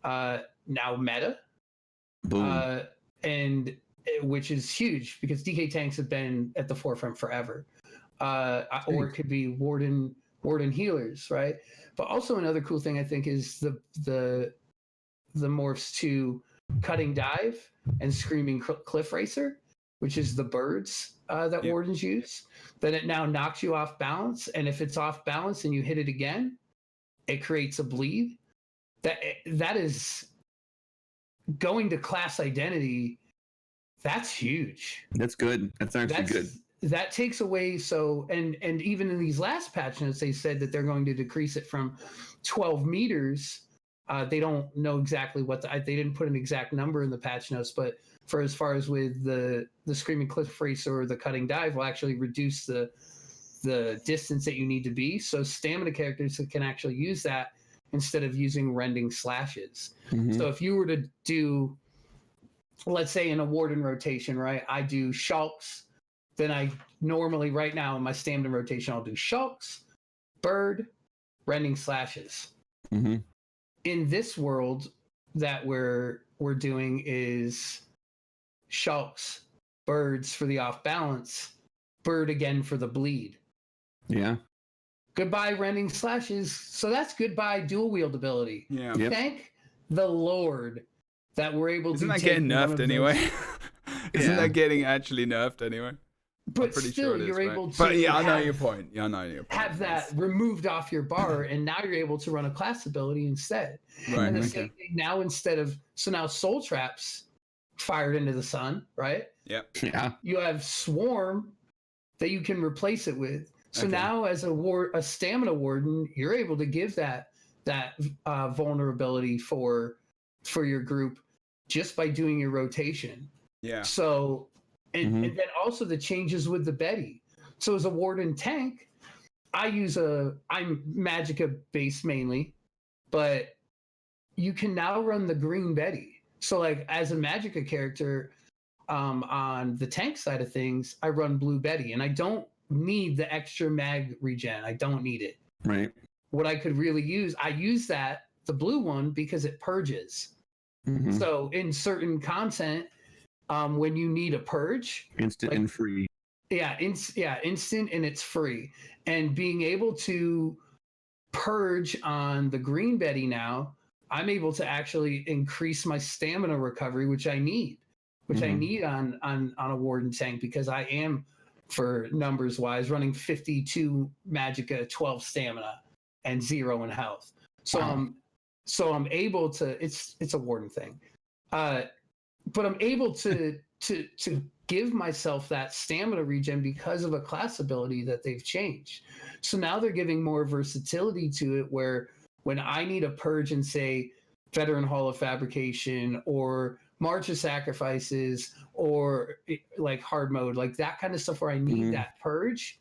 now meta. And which is huge because DK tanks have been at the forefront forever. Or it could be warden healers, right? But also another cool thing I think is the morphs to cutting dive and screaming cliff racer, which is the birds that wardens use. Then it now knocks you off balance, and if it's off balance and you hit it again, it creates a bleed. That is going to class identity. That's huge. That's good. That's actually good. That takes away and even in these last patch notes they said that they're going to decrease it from 12 meters. They don't know exactly what they didn't put an exact number in the patch notes, but for as far as with the screaming cliff racer or the cutting dive will actually reduce the distance that you need to be, so stamina characters can actually use that instead of using rending slashes. So if you were to do, let's say in a warden rotation, right, I do shulks, then I normally right now in my stamina rotation I'll do shulks, bird, rending slashes. In this world that we're doing is shulks, birds for the off balance, bird again for the bleed. Yeah. Goodbye rending slashes. So that's goodbye dual wield ability. Yeah. Thank the Lord that we're able Isn't to that take getting nerfed anyway? Isn't that getting actually nerfed anyway? But still, you're able to. But yeah, I know your point. Have that removed off your bar, and now you're able to run a class ability instead. Right. And the same thing now now soul traps fired into the sun, right? Yep. Yeah. You have swarm that you can replace it with. So now, as a stamina warden, you're able to give that vulnerability for your group just by doing your rotation. Yeah. So. And then also the changes with the Betty. So as a warden tank, I'm Magicka based mainly, but you can now run the green Betty. So like as a Magicka character, on the tank side of things, I run blue Betty, and I don't need the extra mag regen. I don't need it. Right. What I could really use, I use the blue one because it purges. So in certain content, when you need a purge, instant and free. Instant and it's free. And being able to purge on the green Betty now, I'm able to actually increase my stamina recovery, which I need on a warden tank because I am, for numbers wise, running 52 Magicka, 12 stamina, and 0 in health. So I'm able to. It's a warden thing. But I'm able to give myself that stamina regen because of a class ability that they've changed. So now they're giving more versatility to it, where when I need a purge in, say, Veteran Hall of Fabrication or March of Sacrifices or like hard mode, like that kind of stuff where I need that purge,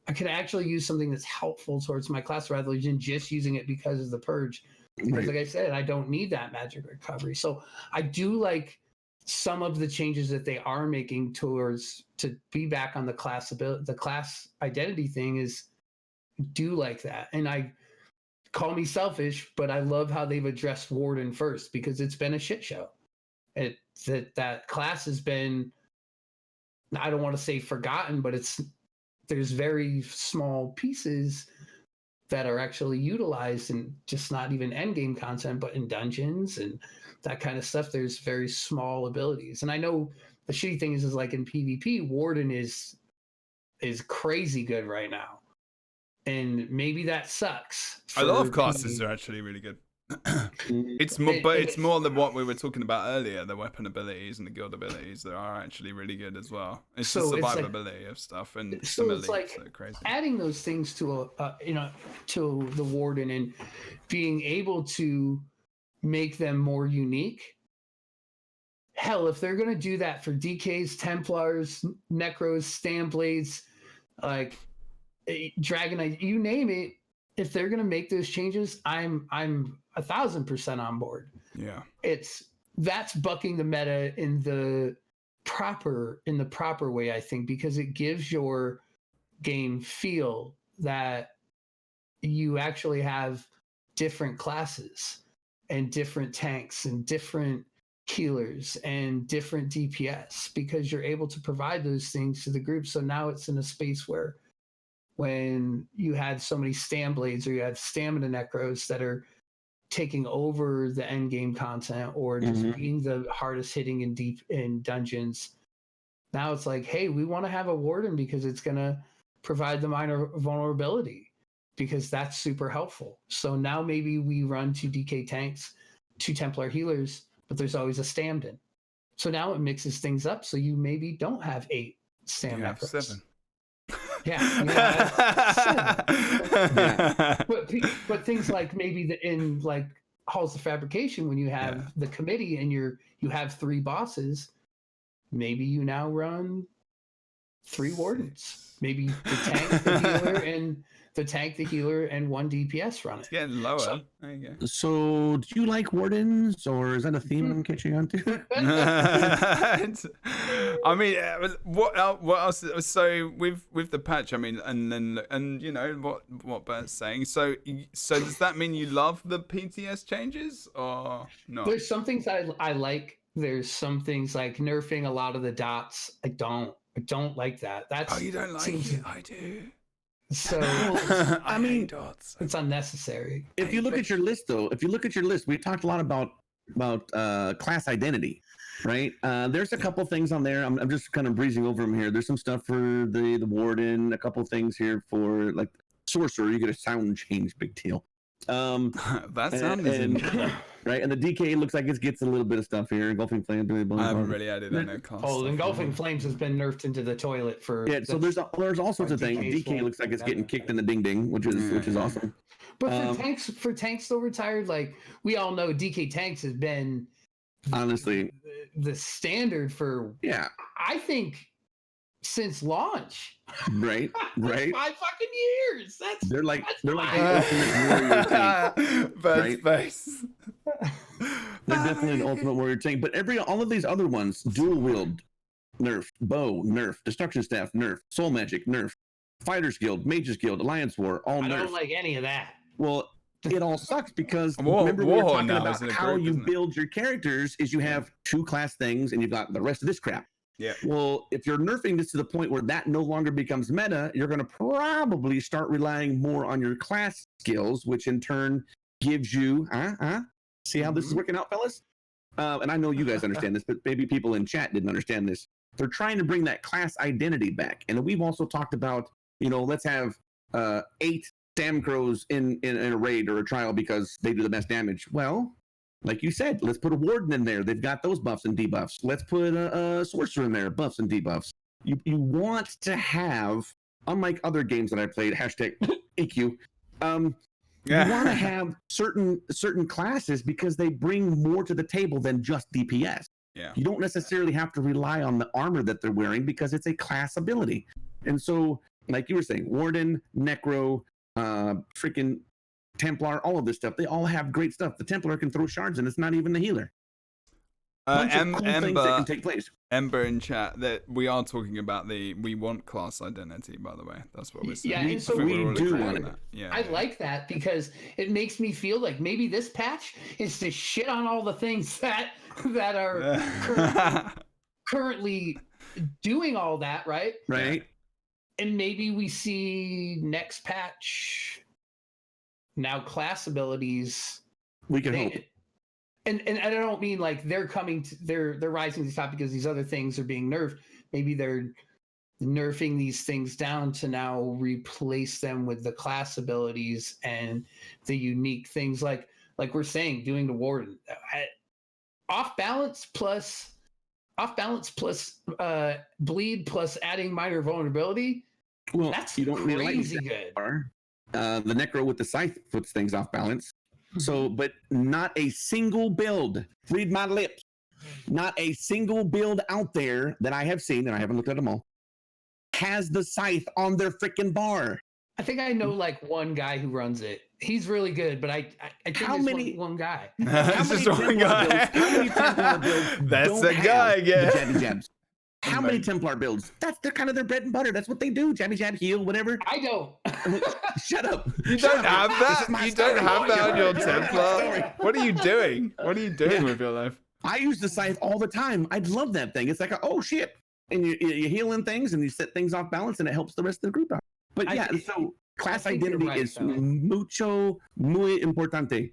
I can actually use something that's helpful towards my class rather than just using it because of the purge. Because like I said, I don't need that magic recovery. So I do like some of the changes that they are making to be back on the class identity thing is do like that. And I call me selfish, but I love how they've addressed Warden first because it's been a shit show. That class has been, I don't want to say forgotten, but there's very small pieces that are actually utilized in just not even endgame content, but in dungeons and that kind of stuff. There's very small abilities. And I know the shitty thing is like in PvP, Warden is crazy good right now. And maybe that sucks. A lot of classes are actually really good. It's more than what we were talking about earlier. The weapon abilities and the guild abilities that are actually really good as well. It's the survivability of stuff and so it's like crazy. Adding those things to to the warden and being able to make them more unique. Hell, if they're going to do that for DKs, Templars, Necros, Stamblades, like Dragonite, you name it, if they're going to make those changes, I'm 1,000% on board. Yeah. That's bucking the meta in the proper way, I think, because it gives your game feel that you actually have different classes and different tanks and different healers and different DPS, because you're able to provide those things to the group. So now it's in a space where when you had so many Stamblades or you had Stamina Necros that are taking over the end game content or just being the hardest hitting in dungeons, now it's like, hey, we want to have a Warden because it's going to provide the minor vulnerability, because that's super helpful. So now maybe we run 2 DK tanks, 2 Templar healers, but there's always a Stamden. So now it mixes things up. So you maybe don't have 8 Stam Necros. 7. Yeah, you have 7. Yeah. But things like maybe in like Halls of Fabrication, when you have the committee and you have 3 bosses, maybe you now run 3 Wardens. Maybe the tank, the healer, and 1 DPS run it. It's getting lower. So, there you go. So, do you like Wardens, or is that a theme I'm catching on to? I mean, what else? So with the patch, I mean, and you know what Bert's saying. So does that mean you love the PTS changes or not? There's some things I like. There's some things like nerfing a lot of the dots. I don't like that. You don't like it? I do. So I mean, dots. It's unnecessary. If you look at your list, though, we talked a lot about class identity, right? There's a couple things on there. I'm just kind of breezing over them here. There's some stuff for the Warden, a couple things here for like Sorcerer. You get a sound change, big deal. That sound is in. Right, and the DK looks like it gets a little bit of stuff here. Engulfing Flames. I haven't really added that class. Oh, Engulfing Flames has been nerfed into the toilet for. Yeah, so there's all sorts of things. DK looks like it's getting kicked in the ding ding, which is awesome. But for tanks still retired, like we all know, DK tanks has been honestly the standard for. Yeah, I think since launch. Right. 5 fucking years. They're like the ultimate warrior tank. Bird's face. They're definitely an ultimate warrior tank. But all of these other ones, dual wield, nerf, bow, nerf, destruction staff, nerf, soul magic, nerf, fighters guild, mages guild, alliance war, all nerf. I don't like any of that. Well, it all sucks because remember we were talking about how you build your characters is you have 2 class things and you've got the rest of this crap. Yeah. Well, if you're nerfing this to the point where that no longer becomes meta, you're going to probably start relying more on your class skills, which in turn gives you, see how this is working out, fellas? And I know you guys understand this, but maybe people in chat didn't understand this. They're trying to bring that class identity back. And we've also talked about, let's have 8 Stam Crows in a raid or a trial because they do the best damage. Well, like you said, let's put a Warden in there. They've got those buffs and debuffs. Let's put a Sorcerer in there, buffs and debuffs. You want to have, unlike other games that I played, #AQ, you want to have certain classes because they bring more to the table than just DPS. Yeah. You don't necessarily have to rely on the armor that they're wearing because it's a class ability. And so, like you were saying, Warden, Necro, freaking Templar, all of this stuff, they all have great stuff. The Templar can throw shards and it's not even the healer. Things that can take place. Ember in chat that we are talking about we want class identity, by the way. That's what we're saying. Yeah, and so we do want it. Yeah, I like that because it makes me feel like maybe this patch is to shit on all the things that are currently doing all that, right? Right. And maybe we see next patch now class abilities. We can hope. And I don't mean like they're rising to the top because these other things are being nerfed. Maybe they're nerfing these things down to now replace them with the class abilities and the unique things like we're saying, doing the Warden. Off balance plus bleed plus adding minor vulnerability. Well, that's you don't crazy really like good. The Necro with the scythe puts things off balance. So, but not a single build, read my lips, not a single build out there that I have seen, and I haven't looked at them all, has the scythe on their freaking bar. I think I know like one guy who runs it. He's really good, but I think How there's many- one guy. It's just one guy. How many Templar builds That's don't the have guy, the yeah. jabby jabs? How many Amazing. Templar builds? They're kind of their bread and butter. That's what they do. Jabby jab, heal, whatever. I don't. Shut up. You Shut don't up. have This that? is my You don't story. have that on your This is my Templar? story. What are you doing? What are you doing Yeah. with your life? I use the scythe all the time. I love that thing. It's like, oh shit. And you're healing things and you set things off balance and it helps the rest of the group out. But yeah, so class I think you're identity right, is though. muy importante.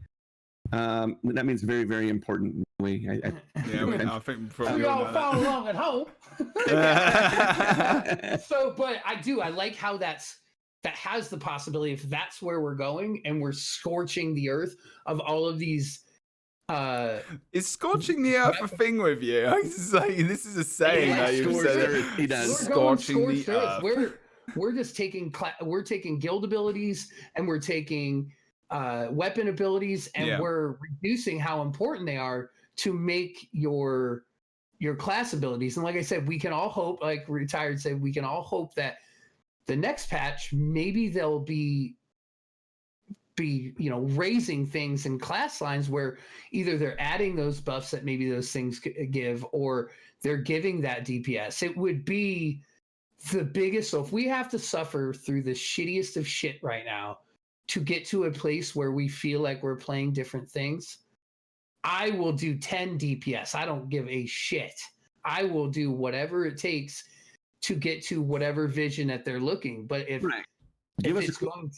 That means very, very important. Yeah, I think probably We all all know follow that. along at home. So, but I like how that has the possibility if that's where we're going and we're scorching the earth of all of these. Is scorching the earth a thing with you? It's like, this is a saying Yeah, that you've scorched said. earth, he does. We're going Scorching the scorched earth. earth. We're just taking guild abilities and we're taking weapon abilities and Yeah. we're reducing how important they are to make your class abilities. And like I said, we can all hope, like Retired said, we can all hope that the next patch maybe they'll be raising things in class lines where either they're adding those buffs that maybe those things give or they're giving that DPS. It would be the biggest. So if we have to suffer through the shittiest of shit right now to get to a place where we feel like we're playing different things, I will do 10 DPS. I don't give a shit. I will do whatever it takes to get to whatever vision that they're looking. But if Give us it's going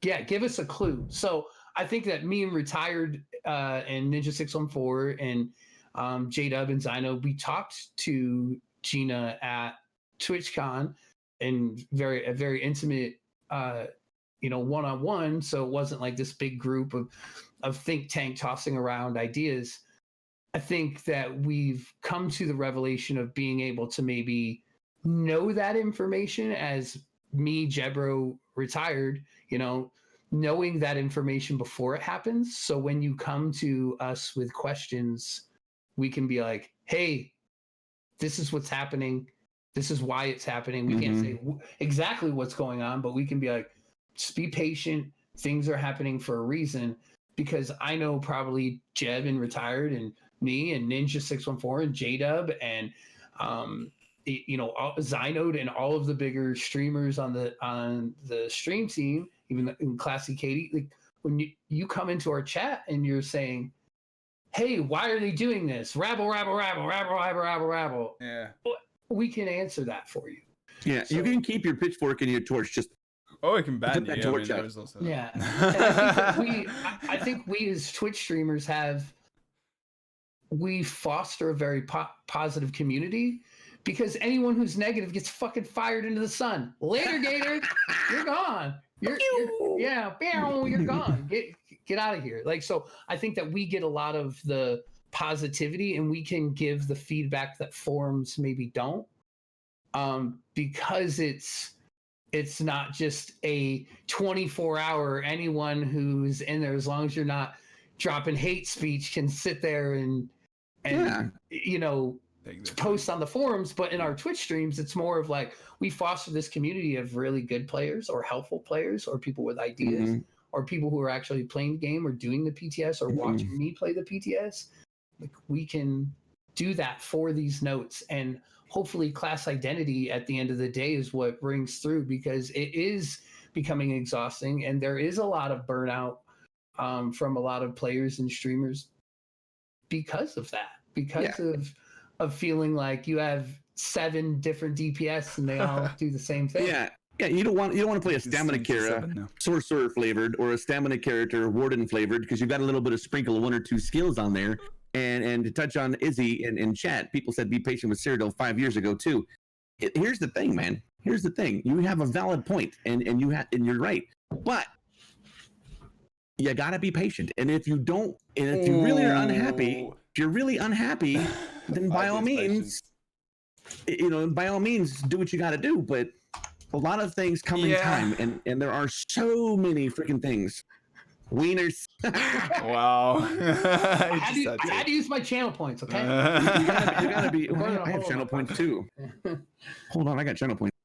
give us a clue. So I think that me and Retired and Ninja614 and J-Dub and Zyno, we talked to Gina at TwitchCon and a very intimate one-on-one. So it wasn't like this big group of think tank tossing around ideas. I think that we've come to the revelation of being able to maybe know that information as me, Jebro, Retired, knowing that information before it happens. So when you come to us with questions, we can be like, hey, this is what's happening. This is why it's happening. We can't say exactly what's going on, but we can be like, just be patient. Things are happening for a reason. Because I know probably Jeb and Retired and me and Ninja614 and J-Dub and Zynode and all of the bigger streamers on the stream team, even in Classy Katie, like when you come into our chat and you're saying, hey, why are they doing this? Rabble, rabble, rabble, rabble, rabble, rabble, rabble. Yeah. We can answer that for you. Yeah, you can keep your pitchfork and your torch. Just Oh, I can ban Put you. that I mean, torch there up. is also Yeah. that. And I think we as Twitch streamers we foster a very positive community because anyone who's negative gets fucking fired into the sun. Later, Gator, you're gone. You're gone. Get out of here. Like, so I think that we get a lot of the positivity and we can give the feedback that forums maybe don't, because it's not just a 24-hour, anyone who's in there, as long as you're not dropping hate speech, can sit there and post on the forums. But in our Twitch streams, it's more of like we foster this community of really good players or helpful players or people with ideas or people who are actually playing the game or doing the PTS or watching me play the PTS. Like, we can do that for these notes, and hopefully class identity at the end of the day is what rings through, because it is becoming exhausting and there is a lot of burnout from a lot of players and streamers because of that, of feeling like you have 7 different DPS and they all do the same thing. Yeah, you don't want to play a stamina Kara sorcerer flavored or a stamina character warden flavored, because you've got a little bit of sprinkle of 1 or 2 skills on there. And to touch on Izzy in chat, people said be patient with Cyrodiil 5 years ago too. Here's the thing, man. Here's the thing. You have a valid point, and you're right. But you gotta be patient. And if you don't, and if you really are unhappy, then by all means, do what you gotta do. But a lot of things come in time, and there are so many freaking things Wieners. Wow. I had to use my channel points, okay? You gotta be. We're going I have to channel hold points too. Hold on, I got channel points.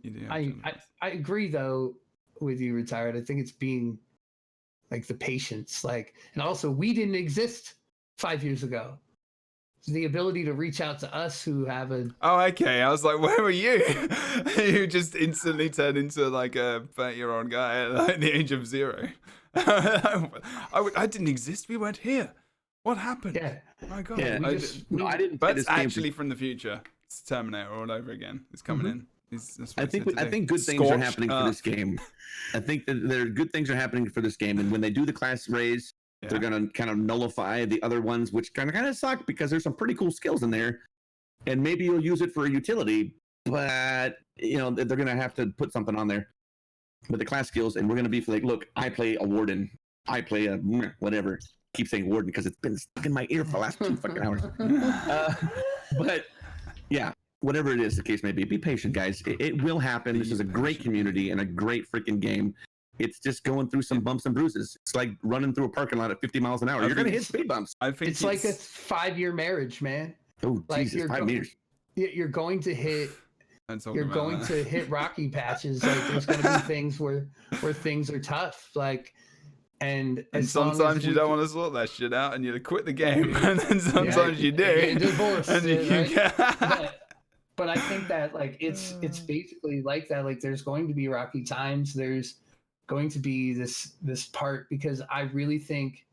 You do have I channel points. agree though with you, Retired. I think it's being like the patience, like, and also we didn't exist 5 years ago. So the ability to reach out to us who have a Oh, okay. I was like, where were you? You just instantly turned into like a 30-year-old guy at like the age of 0. I didn't exist. We weren't here. What happened? yeah. My God. Yeah, We I just didn't. But play it's this game actually from the future. It's Terminator all over again. It's coming in. That's what I he think said I today. think good things are Scorched happening for this game. I think that there are good things are happening for this game, and when they do the class raise, they're gonna kind of nullify the other ones, which kind of suck because there's some pretty cool skills in there, and maybe you'll use it for a utility, but you know they're gonna have to put something on there with the class skills, and we're gonna be like, look, I play a warden, I play a whatever. Keep saying warden because it's been stuck in my ear for the last 2 fucking hours. But yeah. Whatever it is, the case may be patient, guys. It will happen. This is a great community and a great freaking game. It's just going through some bumps and bruises. It's like running through a parking lot at 50 miles an hour. You're going to hit speed bumps. I think it's like a 5-year marriage, man. Oh, Like Jesus, 5 meters. You're going to hit you're going to hit rocky patches. Like there's going to be things where things are tough. Like and sometimes you don't want to sort that shit out and you quit the game, and then sometimes you do. Get divorced, and you right? But I think that like it's basically like that. Like there's going to be rocky times. There's going to be this part because I really think,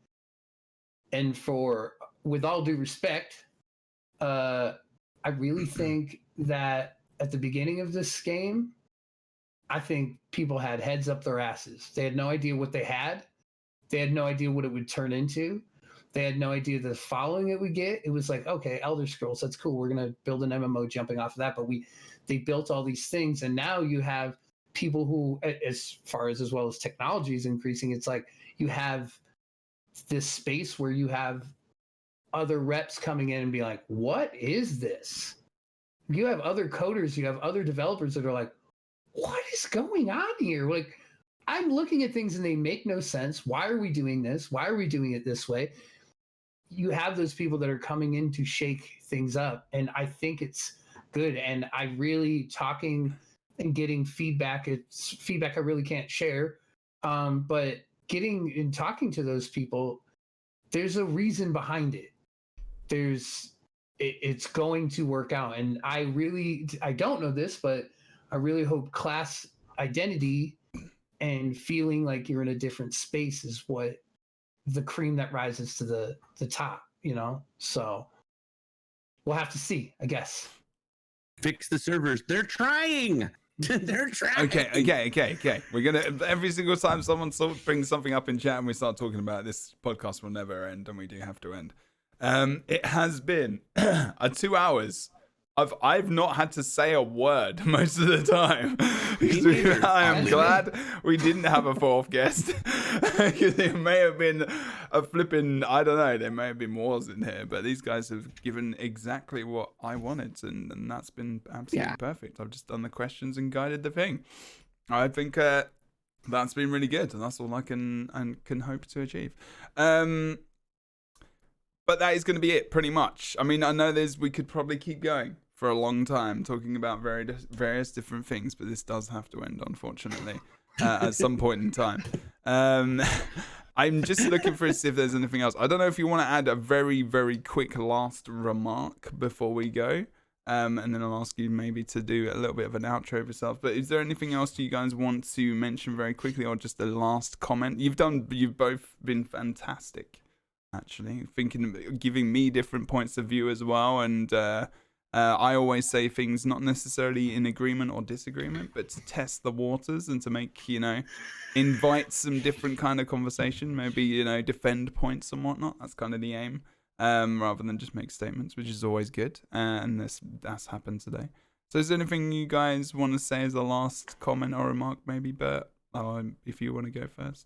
and with all due respect, I really think that at the beginning of this game, I think people had heads up their asses. They had no idea what they had. They had no idea what it would turn into. They had no idea the following it would get. It was like, okay, Elder Scrolls, that's cool. We're gonna build an MMO jumping off of that. But they built all these things, and now you have people who, as well as technology is increasing, it's like you have this space where you have other reps coming in and be like, what is this? You have other coders, you have other developers that are like, what is going on here? Like, I'm looking at things and they make no sense. Why are we doing this? Why are we doing it this way? You have those people that are coming in to shake things up, and I think it's good. And I really talking and getting feedback. It's feedback I really can't share, but getting and talking to those people, there's a reason behind it. It's going to work out, and I don't know this, but I really hope class identity and feeling like you're in a different space is what the cream that rises to the top, you know? So we'll have to see, I guess. Fix the servers. They're trying. They're trying. Okay. We're gonna every single time someone brings something up in chat and we start talking about it, this podcast will never end, and we do have to end. It has been 2 hours. I've not had to say a word most of the time because I am glad we didn't have a fourth guest. Because it may have been a flipping, I don't know, there may have been wars in here, but these guys have given exactly what I wanted, and that's been absolutely perfect. I've just done the questions and guided the thing. I think that's been really good, and that's all I can hope to achieve. But that is going to be it, pretty much. I mean, I know we could probably keep going for a long time talking about various different things, but this does have to end, unfortunately, at some point in time. I'm just looking for see if there's anything else. I don't know if you want to add a very, very quick last remark before we go, and then I'll ask you maybe to do a little bit of an outro of yourself. But is there anything else you guys want to mention very quickly, or just a last comment? You've both been fantastic, actually, giving me different points of view as well, and I always say things not necessarily in agreement or disagreement, but to test the waters and to make, invite some different kind of conversation, maybe, defend points and whatnot. That's kind of the aim, rather than just make statements, which is always good. And that's happened today. So is there anything you guys want to say as a last comment or remark, maybe, Bert? If you want to go first.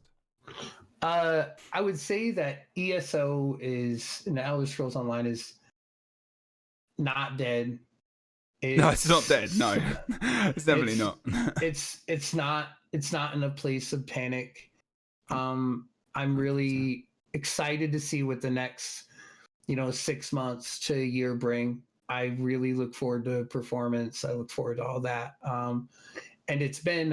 I would say that ESO in Elder Scrolls Online is not dead. No, it's not dead. No, it's definitely not. It's not in a place of panic. I'm really excited to see what the next, 6 months to a year bring. I really look forward to performance. I look forward to all that. And it's been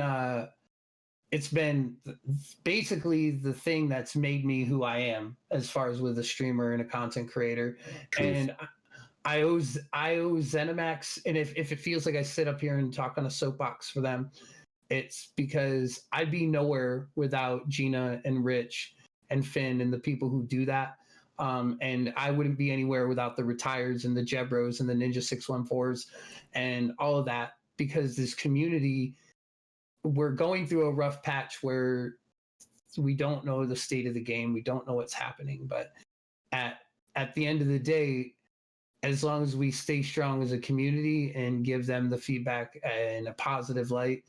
basically the thing that's made me who I am as far as with a streamer and a content creator. Truth. And I owe ZeniMax, and if it feels like I sit up here and talk on a soapbox for them, it's because I'd be nowhere without Gina and Rich and Finn and the people who do that. And I wouldn't be anywhere without the Retireds and the Jebros and the Ninja 614s and all of that, because this community, we're going through a rough patch where we don't know the state of the game. We don't know what's happening. But at the end of the day, as long as we stay strong as a community and give them the feedback in a positive light,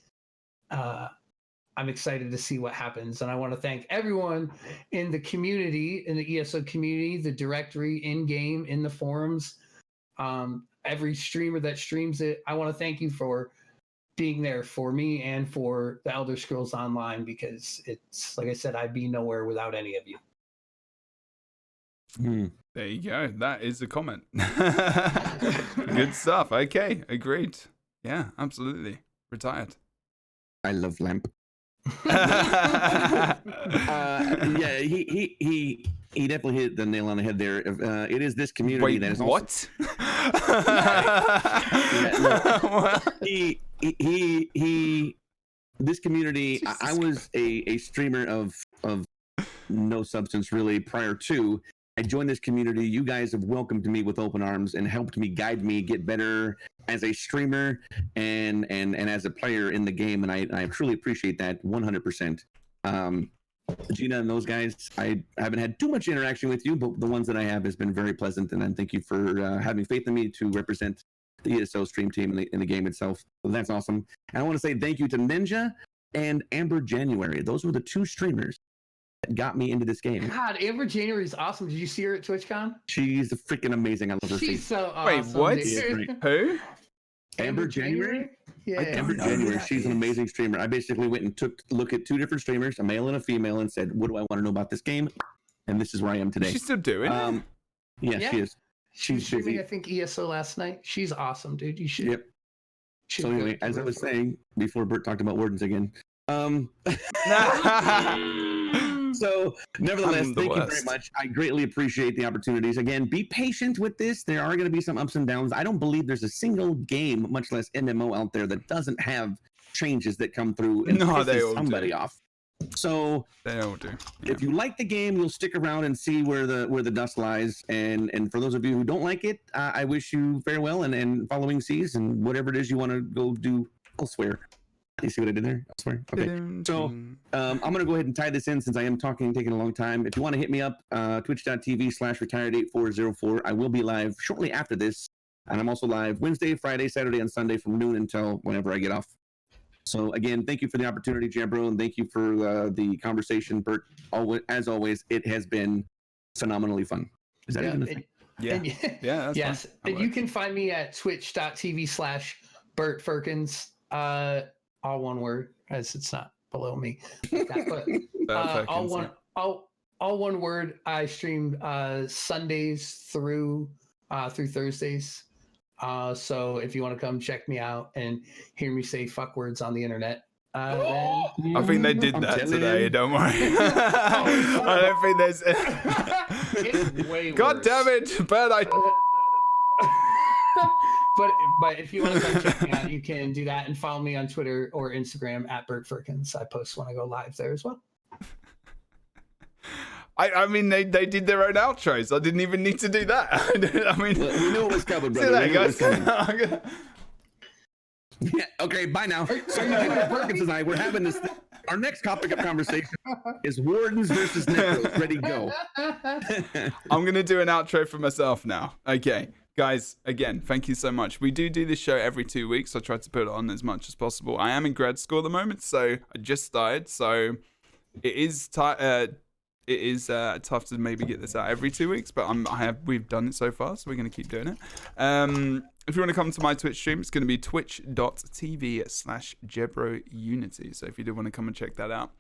I'm excited to see what happens. And I want to thank everyone in the community, in the ESO community, the directory, in-game, in the forums, every streamer that streams it. I want to thank you for being there for me and for the Elder Scrolls Online, because it's, like I said, I'd be nowhere without any of you. There you go. That is a comment. Good stuff. Okay, agreed. Yeah, absolutely. Retired. I love Lamp. He definitely hit the nail on the head there. It is this community Wait, that is what? This community. I was a streamer of no substance really prior to. I joined this community. You guys have welcomed me with open arms and helped me, guide me, get better as a streamer and as a player in the game. And I truly appreciate that 100%. Gina and those guys, I haven't had too much interaction with you, but the ones that I have has been very pleasant. And I thank you for having faith in me to represent the ESO stream team in the game itself. So that's awesome. And I want to say thank you to Ninja and Amber January. Those were the two streamers got me into this game. God, Amber January is awesome. Did you see her at TwitchCon? She's freaking amazing. I love her. She's so awesome. Wait, what? Dude. Who? Amber January? Yeah. Amber January. She's an amazing streamer. I basically went and took a look at two different streamers, a male and a female, and said, what do I want to know about this game? And this is where I am today. She's still doing it? Yeah, she is. She's streaming, busy. I think, ESO last night. She's awesome, dude. You should. Yep. So anyway, as I was saying before Bert talked about wardens again. So, nevertheless, thank you very much. I greatly appreciate the opportunities. Again, be patient with this. There are going to be some ups and downs. I don't believe there's a single game, much less MMO, out there that doesn't have changes that come through and pisses somebody off. So, they all do. Yeah. If you like the game, you'll stick around and see where the dust lies. And for those of you who don't like it, I wish you farewell and following seas and whatever it is you want to go do elsewhere. You see what I did there? Elsewhere. Okay. So I'm going to go ahead and tie this in since I am taking a long time. If you want to hit me up, twitch.tv/retired8404. I will be live shortly after this. And I'm also live Wednesday, Friday, Saturday, and Sunday from noon until whenever I get off. So again, thank you for the opportunity, Jebro, and thank you for the conversation, Bert. As always, it has been phenomenally fun. Is that even a thing? Yeah. That's yes. fine. And you can find me at twitch.tv/Bert Ferkins. All one word, as it's not below me. But all one word. I stream Sundays through Thursdays. So if you want to come check me out and hear me say fuck words on the internet, then I think they did that today. Don't worry. I don't think there's. It's way God worse. damn it, Bert! But if you want to come check me out, you can do that and follow me on Twitter or Instagram at Bert Ferkins. I post when I go live there as well. I mean, they did their own outros. I didn't even need to do that. I mean, we knew it was coming, brother. See that, guys. Yeah, okay, bye now. So Ferkins and I, we're having this. Our next topic of conversation is Wardens versus Necros. Ready, go. I'm going to do an outro for myself now. Okay. Guys, again, thank you so much. We do this show every 2 weeks. I try to put it on as much as possible. I am in grad school at the moment, so I just started. So it is tough to maybe get this out every 2 weeks, but we've done it so far, so we're going to keep doing it. If you want to come to my Twitch stream, it's going to be twitch.tv/JebroUnity. So if you do want to come and check that out.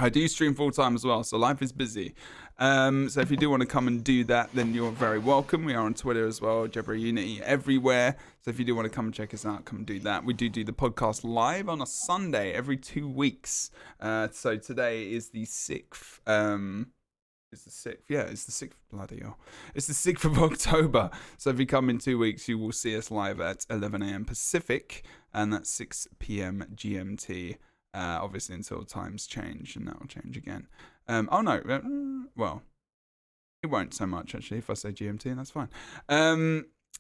I do stream full time as well, so life is busy. So if you do want to come and do that, then you're very welcome. We are on Twitter as well, Jebro Unity everywhere. So if you do want to come and check us out, come and do that. We do the podcast live on a Sunday every 2 weeks. So today is the 6th. It's the 6th. Yeah, it's the 6th. Bloody hell. It's the 6th of October. So if you come in 2 weeks, you will see us live at 11 a.m. Pacific, and that's 6 p.m. GMT. Obviously until times change, and that will change again. Oh no, well, it won't so much actually if I say GMT, and that's fine.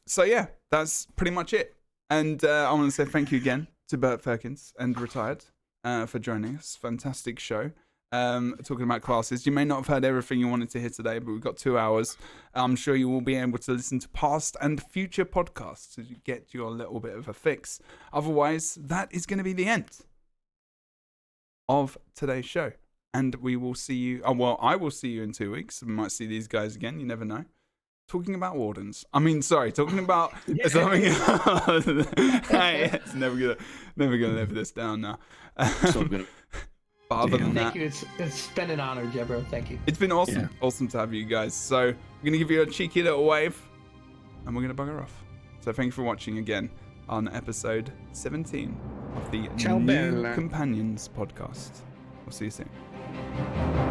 So yeah, that's pretty much it. And I want to say thank you again to Bert Ferkins and Retired for joining us. Fantastic show. Talking about classes. You may not have heard everything you wanted to hear today, but we've got 2 hours. I'm sure you will be able to listen to past and future podcasts to get your little bit of a fix. Otherwise, that is going to be the end of today's show, and we will see you. Oh, well, I will see you in 2 weeks. We might see these guys again. You never know. Talking about wardens. Talking about something else. Hey, it's never gonna live this down now. So good. But other than that, Thank you. It's been an honor, Jebro. Thank you. it's been awesome. Yeah. Awesome to have you guys. So we're gonna give you a cheeky little wave, and we're gonna bugger off. So thank you for watching again on episode 17 of the Ciao, New Bella. Companions podcast. We'll see you soon.